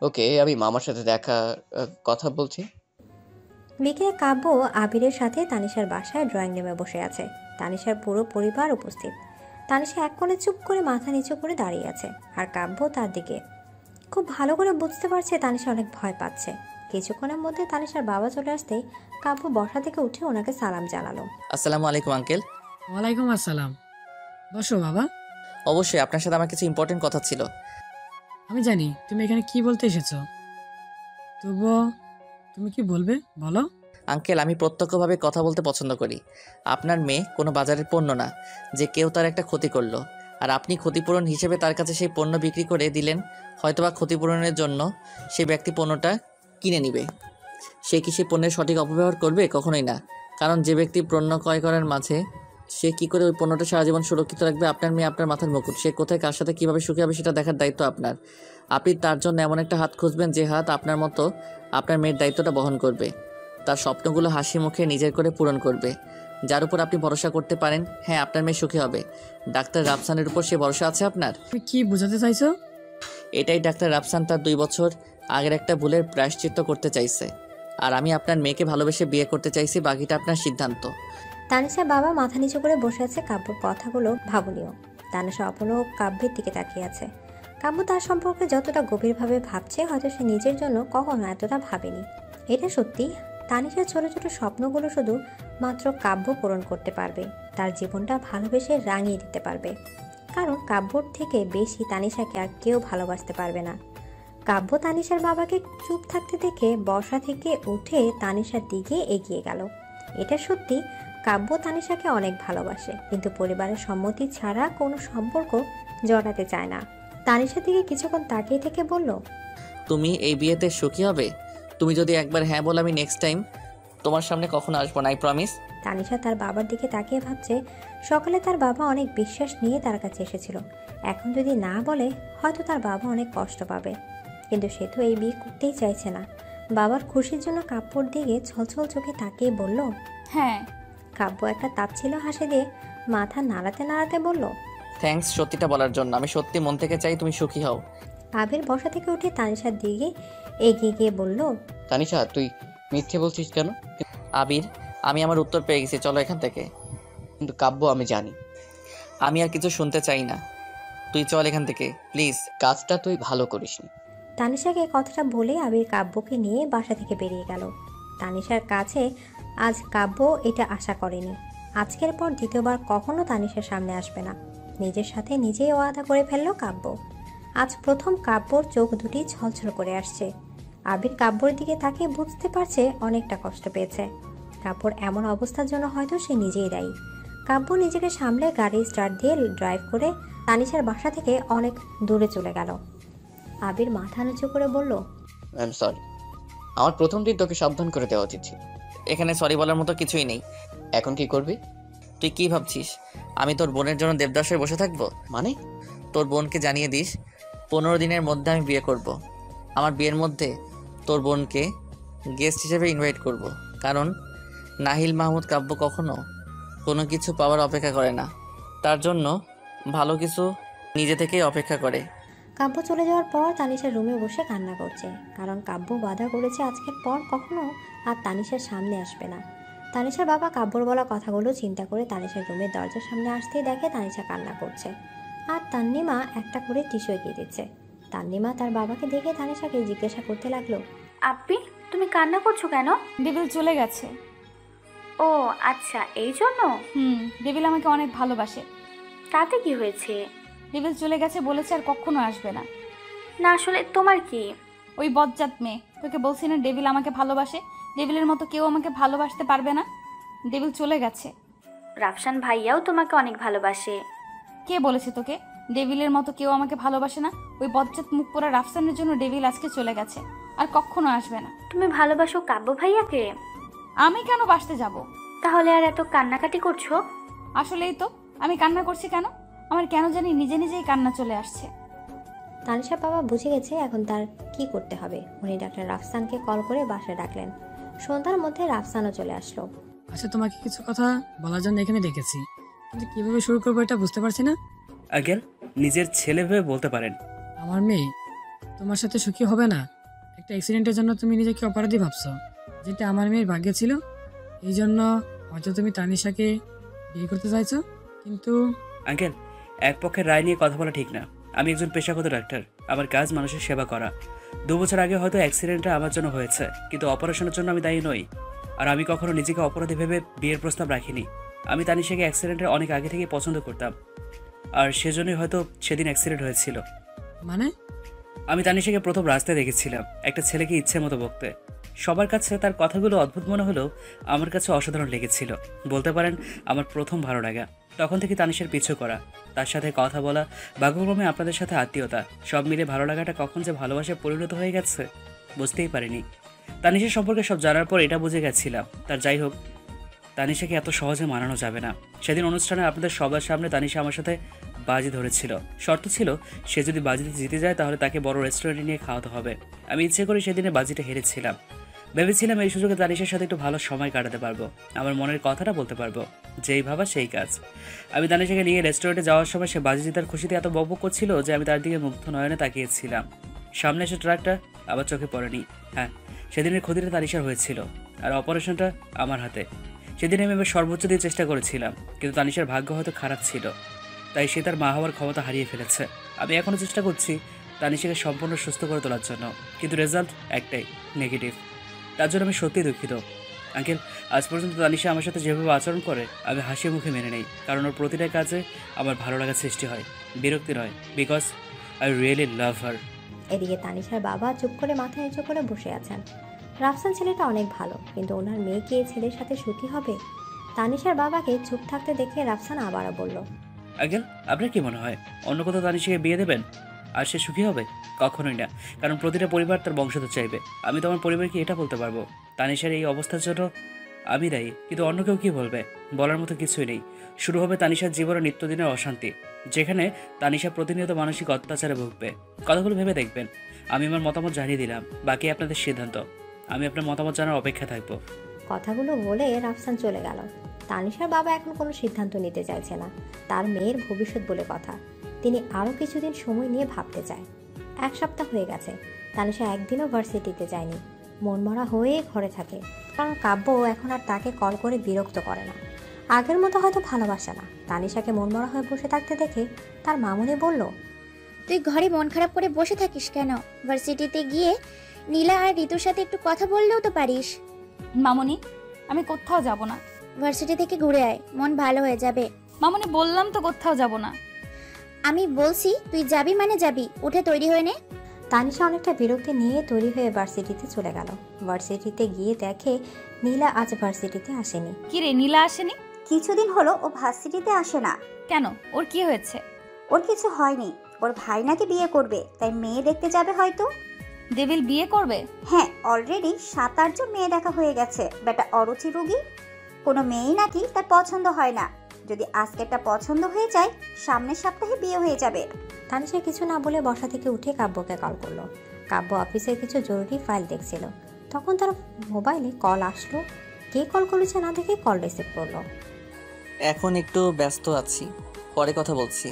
ওকে, আমি মামার সাথে কথা বলছি। বিকেলে কাব্য আবিরের সাথে তানিশার বাসায় ড্রয়িং রুমে বসে আছে। তানিশার পুরো পরিবার উপস্থিত। তানিশা এক কোণে চুপ করে মাথা নিচু করে দাঁড়িয়ে আছে, আর কাব্য তার দিকে। খুব ভালো করে বুঝতে পারছে তানিশা অনেক ভয় পাচ্ছে। কিছুক্ষণের মধ্যে তানিশার বাবা চলে আসতেই কাব্য বসা থেকে উঠে ওনাকে সালাম জানালো। আসসালামু আলাইকুম আঙ্কেল। ওয়ালাইকুম আসসালাম। বসো বাবা। অবশ্যই, আপনার সাথে আমার কিছু ইম্পর্টেন্ট কথা ছিল। আমি জানি তুমি এখানে কি বলতে এসেছো, তবুও তুমি কি বলবে বলো। আঙ্কেল, আমি প্রত্যক্ষভাবে কথা বলতে পছন্দ করি। আপনার মেয়ে কোনো বাজারের পণ্য না যে কেউ তার একটা ক্ষতি করলো, আর আপনি ক্ষতিপূরণ হিসেবে তার কাছে সেই পণ্য বিক্রি করে দিলেন। হয়তোবা ক্ষতিপূরণের জন্য সেই ব্যক্তি পণ্যটা কিনে নিবে, সে কি সেই পণ্যের সঠিক অপব্যবহার করবে? কখনোই না। কারণ যে ব্যক্তি পণ্য ক্রয় করার মাঝে সে কি করে ওই পণ্যটা সারা জীবন সুরক্ষিত রাখবে, আপনার মেয়ে আপনার মাথার মুকুট। সে কোথায় কার সাথে কীভাবে সুখী হবে সেটা দেখার দায়িত্ব আপনার। আপনি তার জন্য এমন একটা হাত খুঁজবেন যে হাত আপনার মতো আপনার মেয়ের দায়িত্বটা বহন করবে, তার স্বপ্নগুলো হাসি মুখে নিজের করে পূরণ করবে, যার উপর আপনি ভরসা করতে পারেন। হ্যাঁ, আপনার মেয়ে সুখী হবে। ডাক্তার রাফসানের উপর সে ভরসা আছে আপনার? তুমি কি বোঝাতে চাইছো? এটাই ডাক্তার রাফসান তার 2 বছর আগের একটা ভুলের প্রায়শ্চিত্ত করতে চাইছে, আর আমি আপনার মেয়েকে ভালোবেসে বিয়ে করতে চাইছি। বাকিটা আপনার সিদ্ধান্ত। তানিশার বাবা মাথা নিচু করে বসে আছে। কাব্যর কথাগুলো ভাবনীয়। তানিশা অপূর্ণ কাব্যের দিকে তাকিয়ে আছে। কাব্য তার সম্পর্কে যতটা গভীরভাবে ভাবছে হয়তো সে নিজের জন্য কখনো এতটা ভাবেনি। এটা সত্যি, তানিশার ছোট ছোট স্বপ্নগুলো শুধু মাত্র কাব্য পূরণ করতে পারবে, তার জীবনটা ভালোবেসে রাঙিয়ে দিতে পারবে। কারণ কাব্যর থেকে বেশি তানিশাকে আর কেউ ভালোবাসতে পারবে না। কাব্য তানিশার বাবাকে চুপ থাকতে দেখে বসা থেকে উঠে তানিশার দিকে এগিয়ে গেল। এটা সত্যি, কাব্য তানিশাকে অনেক ভালোবাসে, কিন্তু পরিবারের সম্মতি ছাড়া কোনো সম্পর্ক জড়াতে চায় না। তানিশার দিকে কিছুক্ষণ তাকিয়ে থেকে বলল, তুমি এই বিয়েতে সুখী হবে? তুমি যদি একবার হ্যাঁ বলো, আমি নেক্সট টাইম তোমার সামনে কখনো আসবো না, আই প্রমিস। তানিশা তার বাবার দিকে তাকিয়ে ভাবছে, সকালে তার বাবা অনেক বিশ্বাস নিয়ে তার কাছে এসেছিল। এখন যদি না বলে হয়তো তার বাবা অনেক কষ্ট পাবে, কিন্তু সে তো এই বিয়ে করতেই চাইছে না। বাবার খুশির জন্য কাব্যর দিকে ছলছল চোখে তাকিয়ে বলল, হ্যাঁ। 'কাব্য একটা তাচ্ছিল্য হাসি দিয়ে মাথা নাড়াতে নাড়াতে বলল, থ্যাঙ্কস সত্যিটা বলার জন্য। আমি সত্যি মন থেকে চাই তুমি সুখী হও। আবির বসা থেকে উঠে তানিশার দিকে এগিয়ে গিয়ে বলল, তানিশা তুই মিথ্যে বলছিস কেন? আবির, আমি আমার উত্তর পেয়ে গেছি, চলো এখান থেকে। কিন্তু কাব্য আমি জানি। আমি আর কিছু শুনতে চাই না, তুই চল এখান থেকে প্লিজ। কাজটা তুই ভালো করিসনি। তানিশাকে কথাটা বলে আবির কাব্যকে নিয়ে বাসা থেকে বেরিয়ে গেল। তানিশার কাছে আজ কাব্য এটা আশা করেনি। আজকের পর দ্বিতীয়বার কখনো তানিশার সামনে আসবে না। নিজের সাথে নিজেই ওয়াদা করে ফেলল কাব্য। আজ প্রথম কাব্যর চোখ দুটি ছলছল করে আসছে। আবির কাব্যর দিকে তাকিয়ে বুঝতে পারছে অনেকটা কষ্ট পেয়েছে। কাব্যর এমন অবস্থার জন্য হয়তো সে নিজেই দায়ী। কাব্য নিজেকে সামলে গাড়ি স্টার্ট দিয়ে ড্রাইভ করে তানিশার বাসা থেকে অনেক দূরে চলে গেল। আবির মাথা নিচু করে বলল, আই এম সরি। আমার প্রথম দিন তোকে সাবধান করে দেওয়া উচিত ছিল। এখানে সরি বলার মতো কিছুই নেই। এখন কি করবি? তুই কি ভাবছিস আমি তোর বোনের জন্য দেবদাস হয়ে বসে থাকবো? মানে? তোর বোনকে জানিয়ে দিস 15 দিনের মধ্যে আমি বিয়ে করব। আমার বিয়ের মধ্যে তোর বোনকে গেস্ট হিসেবে ইনভাইট করব। কারণ নাহিল মাহমুদ কাব্য কখনো কোনো কিছু পাওয়ার অপেক্ষা করে না, তার জন্য ভালো কিছু নিজে থেকেই অপেক্ষা করে। কাব্য চলে যাওয়ার পর তানিশার রুমে বসে কান্না করছে। কারণ কাব্য বাধা করেছে আজকের পর কখনো আর তানিশার সামনে আসবে না। তানিশার বাবা কাব্যর বলা কথাগুলো চিন্তা করে তানিশার রুমের দরজার সামনে আসতেই দেখে তানিশা কান্না করছে আর তান্নিমা একটা করে টিস্যু এগিয়ে দিচ্ছে। তান্নিমা তার বাবাকে দেখে তানিশাকে জিজ্ঞাসা করতে লাগলো, আব্বি তুমি কান্না করছো কেন? ডেভিল চলে গেছে। ও আচ্ছা, এই জন্য? ডেভিল আমাকে অনেক ভালোবাসে। তাতে কি হয়েছে? ডেভিল চলে গেছে বলেছে আর কখনো আসবে না। না আসলে তোমার কি? ওই বজ্জাত মেয়ে, তোকে বলছি না ডেভিল আমাকে ভালোবাসে। ডেভিলের মতো কেউ আমাকে ভালোবাসতে পারবে না। ডেভিল চলে গেছে। রাফসান ভাইয়াও তোমাকে অনেক ভালোবাসে। কে বলেছে তোকে ডেভিলের মতো কেউ আমাকে ভালোবাসে না? ওই বজ্জাত মুখ পোড়া রাফসানের জন্য ডেভিল আজকে চলে গেছে আর কখনো আসবে না। তুমি ভালোবাসো কাব্য ভাইয়াকে? আমি কেন বাসতে যাব? তাহলে আর এত কান্নাকাটি করছো? আসলেই তো, আমি কান্না করছি কেন? আমার কেন জানি নিজে নিজেই কান্না চলে আসছে। তানিশার বাবা বুঝে গেছে এখন তার কি করতে হবে। উনি ডাক্তার রাফসানকে কল করে বাসায় ডাকলেন। সন্ধ্যার মধ্যে রাফসানও চলে আসলো। আচ্ছা, তোমাকে কিছু কথা বলার জন্য এখানে ডেকেছি, কিন্তু কিভাবে শুরু করবো এটা বুঝতে পারছি না। আঙ্কেল, নিজের ছেলে ভেবে বলতে পারেন। আমার মেয়ে তোমার সাথে সুখী হবে না। একটা অ্যাক্সিডেন্টের জন্য তুমি নিজেকে অপরাধী ভাবছো, যেটা আমার মেয়ের ভাগ্যে ছিল। এই জন্য হয়তো তুমি তানিশাকে বিয়ে করতে চাইছো। কিন্তু আঙ্কেল, এক পক্ষের রায় নিয়ে কথা বলা ঠিক না। আমি একজন পেশাগত ডাক্তার, আমার কাজ মানুষের সেবা করা। 2 বছর আগে হয়তো অ্যাক্সিডেন্টটা আমার জন্য হয়েছে, কিন্তু অপারেশনের জন্য আমি দায়ী নই। আর আমি কখনো নিজেকে অপরাধী ভেবে বিয়ের প্রস্তাব রাখিনি। আমি তানিশাকে অ্যাক্সিডেন্টের অনেক আগে থেকে পছন্দ করতাম, আর সেজন্যই হয়তো সেদিন অ্যাক্সিডেন্ট হয়েছিল। মানে? আমি তানিশাকে প্রথম রাস্তায় দেখেছিলাম, একটা ছেলেকে ইচ্ছে মতো বকতে। সবার কাছে তার কথাগুলো অদ্ভুত মনে হলেও আমার কাছে অসাধারণ লেগেছিল। বলতে পারেন আমার প্রথম ভালো লাগা। তখন থেকে তানিশার পিছু করা, তার সাথে কথা বলা, ভাগ্যক্রমে আপনাদের সাথে আত্মীয়তা, সব মিলে ভালো লাগাটা কখন যে ভালোবাসায় পরিণত হয়ে গেছে বুঝতেই পারিনি। তানিশার সম্পর্কে সব জানার পর এটা বুঝে গেছিলাম, তার যাই হোক, তানিশাকে এত সহজে মানানো যাবে না। সেদিন অনুষ্ঠানে আপনাদের সবার সামনে তানিশা আমার সাথে বাজি ধরেছিল। শর্ত ছিল সে যদি বাজিতে জিতে যায় তাহলে তাকে বড় রেস্টুরেন্টে নিয়ে খাওয়াতে হবে। আমি ইচ্ছে করে সেদিনে বাজিটা হেরেছিলাম। ভেবেছিলাম এই সুযোগে তানিশার সাথে একটু ভালো সময় কাটাতে পারবো, আমার মনের কথাটা বলতে পারবো। যেই ভাবা সেই কাজ। আমি তানিশাকে নিয়ে রেস্টুরেন্টে যাওয়ার সময় সে বাজি জেতার খুশিতে এত বকবক করছিল যে আমি তার দিকে মুগ্ধ নয়নে তাকিয়েছিলাম। সামনে এসে ট্রাকটা আবার চোখে পড়েনি। হ্যাঁ, সেদিনের ক্ষতিটা তানিশার হয়েছিল, আর অপারেশনটা আমার হাতে। সেদিন আমি আমার সর্বোচ্চ দিয়ে চেষ্টা করেছিলাম, কিন্তু তানিশার ভাগ্য হয়তো খারাপ ছিল, তাই সে তার মা হওয়ার ক্ষমতা হারিয়ে ফেলেছে। আমি এখনও চেষ্টা করছি তানিশাকে সম্পূর্ণ সুস্থ করে তোলার জন্য, কিন্তু রেজাল্ট একটাই, নেগেটিভ। তার জন্য আমি সত্যিই দুঃখিত আঙ্কেল। আজ পর্যন্ত তানিশা আমার সাথে যেভাবে আচরণ করে আমি হাসি মুখে মেনে নেই, কারণ ওর প্রতিটা কাজে আমার ভালো লাগার সৃষ্টি হয়, বিরক্তি নয়, বিকজ আই রিয়েলি লাভ হার। এদিকে তানিশার বাবা চুপ করে মাথা নিচু করে বসে আছেন। রাফসান ছেলেটা অনেক ভালো, কিন্তু ওনার মেয়ে কি এই ছেলের সাথে সুখী হবে? তানিশার বাবাকে চুপ থাকতে দেখে রাফসান আবারও বলল, আঙ্কেল, আপনার কি মনে হয় অন্য কোথাও তানিশাকে বিয়ে দেবেন আর সে সুখী হবে? কখনোই না, কারণ প্রতিটা পরিবার তার বংশধর চাইবে। আমি তো আমার পরিবারকে এটা বলতে পারবো তানিশার এই অবস্থার জন্য আমি দায়ী, কিন্তু অন্য কেউ কী বলবে বলার মতো কিছুই নেই। শুরু হবে তানিশার জীবনে নিত্যদিনের অশান্তি, যেখানে তানিশা প্রতিনিয়ত মানসিক অত্যাচারে ভুগবে। কথাগুলো ভেবে দেখবেন। আমি আমার মতামত জানিয়ে দিলাম, বাকি আপনাদের সিদ্ধান্ত। আমি আপনার মতামত জানার অপেক্ষা থাকবো। কথাগুলো বলে রাফসান চলে গেল। তানিশার বাবা এখন কোনো সিদ্ধান্ত নিতে চাইছে না, তার মেয়ের ভবিষ্যৎ বলে কথা। তিনি আরও কিছুদিন সময় নিয়ে ভাবতে চায়। 1 সপ্তাহ হয়ে গেছে, তানিশা একদিনও ভার্সিটিতে যায়নি। মনমরা হয়ে ঘরে থাকে, কারণ কাব্য এখন আর তাকে কল করে বিরক্ত করে না। আগের মতো হয়তো ভালোবাসে না। তানিশাকে মনমরা হয়ে বসে থাকতে দেখে তার মামুনি বলল, তুই ঘরে মন খারাপ করে বসে থাকিস কেন? ভার্সিটিতে গিয়ে নীলা আর ঋতুর সাথে একটু কথা বললেও তো পারিস। মামুনি, আমি কোথাও যাব না। ভার্সিটি থেকে ঘুরে আয়, মন ভালো হয়ে যাবে। মামুনি, বললাম তো কোথাও যাব না। আমি বলছি তুই যাবি মানে যাবি, উঠে তৈরি হয়ে নে। তানিশা অনেকটা বিরক্তি নিয়ে তৈরি হয়ে ভার্সিটিতে চলে গেল। ভার্সিটিতে গিয়ে দেখে নীলা আজ ভার্সিটিতে আসেনি। কি রে, নীলা আসেনি? কিছুদিন হলো ও ভার্সিটিতে আসে না। কেন, ওর কি হয়েছে? ওর কিছু হয়নি, ওর ভাই নাকি বিয়ে করবে, তাই মেয়ে দেখতে যাবে হয়তো। ডেভিল বিয়ে করবে? হ্যাঁ, অলরেডি 7-8 জন মেয়ে দেখা হয়ে গেছে। বেটা অরুচি রোগী, কোনো মেয়েই নাকি তার পছন্দ হয় না। যদি আজকেরটা পছন্দ হয়ে যায়, সামনের সপ্তাহে বিয়ে হয়ে যাবে। তানিশা কিছু না বলে বসা থেকে উঠে কাব্যকে কল করলো। কাব্য অফিসের কিছু জরুরি ফাইল দেখছিল। তখন তার মোবাইলে কল আসলো। কে কল করেছে না দেখে কল রিসিভ করলো। এখন একটু ব্যস্ত আছি, পরে কথা বলছি।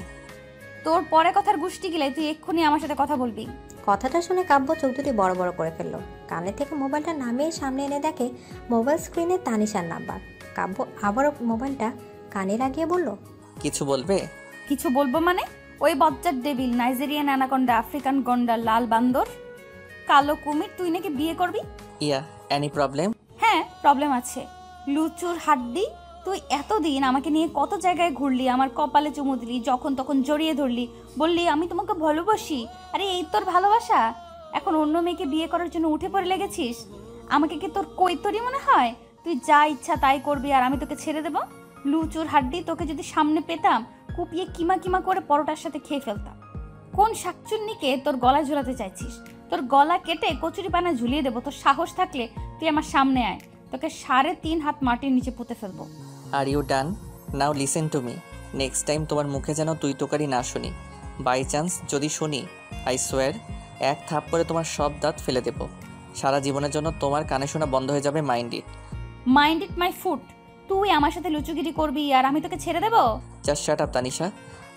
তোর পরে কথার গুষ্টি গিলাই, তুই এক্ষুনি আমার সাথে কথা বলবি। কথাটা শুনে কাব্য চোখ দুটি বড় বড় করে ফেললো। কানে থেকে মোবাইলটা নামিয়ে সামনে এনে দেখে মোবাইল স্ক্রিনে তানিশার নাম্বার। কাব্য আবারও মোবাইলটা কানে লাগিয়ে বলল, কিছু বলবে? কিছু বলবো মানে? ওই বজ্জার ডেভিল, নাইজেরিয়ান অ্যানাকন্ডা, আফ্রিকান গন্ডার, লাল বান্দর, কালো কুমির তুই নাকি বিয়ে করবি? ইয়া, এনি প্রবলেম? হ্যাঁ, প্রবলেম আছে। লুচুর হাড্ডি, তুই এতদিন আমাকে নিয়ে কত জায়গায় ঘুরলি, আমার কপালে চুমু দিলি, যখন তখন জড়িয়ে ধরলি, বললি আমি তোমাকে ভালোবাসি। আরে এই তোর ভালোবাসা? এখন অন্য মেয়েকে বিয়ে করার জন্য উঠে পড়ে লেগেছিস। আমাকে কি তোর কৈতরি মনে হয়? তুই যা ইচ্ছা তাই করবি আর আমি তোকে ছেড়ে দেবো? লুচুর হাড্ডি, তোকে যদি সামনে পেতাম কুপিয়ে কিমা কিমা করে পরোটার সাথে খেয়ে ফেলতাম। কোন শাকচুন্নিকে তোর গলায় ঝুলাতে চাইছিস? তোর গলা কেটে কচুরি পানা ঝুলিয়ে দেবো। তোর সাহস থাকলে তুই আমার সামনে আয়, তোকে 3.5 হাত মাটির নিচে পুঁতে ফেলবো। Are you done? Now listen to me. Next time তোমার মুখে যেন তুই তোকারি না শুনি। বাই চান্স যদি শুনি, আই সোয়ার 1 থাপ্পড়ে তোমার সব দাঁত ফেলে দেব। সারা জীবনের জন্য তোমার কানে শোনা বন্ধ হয়ে যাবে। Mind it. Mind it my foot. তুই আমার সাথে লুচুগিরি করবি আর আমি তোকে ছেড়ে দেবো? Just shut up Tanisha.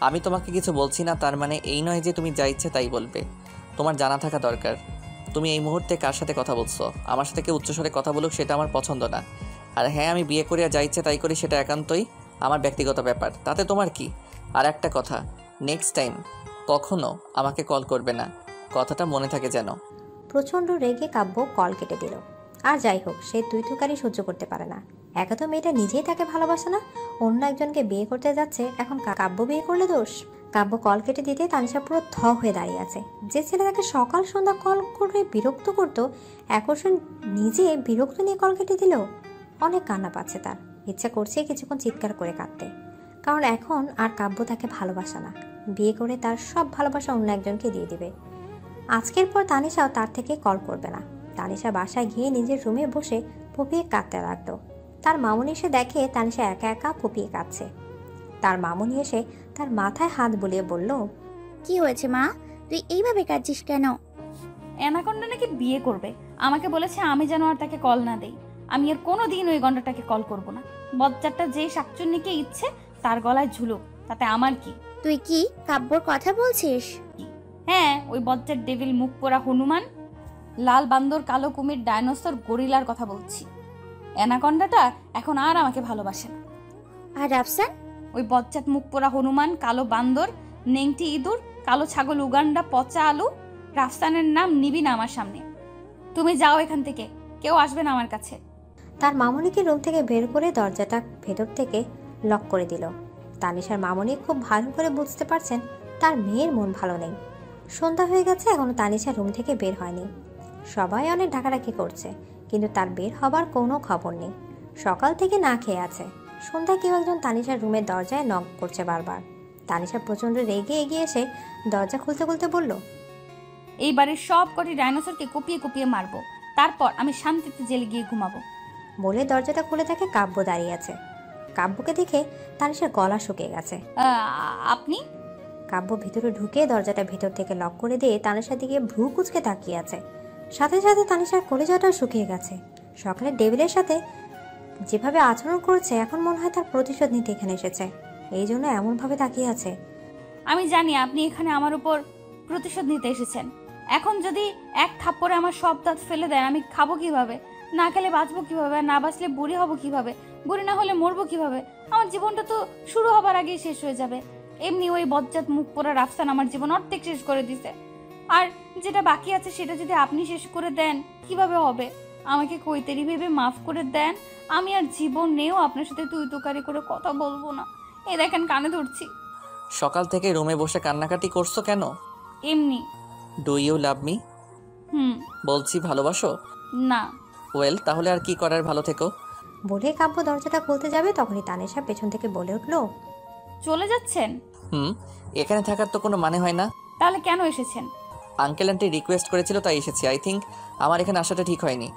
আমি তোমাকে কিছু বলছি না, তার মানে এই নয় যে তুমি যা ইচ্ছে তাই বলবে। তোমার জানা থাকা দরকার তুমি এই মুহূর্তে কার সাথে কথা বলছো। আমার সাথে কেউ উচ্চস্বরে কথা বলুক সেটা আমার পছন্দ না। আর হ্যাঁ, আমি বিয়ে করি আর যা ইচ্ছে তাই করি, সেটা একান্তই আমার ব্যক্তিগত ব্যাপার, তাতে তোমার কি? আর একটা কথা, নেক্সট টাইম কখনো আমাকে কল করবে না, কথাটা মনে থাকে যেন। প্রচণ্ড রেগে কাব্য কল কেটে দিল। আর যাই হোক, সে তুই তুকারি সহ্য করতে পারে না। একা তো মেয়েটা নিজেই তাকে ভালোবাসে না, অন্য একজনকে বিয়ে করতে যাচ্ছে, এখন কাব্য বিয়ে করলে দোষ? কাব্য কল কেটে দিতে তানিশা পুরো থ হয়ে দাঁড়িয়ে আছে। যে ছেলে তাকে সকাল সন্ধ্যা কল করে বিরক্ত করতো, এখন সে নিজে বিরক্ত নিয়ে কল কেটে দিল। অনেক কান্না পাচ্ছে তার, ইচ্ছা করছে কিছুক্ষণ চিৎকার করে কাঁদতে। কারণ এখন আর কাব্য তাকে ভালোবাসে না, বিয়ে করে তার সব ভালোবাসা অন্য একজনকে দিয়ে দিবে। আজকের পর তানিশাও তার থেকে কল করবে না। তানিশা বাসায় গিয়ে নিজের রুমে বসে ফুপিয়ে কাঁদতে লাগলো। তার মামুনি এসে দেখে তানিশা একা একা ফুপিয়ে কাঁদছে। তার মামুনি এসে তার মাথায় হাত বুলিয়ে বলল, কি হয়েছে মা, তুই এইভাবে কাঁদছিস কেন? অ্যানাকন্ডা নাকি বিয়ে করবে, আমাকে বলেছে আমি যেন আর তাকে কল না দেই। আমি আর কোনোদিন ওই গন্ডাটাকে কল করব না। বজ্জারটা যে শাকচুন্নিকে ইচ্ছে তার গলায় ঝুলুক, তাতে আমার কি? তুই কি কাব্যর কথা বলছিস? হ্যাঁ, ওই বজ্জার ডেভিল, মুখ পোড়া হনুমান, লাল বান্দর, কালো কুমির, ডাইনোসর, গরিলার কথা বলছি। অ্যানাকন্ডাটা এখন আর আমাকে ভালোবাসে না। আর রাফসান? ওই বজ্জাত মুখ পোড়া হনুমান, কালো বান্দর, নেংটি ইঁদুর, কালো ছাগল, উগান্ডা, পচা আলু, রাফসানের নাম নিবি না আমার সামনে। তুমি যাও এখান থেকে, কেউ আসবে না আমার কাছে। তার মামুনিকে রুম থেকে বের করে দরজাটা ভেতর থেকে লক করে দিল। তানিশার মামুনি খুব ভালো করে বুঝতে পারছেন তার মেয়ের মন ভালো নেই। সন্ধ্যা হয়ে গেছে, এখনো তানিশা রুম থেকে বের হয়নি। সবাই অনেক ডাকাডাকি করছে, কিন্তু তার বের হবার কোনো খবর নেই। সকাল থেকে না খেয়ে আছে। সন্ধ্যায় কেউ একজন তানিশার রুমের দরজায় নক করছে বারবার। তানিশা প্রচণ্ড রেগে এগিয়ে এসে দরজা খুলতে খুলতে বলল, এই বাড়ির সব কটি ডাইনোসরকে কুপিয়ে কুপিয়ে মারবো, তারপর আমি শান্তিতে জেলে গিয়ে ঘুমাবো। বলে দরজাটা খুলে দেখে কাব্য দাঁড়িয়ে আছে। কাব্যকে দেখে তানিশার গলা শুকিয়ে গেছে। আপনি? কাব্য ভিতরে ঢুকে দরজাটা ভেতর থেকে লক করে দিয়ে তানিশার দিকে ভ্রু কুঁচকে তাকিয়ে আছে। সাথে সাথে তানিশার কলিজাটা শুকিয়ে গেছে। সকালে ডেভিলের সাথে যেভাবে আচরণ করছে এখন মনে হয় তার প্রতিশোধ নিতে এখানে এসেছে, এই জন্য এমনভাবে তাকিয়ে আছে। আমি জানি আপনি এখানে আমার উপর প্রতিশোধ নিতে এসেছেন। এখন যদি এক থাপ্পড়ে আমার সব দাঁত ফেলে দেন, আমি খাবো কিভাবে? না খেলে বাঁচবো কিভাবে? আর না বাঁচলে বুড়ি হব কিভাবে? বুড়ি না হলে মরবো কিভাবে? আমার জীবনটা তো শুরু হবার আগেই শেষ হয়ে যাবে। এমনি ওই বজ্জাত মুখ পোড়া রাফসান আমার জীবন অর্ধেক শেষ করে দিছে। আর যেটা বাকি আছে সেটা যদি আপনি শেষ করে দেন কিভাবে হবে? আমাকে কৈতেরি ভেবে মাফ করে দেন। আমি আর জীবনেও আপনার সাথে তুই তুকারি করে কথা বলবো না। এই দেখেন কানে ধরছি। সকাল থেকে রুমে বসে কান্নাকাটি করছো কেন? এমনি। Do you love me? বলছি ভালোবাসো? না। ওয়েল, তাহলে আর কি করার, ভালো থেকো। বলে কাব্য দরজাটা খুলতে যাবে তখনই তানিশা পেছন থেকে বলে উঠলো, চলে যাচ্ছেন? এখানে থাকার তো কোনো মানে হয় না। তাহলে কেন এসেছেন? আঙ্কেল আন্টি রিকোয়েস্ট করেছিল তাই এসেছি। আই থিঙ্ক আমার এখানে আসাটা ঠিক হয়নি।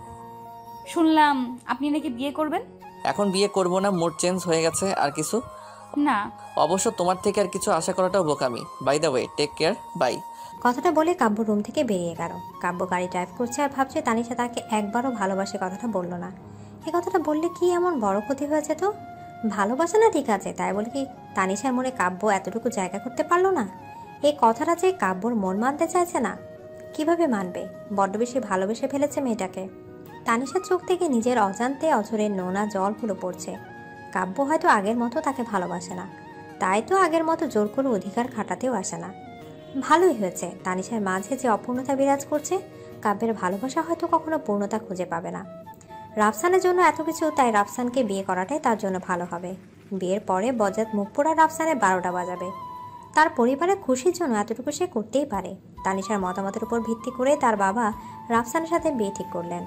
শুনলাম আপনি নাকি বিয়ে করবেন। এখন বিয়ে করব না, মুড চেঞ্জ হয়ে গেছে। আর কিছু না। অবশ্য তোমার থেকে আর কিছু আশা করাটাও বোকামি। By the way, take care, bye. কথাটা বলে কাব্য রুম থেকে বেরিয়ে গেল। কাব্য গাড়ি ড্রাইভ করছে আর ভাবছে তানিশা তাকে একবারও ভালোবাসে কথাটা বললো না। এই কথাটা বললে কি এমন বড় ক্ষতি হয়েছে? তো ভালোবাসে না ঠিক আছে, তাই বলে কি তানিশার মনে কাব্য এতটুকু জায়গা করতে পারলো না? এই কথাটা যে কাব্যর মন মানতে চাইছে না, কিভাবে মানবে? বড্ড বেশি ভালোবেসে ফেলেছে মেয়েটাকে। তানিশার চোখ থেকে নিজের অজান্তে অঝরের নোনা জলগুলো পড়ছে। কাব্য হয়তো আগের মতো তাকে ভালোবাসে না, তাই তো আগের মতো জোর করে অধিকার খাটাতেও আসে না। ভালোই হয়েছে, তানিশার মাঝে যে অপূর্ণতা বিরাজ করছে, কাব্যের ভালোবাসা হয়তো কখনো পূর্ণতা খুঁজে পাবে না। রাফসানের জন্য এত কিছু, তাই রাফসানকে বিয়ে করাটাই তার জন্য ভালো হবে। বিয়ের পরে বজ্জাত মুখ পোড়া রাফসানের 12টা বাজাবে। তার পরিবারের খুশির জন্য এতটুকু সে করতেই পারে। তানিশার মতামতের উপর ভিত্তি করে তার বাবা রাফসানের সাথে বিয়ে ঠিক করলেন।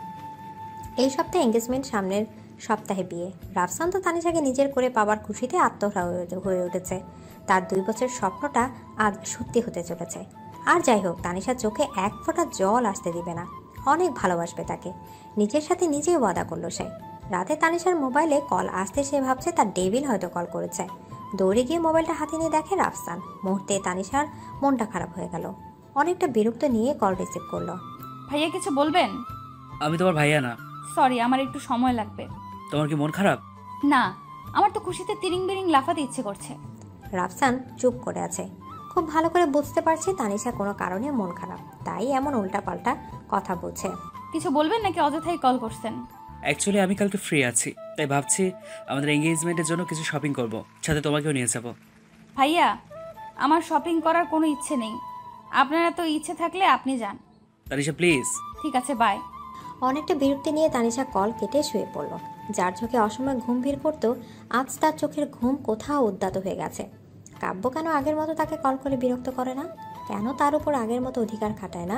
এই সপ্তাহে এঙ্গেজমেন্ট, সামনের সপ্তাহে বিয়ে। রাফসান তো তানিশাকে নিজের করে পাওয়ার খুশিতে আত্মহরা হয়ে উঠেছে। তার 2 বছরের স্বপ্নটা আজ সত্যি হতে চলেছে। আর যাই হোক, তানিশার চোখে এক ফোঁটা জল আসতে দিবে না, অনেক ভালোবাসবে তাকে। নিজের সাথে নিজেই ওয়াদা করলো সে। রাতে তানিশার মোবাইলে কল আসতে সে ভাবছে তার ডেভিল হয়তো কল করেছে। দৌড়ে গিয়ে মোবাইলটা হাতে নিয়ে দেখে রাফসান। মুহূর্তে তানিশার মনটা খারাপ হয়ে গেল। অনেকটা বিরক্ত নিয়ে কল রিসিভ করলো। ভাইয়া কিছু বলবেন? আমি তোমার ভাইয়া না। সরি, আমার একটু সময় লাগবে। তোমার কি মন খারাপ? না, আমার তো খুশিতে তিরিং বিরিং লাফাতে ইচ্ছে করছে। রাফসান চুপ করে আছে। খুব ভালো করে বুঝতে পারছে তানিশা কোনো কারণে মন খারাপ, তাই এমন উল্টাপাল্টা কথা বলছে। কিছু বলবেন নাকি অযথাই কল করছেন? অ্যাকচুয়ালি আমি কালকে ফ্রি আছি, তাই ভাবছি আমাদের এঙ্গেজমেন্টের জন্য কিছু শপিং করব, সাথে তোমাকেও নিয়ে যাব। ভাইয়া, আমার শপিং করার কোনো ইচ্ছে নেই। আপনার এত ইচ্ছে থাকলে আপনি যান। তানিশা প্লিজ। ঠিক আছে, বাই। অনেকটা বিরক্তি নিয়ে তানিশা কল কেটে শুয়ে পড়ল। যার চোখে অসময় ঘুম ভিড় করতো, আজ তার চোখের ঘুম কোথাও উদ্যাত হয়ে গেছে। কাব্য কেন আগের মতো তাকে কল করে বিরক্ত করে না? কেন তার উপর আগের মতো অধিকার খাটায় না?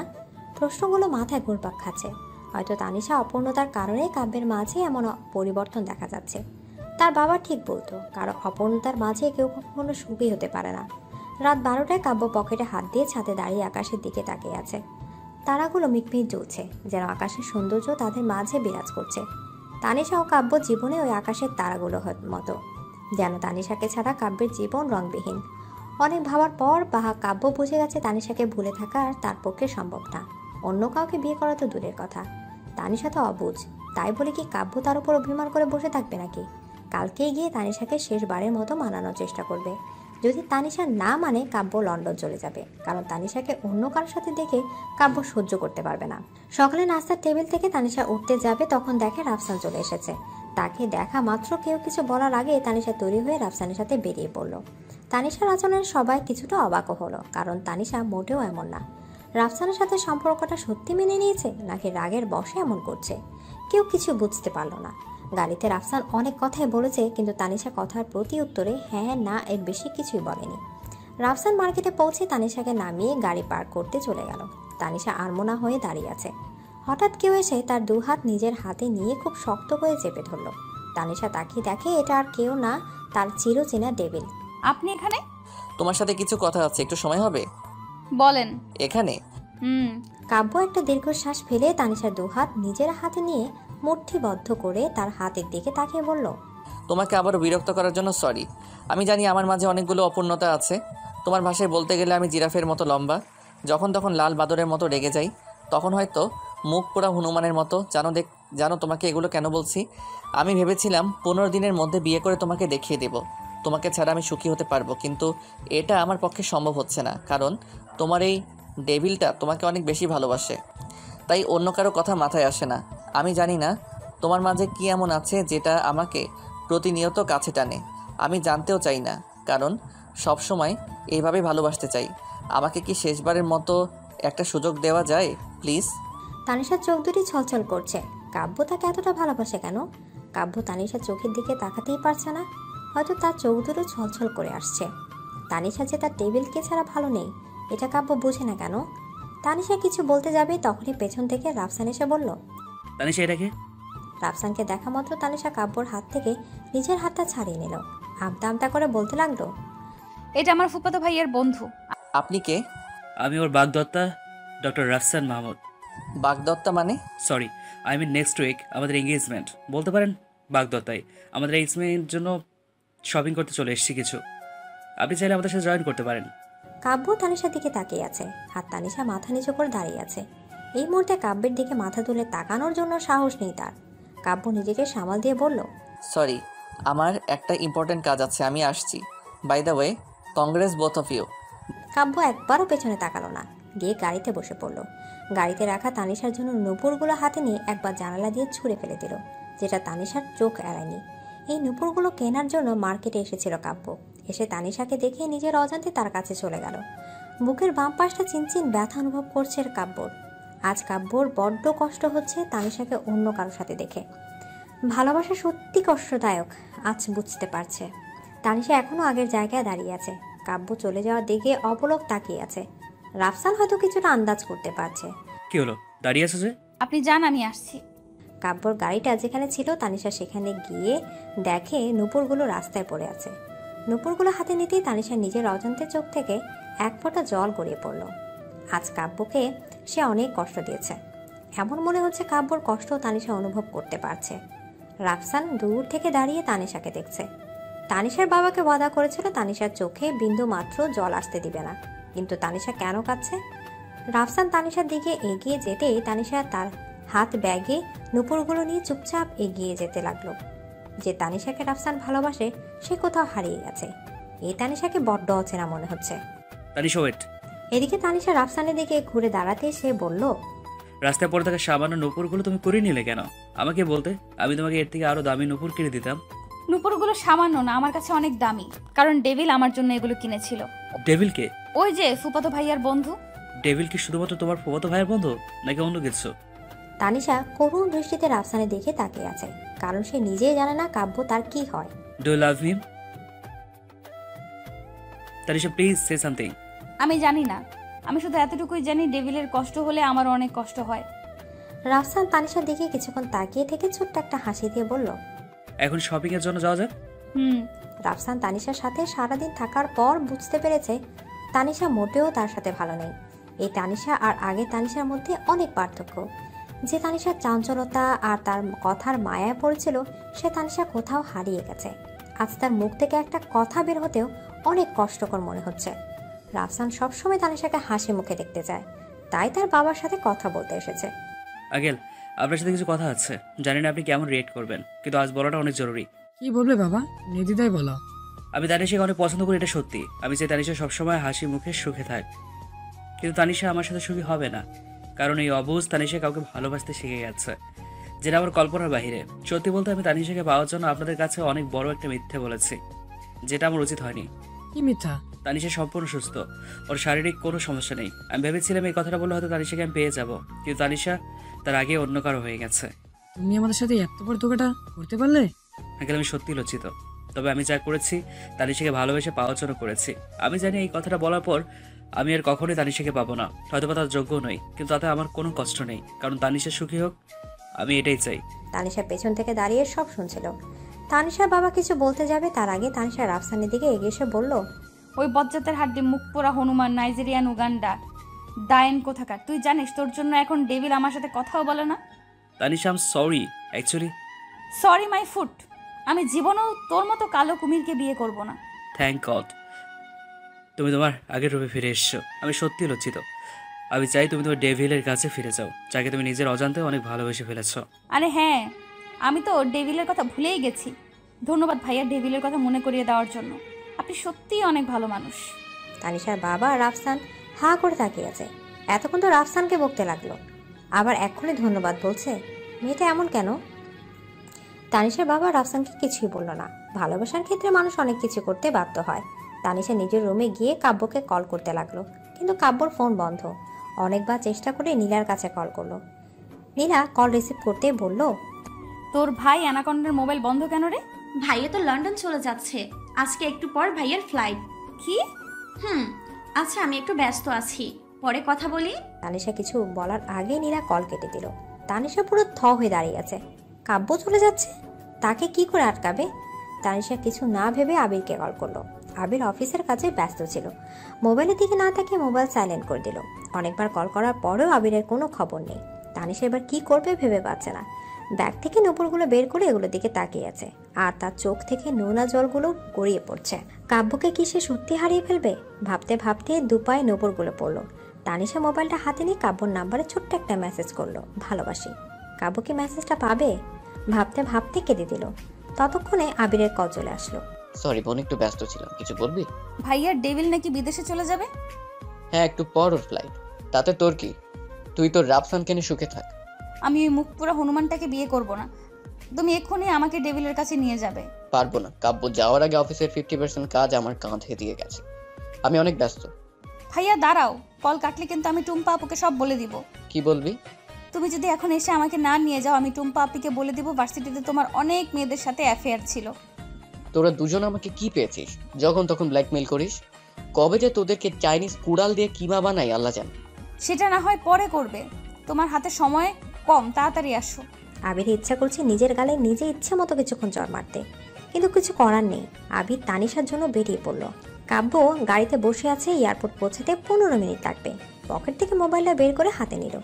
প্রশ্নগুলো মাথায় ঘুরপাক খাচ্ছে। হয়তো তানিশা অপূর্ণতার কারণে কাব্যের মাঝে এমন পরিবর্তন দেখা যাচ্ছে। তার বাবা ঠিক বলতো, কারো অপূর্ণতার মাঝে কেউ কখনো সুখী হতে পারে না। রাত 12টায় কাব্য পকেটে হাত দিয়ে ছাদে দাঁড়িয়ে আকাশের দিকে তাকিয়ে আছে। তারাগুলো মিটমিট জ্বলছে, যেন আকাশের সৌন্দর্য তাদের মাঝে বিরাজ করছে। তানিশা ও কাব্য জীবনে ওই আকাশের তারাগুলো মতো, যেন তানিশাকে ছাড়া কাব্যের জীবন রংবিহীন। অনেক ভাবার পর কাব্য বুঝে গেছে তানিশাকে ভুলে থাকা আর তার পক্ষে সম্ভব না। অন্য কাউকে বিয়ে করা তো দূরের কথা, তানিশা তো অবুঝ। তাই বলে কি কাব্য তার উপর অভিমান করে বসে থাকবে নাকি? কালকেই গিয়ে তানিশাকে শেষবারের মতো মানানোর চেষ্টা করবে। যদি তানিশা না মানে, কাব্য লন্ডন চলে যাবে, কারণ তানিশাকে অন্য কারোর সাথে দেখে কাব্য সহ্য করতে পারবে না। সকালে নাস্তার টেবিল থেকে তানিশা উঠতে যাবে, তখন দেখে রাফসান চলে এসেছে। তাকে দেখা মাত্র কেউ কিছু বলার আগে তানিশা তৈরি হয়ে রাফসানের সাথে বেরিয়ে পড়ল। তানিশার আচরণের সবাই কিছুটা অবাকও হলো, কারণ তানিশা মোটেও এমন না। রাফসানের সাথে সম্পর্কটা সত্যি মেনে নিয়েছে নাকি রাগের বশে এমন করছে, কেউ কিছু বুঝতে পারলো না। গাড়িতে রাফসান অনেক কথাই বলেছে, কিন্তু তানিশা কথার প্রতি উত্তরে হ্যাঁ না এর বেশি কিছুই বলেনি। রাফসান মার্কেটে পৌঁছে তানিশাকে নামিয়ে গাড়ি পার্ক করতে চলে গেল। তানিশা আনমনা হয়ে দাঁড়িয়ে আছে। হঠাৎ কেউ এসে তার 2 হাত নিজের হাতে নিয়ে খুব শক্ত করে চেপে ধরল। তানিশা তাকিয়ে দেখে এটা আর কেউ না, তার চিরচেনা ডেভিল। আপনি এখানে? তোমার সাথে কিছু কথা আছে, একটু সময় হবে? বলেন। এখানে? কাব্য একটা দীর্ঘশ্বাস ফেলে তানিশার 2 হাত নিজের হাতে নিয়ে মুঠিবদ্ধ করে তার হাতের দিকে তাকিয়ে বলল, তোমাকে আবারও বিরক্ত করার জন্য সরি। আমি জানি আমার মাঝে অনেকগুলো অপূর্ণতা আছে। তোমার ভাষায় বলতে গেলে আমি জিরাফের মতো লম্বা। যখন তখন লাল বাদরের মতো রেগে যাই, তখন হয়তো মুখ পুরা হনুমানের মতো। জানো তোমাকে এগুলো কেন বলছি? আমি ভেবেছিলাম 15 দিনের মধ্যে বিয়ে করে তোমাকে দেখিয়ে দেব তোমাকে ছাড়া আমি সুখী হতে পারবো, কিন্তু এটা আমার পক্ষে সম্ভব হচ্ছে না, কারণ তোমার এই ডেভিলটা তোমাকে অনেক বেশি ভালোবাসে। তাই অন্য কারো কথা মাথায় আসে না। আমি জানি না তোমার মাঝে কী এমন আছে যেটা আমাকে প্রতিনিয়ত কাছে টানে। আমি জানতেও চাই না, কারণ সবসময় এইভাবে ভালোবাসতে চাই। আমাকে কি শেষবারের মতো একটা সুযোগ দেওয়া যায় প্লিজ? তানিশার চোখ দুটি ছলছল করছে। কাব্য তাকে এতটা ভালোবাসে কেন? কাব্য তানিশার চোখের দিকে তাকাতেই পারছে না। হয়তো তার চোখ দুটো ছলছল করে আসছে। তানিশা যে তার টেবিলকে ছাড়া ভালো নেই, এটা কাব্য বোঝে না কেন? তানিশা কিছু বলতে যাবে, তখনই পেছন থেকে রাফসান এসে বলল, তানিশা এটাকে? রাফসানকে দেখা মাত্র তানিশা কাব্যর হাত থেকে নিজের হাতটা ছাড়িয়ে নিল। আমতা আমতা করে বলতে লাগলো, এটা আমার ফুফাতো ভাইয়ের বন্ধু। আপনি কে? আমি ওর বাগদত্তা, ডক্টর রাফসান মাহমুদ। বাগদত্তা মানে? Sorry, I mean next week আমাদের এঙ্গেজমেন্ট, বলতে পারেন বাগদত্তাই। আমাদের এঙ্গেজমেন্টের জন্য শপিং করতে চলে এসেছি কিছু। আপনি চাইলে আমাদের সাথে জয়েন করতে পারেন। কাব্য তানিশার দিকে তাকিয়ে আছে, আর তানিশা মাথা নিচু করে দাঁড়িয়ে আছে। এই মুহূর্তে কাব্যের দিকে মাথা তুলে তাকানোর জন্য সাহস নেই তার। কাব্য নিজেকে সামাল দিয়ে বলল, সরি, আমার একটা ইম্পর্টেন্ট কাজ আছে, আমি আসছি। By the way, congrats both of you. Kabya একবারও পেছনে তাকালো না, গিয়ে গাড়িতে বসে পড়ল। গাড়িতে রাখা তানিশার জন্য নূপুরগুলো হাতে নিয়ে একবার জানালা দিয়ে ছুঁড়ে ফেলে দিল, যেটা তানিশার চোখ এড়ায়নি। এই নূপুরগুলো কেনার জন্য মার্কেটে এসেছিল কাব্য। এসে তানিশাকে দেখে নিজের অজান্তে তার কাছে চলে গেল। বুকের বাম পাশটা চিনচিন ব্যথা অনুভব করছে কাব্যর। আজ কাব্যর বড্ড কষ্ট হচ্ছে তানিশাকে অন্য কারোর সাথে দেখে। ভালোবাসা সত্যি কষ্টদায়ক, আজ বুঝতে পারছে। তানিশা এখনো আগের জায়গায় দাঁড়িয়ে আছে, কাব্য চলে যাওয়ার দিকে অপলক তাকিয়ে আছে। রাফসান হয়তো কিছুটা আন্দাজ করতে পারছে। কি হলো, দাঁড়িয়ে আছো যে? আপনি যান, আমি আসছি। কাব্যর গাড়িটা যেখানে ছিল তানিশা সেখানে গিয়ে দেখে নূপুরগুলো রাস্তায় পড়ে আছে। নূপুরগুলো হাতে নিতেই তানিশা নিজের অজান্তে চোখ থেকে এক ফোঁটা জল গড়িয়ে পড়ল। আজ কাব্যকে সে অনেক কষ্ট দিয়েছে, এমন মনে হচ্ছে কাব্যর কষ্ট তানিশা অনুভব করতে পারছে। রাফসান দূর থেকে দাঁড়িয়ে তানিশাকে দেখছে। তানিশার বাবাকে ওয়াদা করেছিল তানিশার চোখে বিন্দু মাত্র জল আসতে দিবে না, কিন্তু তানিশা কেন কাঁদছে? রাফসান তানিশার দিকে এগিয়ে যেতেই তানিশা তার হাত ব্যাগে নূপুরগুলো নিয়ে চুপচাপ এগিয়ে যেতে লাগলো। যে তানিশাকে রাফসান ভালোবাসে সে কোথাও হারিয়ে গেছে। এই তানিশাকে বড্ড অচেনা মনে হচ্ছে। তানিশা ওয়েট। এদিকে তানিশা রাফসানের দিকে ঘুরে দাঁড়াতে সে বলল, রাস্তায় পড়ে থাকা সামান্য নূপুরগুলো তুমি করে নিলে কেন? আমাকে বলতে, আমি তোমাকে এর থেকে আরো দামি নূপুর কিনে দিতাম। নূপুরগুলো সামান্য না, আমার কাছে অনেক দামি, কারণ ডেভিল আমার জন্য এগুলো কিনেছিল। ডেভিল কে? ওই যে ফুফাতো ভাইয়ার বন্ধু। ডেভিল কি শুধুমাত্র তোমার ফুফাতো ভাইয়ের বন্ধু, নাকি অন্য কিছু? তানিশা করুণ দৃষ্টিতে রাফসানের দিকে তাকিয়ে আছে, কারণ সে নিজেই জানে না কাব্য তার কি হয়। Do you love him? Tanisha please say something. আমি জানি না, আমি শুধু এতটুকুই জানি ডেভিলের কষ্ট হলে আমার অনেক কষ্ট হয়। রাফসান তানিশার দিকে কিছুক্ষণ তাকিয়ে থেকে ছোট্ট একটা হাসি দিয়ে বলল, এখন শপিং এর জন্য যাওয়া যাক। রাফসান তানিশার সাথে সারাদিন থাকার পর বুঝতে পেরেছে তানিশা মোটেও তার সাথে ভালো নেই। এই তানিশা আর আগে তানিশার মধ্যে অনেক পার্থক্য। যে তানিশার চাঞ্চলতা আর তার কথার মায়ায় পড়েছিল, সে তানিশা কোথাও হারিয়ে গেছে। আজ তার মুখ থেকে একটা কথা বের হতেও অনেক কষ্টকর মনে হচ্ছে। রাফসান সবসময় তানিশাকে হাসি মুখে দেখতে চায়, তাই তার বাবার সাথে কথা বলতে এসেছে। আঙ্কেল, আপনার সাথে কিছু কথা আছে, জানি না আপনি কেমন রিয়েক্ট করবেন, কিন্তু আজ বলাটা অনেক জরুরি। কি বলবে বাবা, নির্দ্বিধায় বলো। আমি তানিশাকে অনেক পছন্দ করি, এটা সত্যি। আমি চাই তানিশা সবসময় হাসি মুখে সুখে থাক, কিন্তু তানিশা আমার সাথে সুখী হবে না, কারণ এই অবুঝ তানিশা কাউকে ভালোবাসতে শিখে গেছে, যেটা আমার কল্পনার বাহিরে। সত্যি বলতে আমি তানিশাকে পাওয়ার জন্য আপনাদের কাছে অনেক বড় একটা মিথ্যে বলেছি, যেটা আমার উচিত হয়নি। কি মিথ্যা? তানিশা সম্পূর্ণ সুস্থ, ওর শারীরিক কোনো সমস্যা নেই। আমি ভেবেছিলাম এই কথাটা বললে হয়তো তানিশাকে আমি পেয়ে যাব, কিন্তু তানিশা তার আগে অন্য কারো হয়ে গেছে। তুমি আমাদের সাথে এত বড় ধোঁকাটা করতে পারলে? আঙ্কেল, আমি সত্যি লজ্জিত, তবে আমি যা করেছি তানিশাকে ভালোবেসে পাওয়ার জন্য করেছি। আমি জানি এই কথাটা বলার পর আমি আর কখনোই তানিশাকে পাবো না, হয়তো বা তার যোগ্য নই, কিন্তু তাতে আমার কোনো কষ্ট নেই, কারণ তানিশা সুখী হোক, আমি এটাই চাই। তানিশা পেছন থেকে দাঁড়িয়ে সব শুনছিল। তানিশার বাবা কিছু বলতে যাবে তার আগে তানিশা রাফসানের দিকে এগিয়ে এসে বলল, ওই বজ্জাতের হাড্ডি মুখ পোড়া হনুমান, নাইজেরিয়ান, উগান্ডা ডায়েন কোথাকার, তুই জানিস তোর জন্য এখন ডেভিল আমার সাথে কথাও বলে না। Tanisha, I am sorry, actually sorry my foot. আমি জীবনেও তোর মতো কালো কুমিরকে বিয়ে করব না। থ্যাংক গড তুমি তোমার আগের রূপে ফিরে এসছো। আমি সত্যি লজ্জিত, আমি চাই তুমি তোমার ডেভিলের কাছে ফিরে যাও, যাকে তুমি নিজের অজান্তে অনেক ভালোবেসে ফেলেছো। আরে হ্যাঁ, আমি তো ডেভিলের কথা ভুলেই গেছি। ধন্যবাদ ভাইয়া ডেভিলের কথা মনে করিয়ে দেওয়ার জন্য। আপনি সত্যিই অনেক ভালো মানুষ। তানিশার বাবা আর রাফসান হা করে তাকিয়ে আছে। এতক্ষণ তো রাফসানকে বকতে লাগলো, আবার এক্ষুনি ধন্যবাদ বলছে। মেয়েটা এমন কেন? তানিশার বাবা রাফসানকে কিছুই বলল না। ভালোবাসার ক্ষেত্রে মানুষ অনেক কিছু করতে বাধ্য হয়। তানিশা নিজের রুমে গিয়ে কাব্যকে কল করতে লাগলো, কিন্তু কাব্যর ফোন বন্ধ। অনেকবার চেষ্টা করে নীলার কাছে কল করলো। নীলা কল রিসিভ করতে বলল, তোর ভাই অ্যানাকন্ডার মোবাইল বন্ধ কেন রে? ভাইয়া তো লন্ডন চলে যাচ্ছে, আজকে একটু পর ভাইয়ের ফ্লাইট। কি? আচ্ছা আমি একটু ব্যস্ত আছি, পরে কথা বলি। তানিশা কিছু বলার আগে নীলা কল কেটে দিল। তানিশা পুরো থ হয়ে দাঁড়িয়ে আছে। কাব্য চলে যাচ্ছে, তাকে কি করে আটকাবে? তানিশা কিছু না ভেবে আবিরকে কল করলো। আবির অফিসের কাজে ব্যস্ত ছিল, মোবাইলের দিকে না তাকিয়ে মোবাইল সাইলেন্ট করে দিল। অনেকবার কল করার পরেও আবিরের কোনো খবর নেই। তানিশা এবার কি করবে ভেবে পাচ্ছে না। ব্যাগ থেকে নূপুরগুলো বের করে এগুলোর দিকে তাকিয়ে আছে, আর তার চোখ থেকে নোনা জলগুলো গড়িয়ে পড়ছে। কাব্যকে কি সে সত্যি হারিয়ে ফেলবে? ভাবতে ভাবতে দুপায়ে নূপুরগুলো পড়লো। তানিশা মোবাইলটা হাতে নিয়ে কাব্যর নাম্বারে ছোট্ট একটা মেসেজ করলো, ভালোবাসি। কাব্য কি মেসেজটা পাবে? ভাবতে ভাবতে কেঁদে দিল। ততক্ষণে আবিরের কল চলে আসলো। সরি বোন, একটু ব্যস্ত ছিলাম, কিছু বলবি? ভাইয়ার ডেভিল নাকি বিদেশে চলে যাবে। হ্যাঁ, একটু পর ওর ফ্লাইট। তাতে তোর কি? তুই তোর রাফসানকে নিয়ে সুখে থাক। আমি ওই মুখপুরা হনুমানটাকে বিয়ে করব না। তুমি এক্ষুনি আমাকে ডেভিলের কাছে নিয়ে যাবে। পারবো না, কাব্য যাওয়ার আগে অফিসের 50% কাজ আমার কাঁধে দিয়ে গেছে। আমি অনেক ব্যস্ত। ভাইয়া দাঁড়াও, কল কাটলে কিন্তু আমি টুম্পা আপুকে সব বলে দিব। কি বলবি? তুমি যদি এখন এসে আমাকে না নিয়ে যাও, আমি টুম্পা আপুকে বলে দিব ভার্সিটিতে তোমার অনেক মেয়েদের সাথে অ্যাফেয়ার ছিল। তোরা দুজন আমাকে কি পেয়েছিস? যখন তখন ব্ল্যাকমেইল করিস। কবে যে তোদেরকে চাইনিজ কুড়াল দিয়ে কিমা বানাই আল্লাহ জানে। সেটা না হয় পরে করবে, তোমার হাতে সময় কম, তাড়াতাড়ি আসো। আবির ইচ্ছা করছে নিজের গালে নিজে ইচ্ছে মতো কিছুক্ষণ চড় মারতে, কিন্তু কিছু করার নেই। আবির তানিশার জন্য বেরিয়ে পড়লো। কাব্য গাড়িতে বসে আছে, এয়ারপোর্ট পৌঁছাতে 15 মিনিট লাগবে। পকেট থেকে মোবাইলটা বের করে হাতে নিল।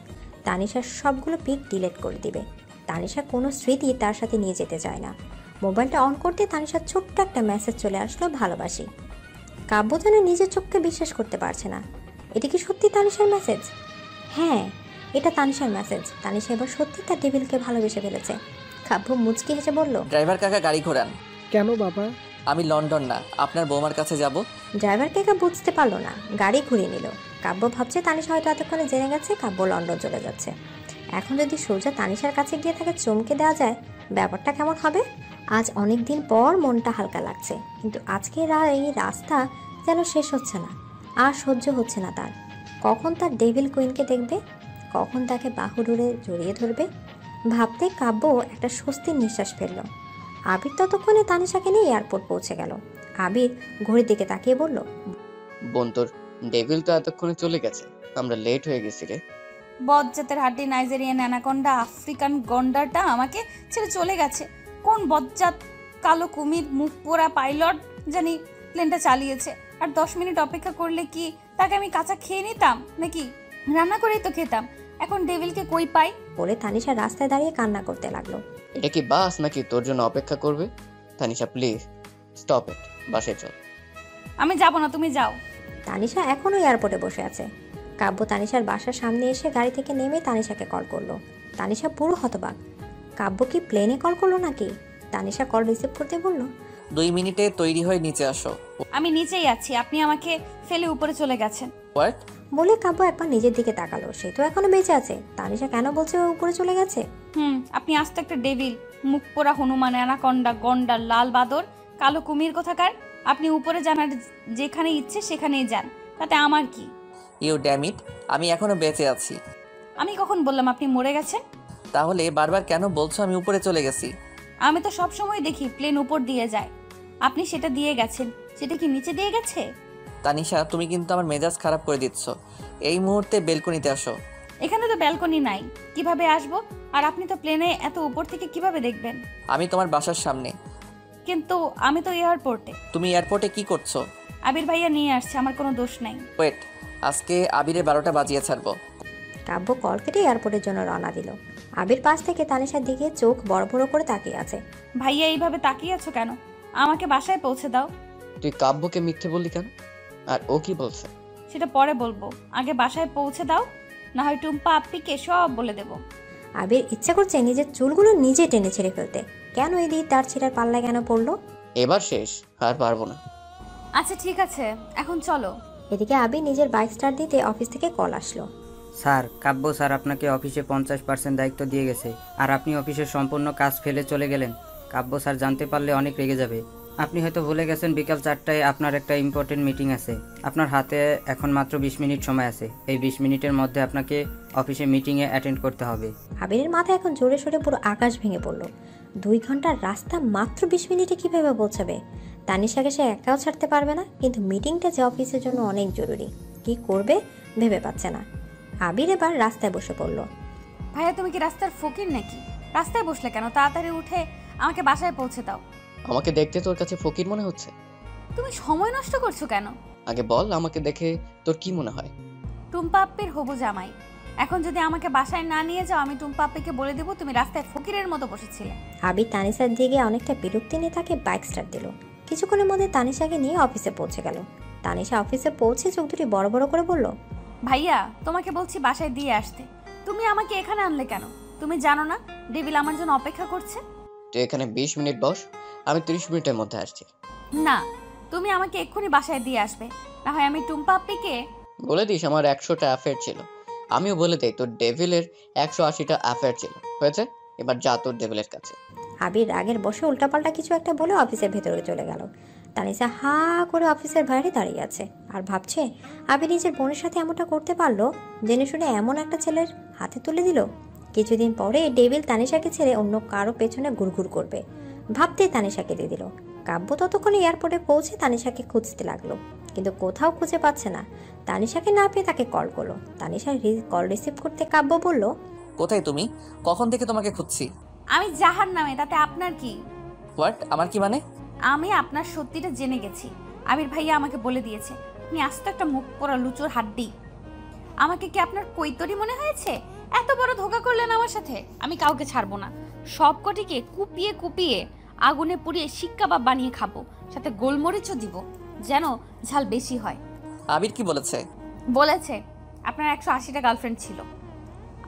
তানিশার সবগুলো পিক ডিলিট করে দিবে। তানিশা কোনো স্মৃতি তার সাথে নিয়ে যেতে চায় না। মোবাইলটা অন করতে তানিশার ছোট্ট একটা মেসেজ চলে আসলো, ভালোবাসি। কাব্য যেন নিজের চোখকে বিশ্বাস করতে পারছে না। এটা কি সত্যি তানিশার মেসেজ? হ্যাঁ, এটা তানিশার মেসেজ। তানিশা এবার সত্যি তার ডেভিলকে ভালোবেসে ফেলেছে। কাব্য মুচকি হেসে বলল, ড্রাইভার কাকা গাড়ি ঘোরান। কেন বাবা? আমি লন্ডন না, আপনার বৌমার কাছে যাব। ড্রাইভার কাকা বুঝতে পারলো না, গাড়ি ঘুরিয়ে নিল। কাব্য ভাবছে তানিশা হয়তো এতক্ষণে জেনে গেছে কাব্য লন্ডন চলে যাচ্ছে। এখন যদি সোজা তানিশার কাছে গিয়ে তাকে চমকে দেওয়া যায়, ব্যাপারটা কেমন হবে? আজ অনেক দিন পর মনটা হালকা লাগছে, কিন্তু আজকে এই রাস্তা যেন শেষ হচ্ছে না। আর সহ্য হচ্ছে না তার। কখন তার ডেভিল কুইনকে দেখবে, কখন তাকে বাহুডোরে জড়িয়ে ধরবে। ভাবতে কাব্য একটা স্বস্তির নিঃশ্বাস ফেলল। আবির ততক্ষণে তানিশাকে নিয়ে এয়ারপোর্ট পৌঁছে গেল। আবির ঘড়ির দিকে তাকিয়ে বলল, বোন, তোর ডেভিল তো এতক্ষণে চলে গেছে, আমরা লেট হয়ে গেছি রে। বজ্জাতের হাড্ডি নাইজেরিয়ান অ্যানাকন্ডা আফ্রিকান গন্ডারটা আমাকে ছেড়ে চলে গেছে। কোন বজ্জাত কালো কুমির মুখ পোড়া পাইলট জানি প্লেনটা চালিয়েছে। আর 10 মিনিট অপেক্ষা করলে কি তাকে আমি কাঁচা খেয়ে নিতাম নাকি? রান্না করেই তো খেতাম। এখন ডেভিলকে কই পাই? বলে তানিশা রাস্তায় দাঁড়িয়ে কান্না করতে লাগলো। এটা কি বাস নাকি তোর জন্য অপেক্ষা করবে? তানিশা প্লিজ স্টপ ইট, বাসে চল। আমি যাব না, তুমি যাও। তানিশা এখনো এয়ারপোর্টে বসে আছে। কাব্য তানিশার বাসার সামনে এসে গাড়ি থেকে নেমে তানিশাকে কল করলো। তানিশা পুরো হতবাক। কাব্য কি প্লেনে কল করলো নাকি? তানিশা কল রিসিভ করতে বলল, 2 মিনিটে তৈরি হয়ে নিচে আসো। আমি নিচেই আছি, আপনি আমাকে ফেলে উপরে চলে গেছেন। হোয়াট? বলে কাব্য একবার নিজের দিকে তাকালো। সে তো এখনো বেঁচে আছে। তানিশা কেন বলছে ও উপরে চলে গেছে? আপনি আস্তে একটা ডেভিল, মুখ পোড়া হনুমান, অ্যানাকন্ডা, গন্ডার, লাল বাদর, কালো কুমির কোথাকার। আপনি উপরে যান আর যেখানে ইচ্ছে সেখানেই যান, তাতে আমার কি? ইউ ড্যাম ইট, আমি এখনো বেঁচে আছি। আমি কখন বললাম আপনি মরে গেছেন? তাহলে বারবার কেন বলছো আমি উপরে চলে গেছি? আমি তো সব সময় দেখি প্লেন উপর দিয়ে যায়, আপনি সেটা দিয়ে গেছেন। সেটা কি নিচে দিয়ে গেছে? তানিশা, তুমি কিন্তু আমার মেজাজ খারাপ করে দিচ্ছ। এই মুহূর্তে বেলকনিতে আসো। এখানে তো ব্যালকনি নাই, কিভাবে আসবো? আর আপনি তো প্লেনে এত উপর থেকে কিভাবে দেখবেন? আমি তোমার বাসার সামনে। কিন্তু আমি তো এয়ারপোর্টে। তুমি এয়ারপোর্টে কি করছো? আবির ভাইয়া নিয়ে আসছে, আমার কোনো দোষ নাই। ওয়েট, আজকে আবিরের 12টা বাজিয়ে ছাড়বো। কাব্য কল কেটে এয়ারপোর্টের জন্য রওনা দিল। আবির পাশ থেকে তানিশার দিকে চোখ বড় বড় করে তাকিয়ে আছে। ভাইয়া এইভাবে তাকিয়ে আছো কেন? আমাকে বাসায় পৌঁছে দাও। তুই কাব্যকে মিথ্যে বললি কেন? আর ও কি বলছে? সেটা পরে বলবো, আগে বাসায় পৌঁছে দাও, না হয় টুম্পা আপ্পিকে সব বলে দেব। আবির ইচ্ছা করছে নিজের চুলগুলো নিজে টেনে ছেড়ে ফেলতে। কেন এই দিয়ে তার ছেঁড়ার পাল্লায় কেন পড়লো? এবার শেষ, আর পারবো না। আচ্ছা ঠিক আছে, এখন চলো। এদিকে আবির নিজের বাইক স্টার্ট দিতে অফিস থেকে কল আসলো। স্যার, কাব্য স্যার আপনাকে অফিসে 50% দায়িত্ব দিয়ে গেছে, আর আপনি অফিসের সম্পূর্ণ কাজ ফেলে চলে গেলেন। কাব্য স্যার জানতে পারলে অনেক রেগে যাবে। আপনি হয়তো ভুলে গেছেন বিকাল 4টায় আপনার একটা ইম্পর্টেন্ট মিটিং আছে। আপনার হাতে এখন মাত্র 20 মিনিট সময় আছে। এই 20 মিনিটের মধ্যে আপনাকে অফিসে মিটিংয়ে অ্যাটেন্ড করতে হবে। আবিরের মাথায় এখন জোরে সোরে পুরো আকাশ ভেঙে পড়লো। 2 ঘন্টার রাস্তা মাত্র 20 মিনিটে কিভাবে পৌঁছাবে? তানিশাকে সে একাও ছাড়তে পারবে না, কিন্তু মিটিংটা যে অফিসের জন্য অনেক জরুরি। কি করবে ভেবে পাচ্ছে না। আবির এবার রাস্তায় বসে পড়লো। ভাইয়া তুমি কি রাস্তার ফকির নাকি? রাস্তায় বসলে কেন? তাড়াতাড়ি উঠে আমাকে বাসায় পৌঁছে দাও। আমাকে দেখতে তোর কাছে ফকির মনে হচ্ছে? তুমি সময় নষ্ট করছো কেন? আগে বল, আমাকে দেখে তোর কি মনে হয়? টুম্পা আপ্পির হবু জামাই। এখন যদি আমাকে বাসায় না নিয়ে যাও, আমি টুম্পা আপ্পিকে বলে দেবো তুমি রাস্তায় ফকিরের মতো বসেছিলে। আবির তানিশার দিকে অনেকটা বিরক্তি নিয়ে তাকে বাইক স্টার্ট দিল। কিছুক্ষণের মধ্যে তানিশাকে নিয়ে অফিসে পৌঁছে গেল। তানিশা অফিসে পৌঁছে চোখ দুটি বড় বড় করে বলল, ভাইয়া তোমাকে বলছি বাসায় দিয়ে আসতে, তুমি আমাকে এখানে আনলে কেন? তুমি জানো না ডেভিল আমার জন্য অপেক্ষা করছে? তুই এখানে 20 মিনিট বস, আমি 30 মিনিটের মধ্যে আসছি। না, তুমি আমাকে এক্ষুনি বাসায় দিয়ে আসবে, না হয় আমি টুম্পা আপ্পিকে বলে দিস আমার 100টা অ্যাফেয়ার ছিল। আমিও বলে দেই তোর ডেভিলের 180টা অ্যাফেয়ার ছিল। হয়েছে, এবার যা তোর ডেভিলের কাছে। আবির রাগের বসে উল্টাপাল্টা কিছু একটা বলে অফিসের ভেতরে চলে গেল। তানিশা হা করে অফিসের বাইরে দাঁড়িয়ে আছে আর ভাবছে আবির নিজের বোনের সাথে এমনটা করতে পারলো, জেনে শুনে এমন একটা ছেলের হাতে তুলে দিল। কিছুদিন পরে ডেভিল তানিশাকে ছেড়ে অন্য কারো পেছনে ঘুরঘুর করবে ভাবতে তানিশাকে দিয়ে দিল। কাব্য ততক্ষণে এয়ারপোর্টে পৌঁছে তানিশাকে খুঁজতে লাগলো, কিন্তু কোথাও খুঁজে পাচ্ছে না। তানিশাকে না পেয়ে তাকে কল করলো। তানিশা কল রিসিভ করতে কাব্য বলল, কোথায় তুমি? কখন থেকে তোমাকে খুঁজছি। আমি জাহার নামে, তাতে আপনার কি? হোয়াট? আমার কি মানে? আমি আপনার সত্যিটা জেনে গেছি। আবির ভাইয়া আমাকে বলে দিয়েছে আপনি আস্ত একটা মুখ পোড়া লুচোর হাড্ডি। আমাকে কি আপনার কৈতরি মনে হয়েছে? এত বড় ধোঁকা করলেন আমার সাথে। আমি কাউকে ছাড়বো না, সব কটিকে কুপিয়ে কুপিয়ে আগুনে পুড়িয়ে শিক কাবাব বানিয়ে খাবো, সাথে গোলমরিচও দিব যেন ঝাল বেশি হয়। আবির কি বলেছে? বলেছে আপনার 180টা গার্লফ্রেন্ড ছিল,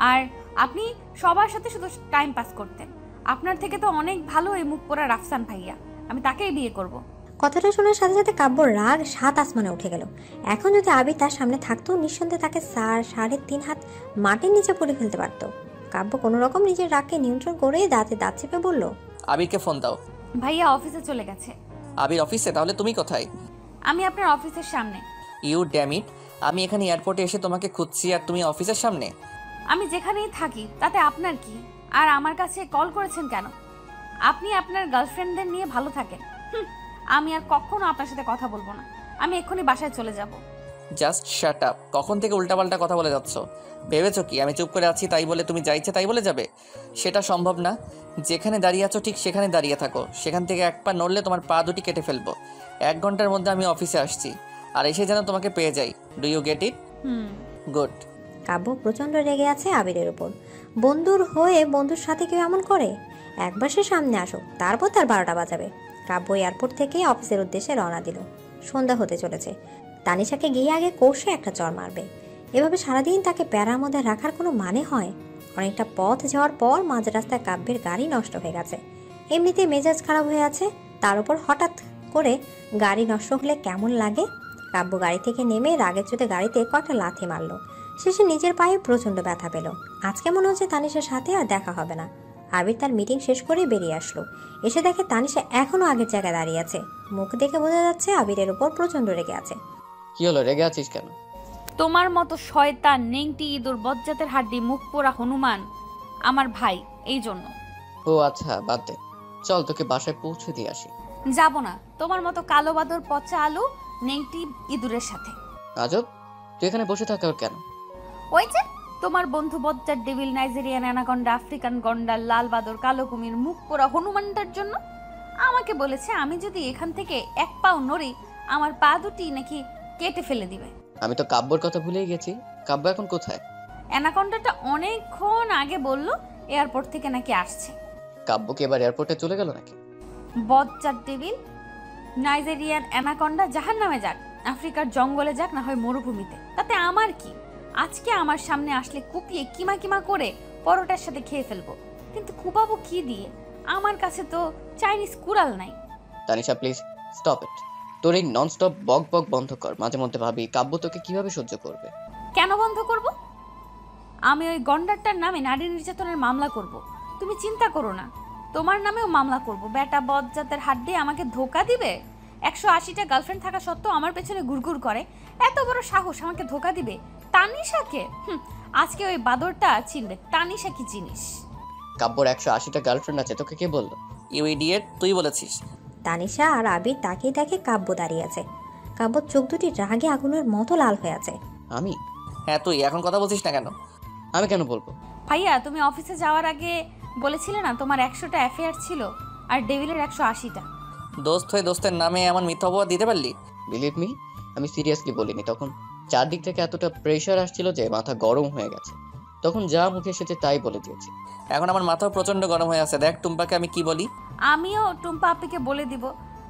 আর আপনি সবার সাথে শুধু টাইম পাস করতেন। আপনার থেকে তো অনেক ভালো এই মুখ পোড়া রাফসান ভাইয়া, আমি তাকেই বিয়ে করব। কথাটা শোনার সাথে সাথে কাব্যর রাগ 7 আসমানে উঠে গেল। এখন যদি আবির তার সামনে থাকতো, নিঃসন্দেহে তাকে 3.5 হাত মাটির নিচে পড়ে ফেলতে পারত। কাব্য কোনো রকম নিজের রাগকে নিয়ন্ত্রণ করে দাঁতে দাঁত চেপে বলল, আবিরকে ফোন দাও। ভাইয়া অফিসে চলে গেছে। আবির অফিসে? তাহলে তুমি কোথায়? আমি আপনার অফিসের সামনে। ইউ ড্যাম ইট, আমি এখানে এয়ারপোর্টে এসে তোমাকে খুঁজছি আর তুমি অফিসের সামনে? আমি যেখানেই থাকি তাতে আপনার কি? আর আমার কাছে কল করেছেন কেন? আপনি আপনার গার্লফ্রেন্ডদের নিয়ে ভালো থাকেন। আমি আর কখনো আপনার সাথে কথা বলবো না। আমি এক্ষুনি বাসায় চলে যাব। Just shut up. কখন থেকে উল্টাপাল্টা কথা বলে যাচ্ছ? ভেবেছো কি আমি চুপ করে আছি তাই বলে তুমি যা ইচ্ছে তাই বলে যাবে? সেটা সম্ভব না। যেখানে দাঁড়িয়ে আছো ঠিক সেখানে দাঁড়িয়ে থাকো। সেখান থেকে এক পা নড়লে তোমার পা দুটি কেটে ফেলবো। 1 ঘন্টার মধ্যে আমি অফিসে আসছি, আর এসে যেন তোমাকে পেয়ে যাই। Do you get it? Good. Kabya প্রচন্ড রেগে আছে আবিরের উপর। বন্ধুর হয়ে বন্ধুর সাথে কেউ এমন করে? একবার সে সামনে আসো, তারপর তার 12টা বাজাবে। কাব্য এয়ারপোর্ট থেকে অফিসের উদ্দেশ্যে রওনা দিল। সন্ধ্যা হতে চলেছে। তানিশাকে গিয়ে আগে কষে একটা চড় মারবে। এভাবে সারাদিন তাকে প্যারার মধ্যে রাখার কোনো মানে হয়? অনেকটা পথ যাওয়ার পর মাঝ রাস্তায় কাব্যের গাড়ি নষ্ট হয়ে গেছে। এমনিতেই মেজাজ খারাপ হয়ে আছে, তার উপর হঠাৎ করে গাড়ি নষ্ট হলে কেমন লাগে? কাব্য গাড়ি থেকে নেমে রাগের চোটে গাড়িতে কটা লাথি মারলো। শেষে নিজের পায়ে প্রচণ্ড ব্যথা পেল। আজকে মনে হচ্ছে তানিশার সাথে আর দেখা হবে না। আবির তার মিটিং শেষ করে বেরিয়ে আসলো। এসে দেখে তানিশা এখনো আগের জায়গায় দাঁড়িয়ে আছে। মুখ দেখে বোঝা যাচ্ছে আবিরের উপর প্রচণ্ড রেগে আছে। কি হলো, রেগে আছিস কেন? তোমার মতো শয়তান, নেংটি, ইঁদুর, বজ্জাতের হাড্ডি, মুখ পোড়া হনুমান আমার ভাই, এই জন্য। ও আচ্ছা, বাদ দে, চল তোকে বাসায় পৌঁছে দিয়ে আসি। যাব না তোমার মতো কালো বাদর, পচা আলু, নেংটি ইঁদুরের সাথে। আজব, তুই এখানে বসে থাকার কেন? ওই যে তোমার বন্ধু বজ্জার, ডেভিল, নাইজেরিয়ান অ্যানাকন্ডা, আফ্রিকান গন্ডার, লাল বাদর, কালো কুমির, মুখ পোড়া হনুমানটার জন্য আমাকে বলেছে আমি যদি এখান থেকে 1 পাও নড়ি আমার পা দুটি নাকি কেটে ফেলে দিবে। আমি তো কাব্যর কথা ভুলেই গেছি। কাব্য এখন কোথায়? অ্যানাকন্ডাটা অনেকক্ষণ আগে বলল এয়ারপোর্ট থেকে নাকি আসছে। কাব্য কি এবার এয়ারপোর্টে চলে গেল নাকি? বজ্জার, ডেভিল, নাইজেরিয়ান অ্যানাকন্ডা জাহান্নামে যাক, আফ্রিকার জঙ্গলে যাক, না হয় মরুভূমিতে, তাতে আমার কি? আজকে আমার সামনে আসলে কুপিয়ে কিমা কিমা করে পরোটার সাথে খেয়ে ফেলবো, কিন্তু কুপাবো কি দিয়ে? আমার কাছে তো চাইনিজ কুড়াল নাই। Tanisha please stop it. তোর এই ননস্টপ বক বক বন্ধ কর। মাঝে মধ্যে ভাবি কাব্য তোকে কিভাবে সহ্য করবে। কেন বন্ধ করব? আমি ওই গন্ডারটার নামে নারী নির্যাতনের মামলা করব। তুমি চিন্তা করো না, তোমার নামেও মামলা করব। বেটা বজ্জাতের হাত দিয়ে আমাকে ধোকা দিবে। 180টা গার্লফ্রেন্ড থাকা সত্ত্বেও আমার পেছনে ঘুরঘুর করে, এত বড় সাহস আমাকে ধোকা দিবে তানিশাকে। আজকে ওই বাদরটা চিনবে তানিশা কি জিনিস। কাব্যর 180টা গার্লফ্রেন্ড আছে, তোকে কে বললো? ইউ ইডিয়েট, তুই বলেছিস। তানিশা আর আবির তাকিয়ে দেখে কাব্য দাঁড়িয়ে আছে। কাব্যর চোখ দুটি রাগে আগুনের মতো লাল হয়ে আছে। আমি? হ্যাঁ তুই, এখন কথা বলছিস না কেন? আমি কেন বলবো? ভাইয়া, তুমি অফিসে যাওয়ার আগে বলেছিলে না তোমার 100টা অ্যাফেয়ার ছিল আর ডেভিলের 180টা। দোস্ত হয়ে দোস্তের নামে এমন মিথ্যা অপবাদ দিতে পারলি? বিলিভ মি, আমি সিরিয়াসলি বলিনি। তখন চারদিক থেকে এতটা প্রেশার আসছিল যে মাথা গরম হয়ে গেছে। তখন যা মুখে এসেছে তাই বলে দিয়েছি। এখন আমার মাথাও প্রচন্ড গরম হয়ে আছে। দেখ টুম্পাকে আমি কি বলি। আমিও টুম্পা আপিকে বলে দিব,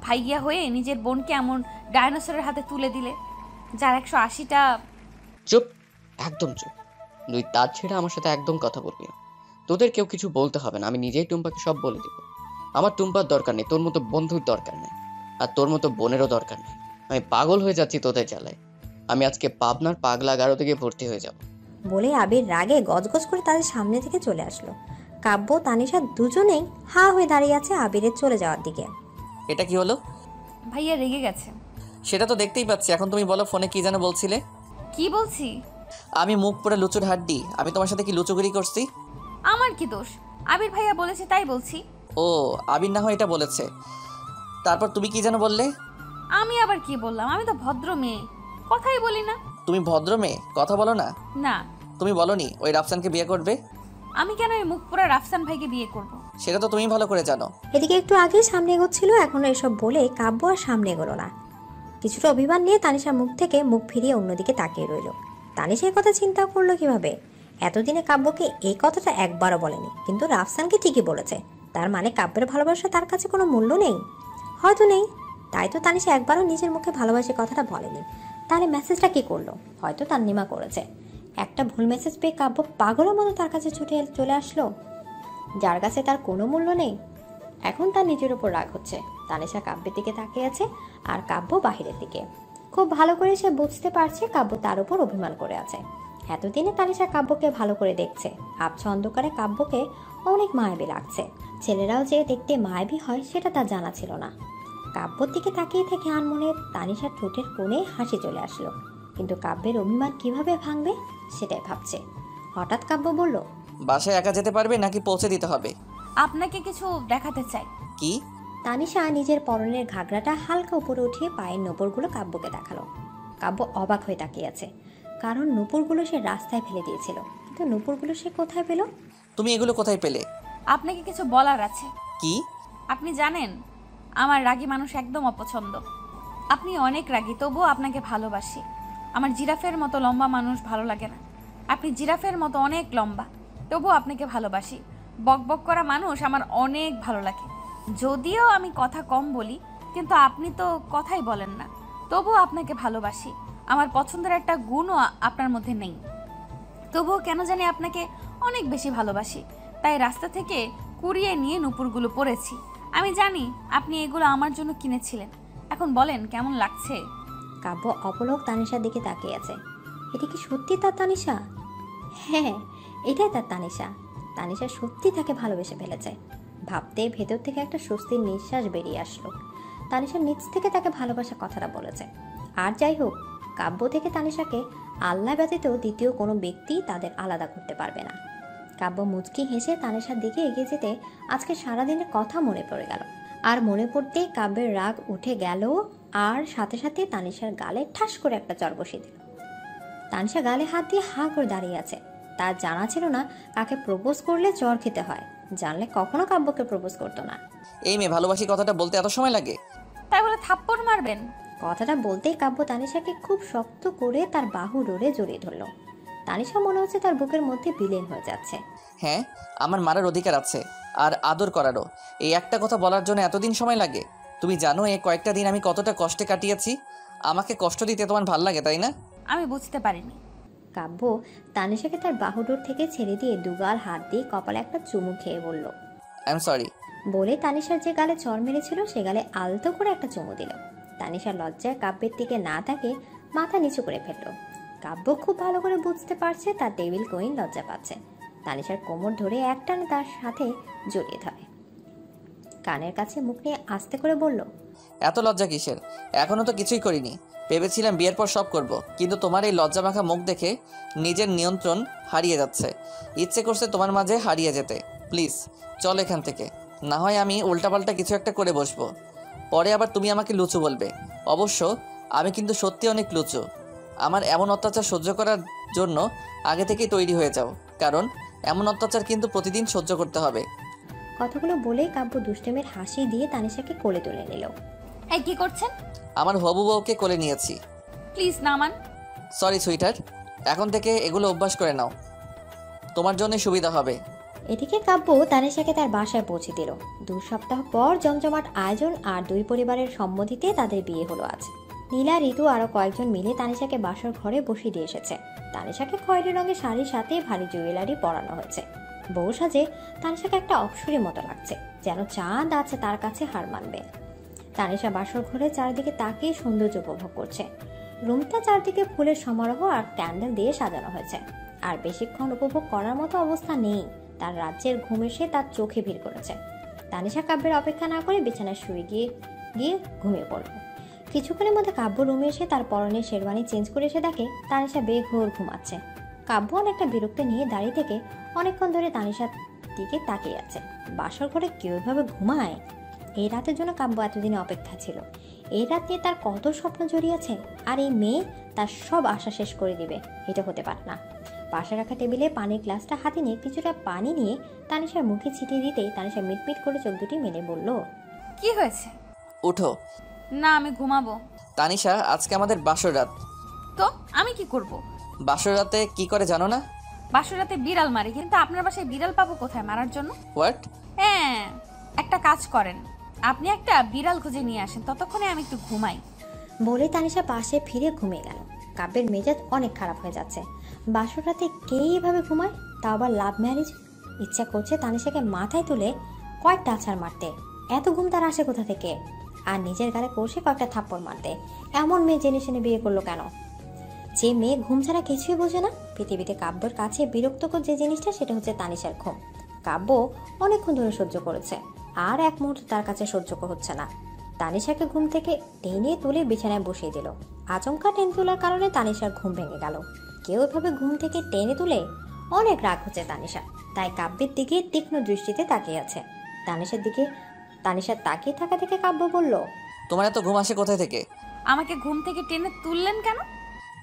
ভাইয়া হয়ে নিজের বোনকে এমন ডাইনোসরের হাতে তুলে দিলে, যার 180টা। চুপ, একদম চুপ। তুই তার ছেড়ে আমার সাথে একদম কথা বলবি না। তোদের কেউ কিছু বলতে হবে না, আমি নিজেই টুম্পাকে সব বলে দিব। আমার টুম্পার দরকার নেই, তোর মতো বন্ধুর দরকার নেই, আর তোর মতো বোনেরও দরকার নেই। আমি পাগল হয়ে যাচ্ছি তোদের জ্বালায়। আমি আজকে পাবনার পাগলা গারো থেকে ভর্তি হয়ে যাব। বলে আবির রাগে গজগজ করে তাদের সামনে থেকে চলে আসলো। কাব্য তানিশা দুজনেই হা হয়ে দাঁড়িয়ে আছে আবিরের চলে যাওয়ার দিকে। এটা কি হলো? ভাইয়া রেগে গেছে। সেটা তো দেখতেই পাচ্ছি। এখন তুমি বলো, ফোনে কি যেন বলছিলে? কি বলছি? আমি মুখ পুরো লুচুর হাড্ডি, আমি তোমার সাথে কি লুচুগিরি করছি? আমার কি দোষ? আবির ভাইয়া বলেছে তাই বলছি। ও, আবির না হয় এটা বলেছে। তারপর তুমি কি যেন বললে? আমি আবার কি বললাম? আমি তো ভদ্র মেয়ে, কথাই বলি না। তুমি ভদ্র মেয়ে, কথা বলো না? না। তুমি বলনি ওই রাফসানকে বিয়ে করবে? আমি কেন এই মুখ পোড়া রাফসান ভাইকে বিয়ে করব? সেটা তো তুমি ভালো করে জানো। এদিকে একটু আগে সামনে এগোচ্ছিল, এখন এসব বলে কাব্য আর সামনে এগোলো না। কিছুটা অভিমান নিয়ে তানিশার মুখ থেকে মুখ ফিরিয়ে অন্যদিকে তাকিয়ে রইল। তানিশা এই কথা চিন্তা করলো কিভাবে? এতদিনে কাব্যকে এই কথাটা একবারও বলেনি, কিন্তু রাফসানকে ঠিকই বলেছে। তার মানে কাব্যের ভালোবাসা তার কাছে কোনো মূল্য নেই? হয়তো নেই, তাই তো তানিশা একবারও নিজের মুখে ভালোবাসে কথাটা বলেনি। তাহলে মেসেজটা কি করলো? হয়তো তান্নিমা করেছে। একটা ভুল মেসেজ পেয়ে কাব্য পাগলের মতো তার কাছে ছুটে চলে আসলো, যার কাছে তার কোনো মূল্য নেই। এখন তার নিজের উপর রাগ হচ্ছে। তানিশা কাব্যের দিকে তাকিয়ে আছে আর কাব্য বাহিরের দিকে। খুব ভালো করে সে বুঝতে পারছে কাব্য তার উপর অভিমান করে আছে। এতদিনে তানিশা কাব্যকে ভালো করে দেখছে। আবছা অন্ধকারে কাব্যকে অনেক মায়াবী লাগছে। ছেলেরাও যে দেখতে মায়াবী হয় সেটা তার জানা ছিল না। কাব্যর দিকে তাকিয়ে থেকে আনমনে তানিশার ঠোঁটের কোণে হাসি চলে আসলো, কিন্তু কাব্যের অভিমান কিভাবে ভাঙবে সেটাই ভাবছে। হঠাৎ কাব্য বলল, বাসায় একা যেতে পারবে নাকি পৌঁছে দিতে হবে? আপনাকে কিছু দেখাতে চাই। কি? তানিশা নিজের পরনের ঘাগরাটা হালকা উপরে উঠিয়ে পায়ের নূপুরগুলো কাব্যকে দেখালো। কাব্য অবাক হয়ে তাকিয়ে আছে, কারণ নূপুরগুলো সে রাস্তায় ফেলে দিয়েছিল, কিন্তু নূপুরগুলো সে কোথায় পেল? তুমি এগুলো কোথায় পেলে? আপনাকে কিছু বলার আছে। কি? আপনি জানেন আমার রাগী মানুষ একদম অপছন্দ। আপনি অনেক রাগী, তবুও আপনাকে ভালোবাসি। আমার জিরাফের মতো লম্বা মানুষ ভালো লাগে না। আপনি জিরাফের মতো অনেক লম্বা, তবুও আপনাকে ভালোবাসি। বক বক করা মানুষ আমার অনেক ভালো লাগে। যদিও আমি কথা কম বলি, কিন্তু আপনি তো কথাই বলেন না, তবুও আপনাকে ভালোবাসি। আমার পছন্দের একটা গুণও আপনার মধ্যে নেই, তবুও কেন জানি আপনাকে অনেক বেশি ভালোবাসি। তাই রাস্তা থেকে কুড়িয়ে নিয়ে নূপুরগুলো পরেছি। আমি জানি আপনি এগুলো আমার জন্য কিনেছিলেন। এখন বলেন কেমন লাগছে? কাব্য অপলক তানিশার দিকে তাকিয়ে আছে। এটা কি সত্যি তার তানিশা? হ্যাঁ, এটাই তার তানিশা। তানিশা সত্যি তাকে ভালোবেসে ফেলেছে। ভাবতে ভেতর থেকে একটা স্বস্তির নিঃশ্বাস বেরিয়ে আসলো। তানিশার নিচ থেকে তাকে ভালোবাসা কথাটা বলেছে। আর যাই হোক, কাব্য থেকে তানিশাকে আল্লাহ ব্যতীত দ্বিতীয় কোনো ব্যক্তি তাদের আলাদা করতে পারবে না। কাব্য মুচকি হেসে তানিশার দিকে এগিয়ে যেতে আজকে সারাদিনের কথা মনে পড়ে গেল। আর মনে পড়তেই কাব্যের রাগ উঠে গেল, আর সাথে সাথে তানিশার গালে ঠাস করে একটা চর বসিয়ে দিল। তানিশা গালে হাত দিয়ে হা করে দাঁড়িয়ে আছে। তার জানা ছিল না কাকে প্রপোজ করলে চর খেতে হয়। জানলে কখনো কাব্যকে প্রপোজ করতো না। এই মেয়ে ভালোবাসি কথাটা বলতে এত সময় লাগে? তাই বলে থাপ্পড় মারবেন? কথাটা বলতেই কাব্য তানিশাকে খুব শক্ত করে তার বাহু ডোরে জড়িয়ে ধরলো। তানিশা মনে হচ্ছে তার বুকের মধ্যে বিলীন হয়ে যাচ্ছে। হ্যাঁ, আমার মারার অধিকার আছে, আর আদর করারও। এই একটা কথা বলার জন্য এতদিন সময় লাগে? তুমি জানো এই কয়েকটা দিন আমি কতটা কষ্টে কাটিয়েছি? আমাকে কষ্ট দিতে তোমার ভাল লাগে তাই না? আমি বুঝতে পারিনি। কাব্য তানিশাকে তার বাহুডোর থেকে ছেড়ে দিয়ে দুগাল হাত দিয়ে কপালে একটা চুমু খেয়ে বলল, আই এম সরি। বলে তানিশার যে গালে চড় মেরেছিল সে গালে আলতো করে একটা চুমু দিল। তানিশার লজ্জায় কাব্যের দিকে না তাকে মাথা নিচু করে ফেলল। কাব্য খুব ভালো করে বুঝতে পারছে তার ডেভিল কুইন লজ্জা পাচ্ছে। তানিশার কোমর ধরে একটানে তার সাথে জড়িয়ে ধরে, কানের কাছে মুখ নিয়ে আস্তে করে বলল, এত লজ্জা কিসের? এখনো তো কিছুই করিনি। ভেবেছিলাম বিয়ের পর সব করব, কিন্তু তোমার এই লজ্জা মাখা মুখ দেখে নিজের নিয়ন্ত্রণ হারিয়ে যাচ্ছে। ইচ্ছে করছে তোমার মাঝে হারিয়ে যেতে। প্লিজ চল এখান থেকে, না হয় আমি উল্টাপাল্টা কিছু একটা করে বসবো। পরে আবার তুমি আমাকে লুচু বলবে। অবশ্য আমি কিন্তু সত্যি অনেক লুচু। আমার এমন অত্যাচার সহ্য করার জন্য আগে থেকেই তৈরি হয়ে যাও, কারণ এমন অত্যাচার কিন্তু প্রতিদিন সহ্য করতে হবে। কথাগুলো বলেই কাব্য দুষ্টুমের হাসি দিয়ে তানিশাকে কোলে তুলে নিল। এই কি করছেন? আমার হবু বউকে কোলে নিয়েছি। প্লিজ নামান। সরি সুইটার, এখন থেকে এগুলো অভ্যাস করে নাও, তোমার জন্য সুবিধা হবে। এদিকে কাব্য তানিশাকে তার বাসায় পৌঁছে দিল। 2 সপ্তাহ পর জমজমাট আয়োজন আর 2 পরিবারের সম্মতিতে তাদের বিয়ে হলো আজ। নীলা, ঋতু আরো কয়েকজন মিলে তানিশাকে বাসার ঘরে বসিয়ে দিয়ে এসেছে। তানিশাকে খয়েরি রঙের শাড়ির সাথে ভারী জুয়েলারি পরানো হয়েছে। বউ সাজে তানিশাকে একটা অপসরীর মতো লাগছে, যেন চাঁদ আছে তার কাছে হার মানবে। তানিশা বাসর ঘরে চারদিকে তাকিয়ে সৌন্দর্য উপভোগ করছে। রুমটা চারদিকে ফুলের সমারোহ আর ক্যান্ডেল দিয়ে সাজানো হয়েছে। আর বেশিক্ষণ উপভোগ করার মতো অবস্থা নেই। তার রাজ্যের ঘুম এসে তার চোখে ভিড় করেছে। তানিশা কাব্যের অপেক্ষা না করে বিছানায় শুয়ে গিয়ে ঘুমিয়ে পড়ল। কিছুক্ষণের মধ্যে কাব্য রুমে এসে তার পরনে শেরওয়ানি চেঞ্জ করে এসে দেখে তানিশা বেঘোর ঘুমাচ্ছে। কাব্য অনেকটা বিরক্ত নিয়ে দাঁড়িয়ে থেকে অনেকক্ষণ ধরে তানিশার দিকে তাকিয়ে আছে। বাসর ঘরে কেউ এভাবে ঘুমায়? এই রাতের জন্য কাব্য এতদিনে অপেক্ষা ছিল। এই রাত নিয়ে তার কত স্বপ্ন জড়িয়েছে, আর এই মেয়ে তার সব আশা শেষ করে দিবে, এটা হতে পারে না। পাশে রাখা টেবিলে পানির গ্লাসটা হাতে নিয়ে কিছুটা পানি নিয়ে তানিশার মুখে ছিটিয়ে দিতেই তানিশা মিটমিট করে চোখ দুটি মেলে বলল, কি হয়েছে? উঠো। না, আমি ঘুমাবো। তানিশা, আজকে আমাদের বাসর রাত। তো আমি কি করব? বাসর রাতে কি করে জানো না? বাসর রাতে বিড়াল মারি, কিন্তু আপনার বাসায় বিড়াল পাবো কোথায় মারার জন্য? হোয়াট? হ্যাঁ, একটা কাজ করেন, আপনি একটা বিড়াল খুঁজে নিয়ে আসেন, ততক্ষণে আমি একটু ঘুমাই। বলে তানিশা পাশে ফিরে ঘুমিয়ে গেল। কাব্যের মেজাজ অনেক খারাপ হয়ে যাচ্ছে। বাসর রাতে কে এভাবে ঘুমায়, তা আবার লাভ ম্যারেজ? ইচ্ছা করছে তানিশাকে মাথায় তুলে কয়েকটা আছাড় মারতে। এত ঘুম তার আসে কোথা থেকে? আর নিজের গালে কষে কয়েকটা থাপ্পড় মারতে। এমন মেয়ে জেনে শুনে বিয়ে করলো কেন? যে মেয়ে ঘুম ছাড়া কিছুই বোঝে না। পৃথিবীতে কাব্যর কাছে বিরক্তকর যে জিনিসটা সেটা হচ্ছে তানিশার ঘুম। কাব্য অনেকক্ষণ ধরে সহ্য করেছে, আর এক মুহূর্ত তার কাছে সহ্য হচ্ছে না। তানিশাকে ঘুম থেকে টেনে তুলে বিছানায় বসিয়ে দিল। আচমকা টেনে তোলার কারণে তানিশার ঘুম ভেঙে গেল। কেউ এভাবে ঘুম থেকে টেনে তুলে? অনেক রাগ হচ্ছে তানিশা, তাই কাব্যের দিকে তীক্ষ্ণ দৃষ্টিতে তাকিয়ে আছে। তানিশার তাকিয়ে থাকা থেকে কাব্য বলল, তোমার এত ঘুম আসে কোথায় থেকে? আমাকে ঘুম থেকে টেনে তুললেন কেন?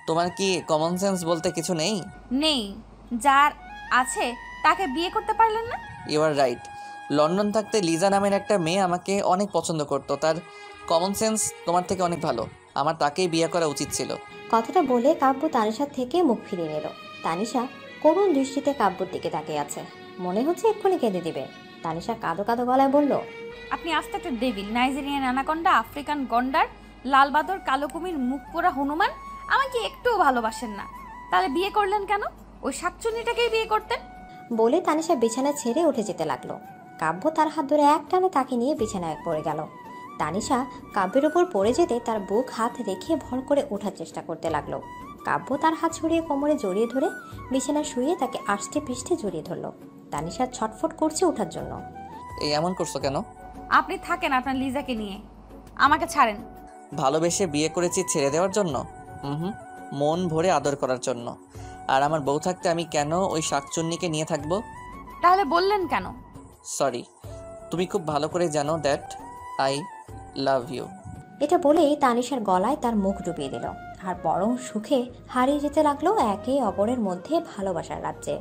তোমার কি কমন সেন্স বলতে কিছু নেই? নেই, যার আছে তাকে বিয়ে করতে পারলেন না? You R right. লন্ডন থাকতে লিজা নামের একটা মেয়ে আমাকে অনেক পছন্দ করতো। তার কমন সেন্স তোমার থেকে অনেক ভালো। আমার তাকেই বিয়ে করা উচিত ছিল। কথাটা বলে কাব্য তানিশার থেকে মুখ ফিরিয়ে নিল। তানিশা করুণ দৃষ্টিতে কাব্যর দিকে তাকিয়ে আছে, মনে হচ্ছে এক্ষুনি কেঁদে দিবে। তানিশা কাঁদো কাঁদো গলায় বলল, আপনি আস্তে একটা ডেভিল, নাইজেরিয়ান অ্যানাকন্ডা, আফ্রিকান গন্ডার, লাল বাদর, কালো কুমির, মুখ পোড়া হনুমান। আমাকে একটুও ভালোবাসেন না, তাহলে বিয়ে করলেন কেন? ওই শাকচুন্নিটাকেই বিয়ে করতেন। বলে তানিশা বিছানা ছেড়ে উঠে যেতে লাগলো। কাব্য তার হাত ধরে এক টানে তাকে নিয়ে বিছানায় পড়ে গেল। তানিশা কাব্যের উপর পড়ে যেতে তার বুক হাত রেখে ভর করে ওঠার চেষ্টা করতে লাগলো। কাব্য তার হাত ছড়িয়ে কোমরে জড়িয়ে ধরে বিছানায় শুয়ে তাকে আষ্টে পৃষ্ঠে জড়িয়ে ধরলো। তানিশা ছটফট করছে ওঠার জন্য। এই এমন করছো কেন? আপনি থাকেন আপনার লিজাকে নিয়ে, আমাকে ছাড়েন। ভালোবেসে বিয়ে করেছি ছেড়ে দেওয়ার জন্য? মন ভরে আদর করার জন্য। আর আমার বউ থাকতে আমি কেন ওই শাকচুন্নিকে নিয়ে থাকবো? তাহলে বললেন কেন? সরি, তুমি খুব ভালো করে জানো দ্যাট আই লাভ ইউ। এটা বলেই তানিশার গলায় তার মুখ ডুবিয়ে দিল, আর বরং সুখে হারিয়ে যেতে লাগলো একে অপরের মধ্যে ভালোবাসার রাজ্যে।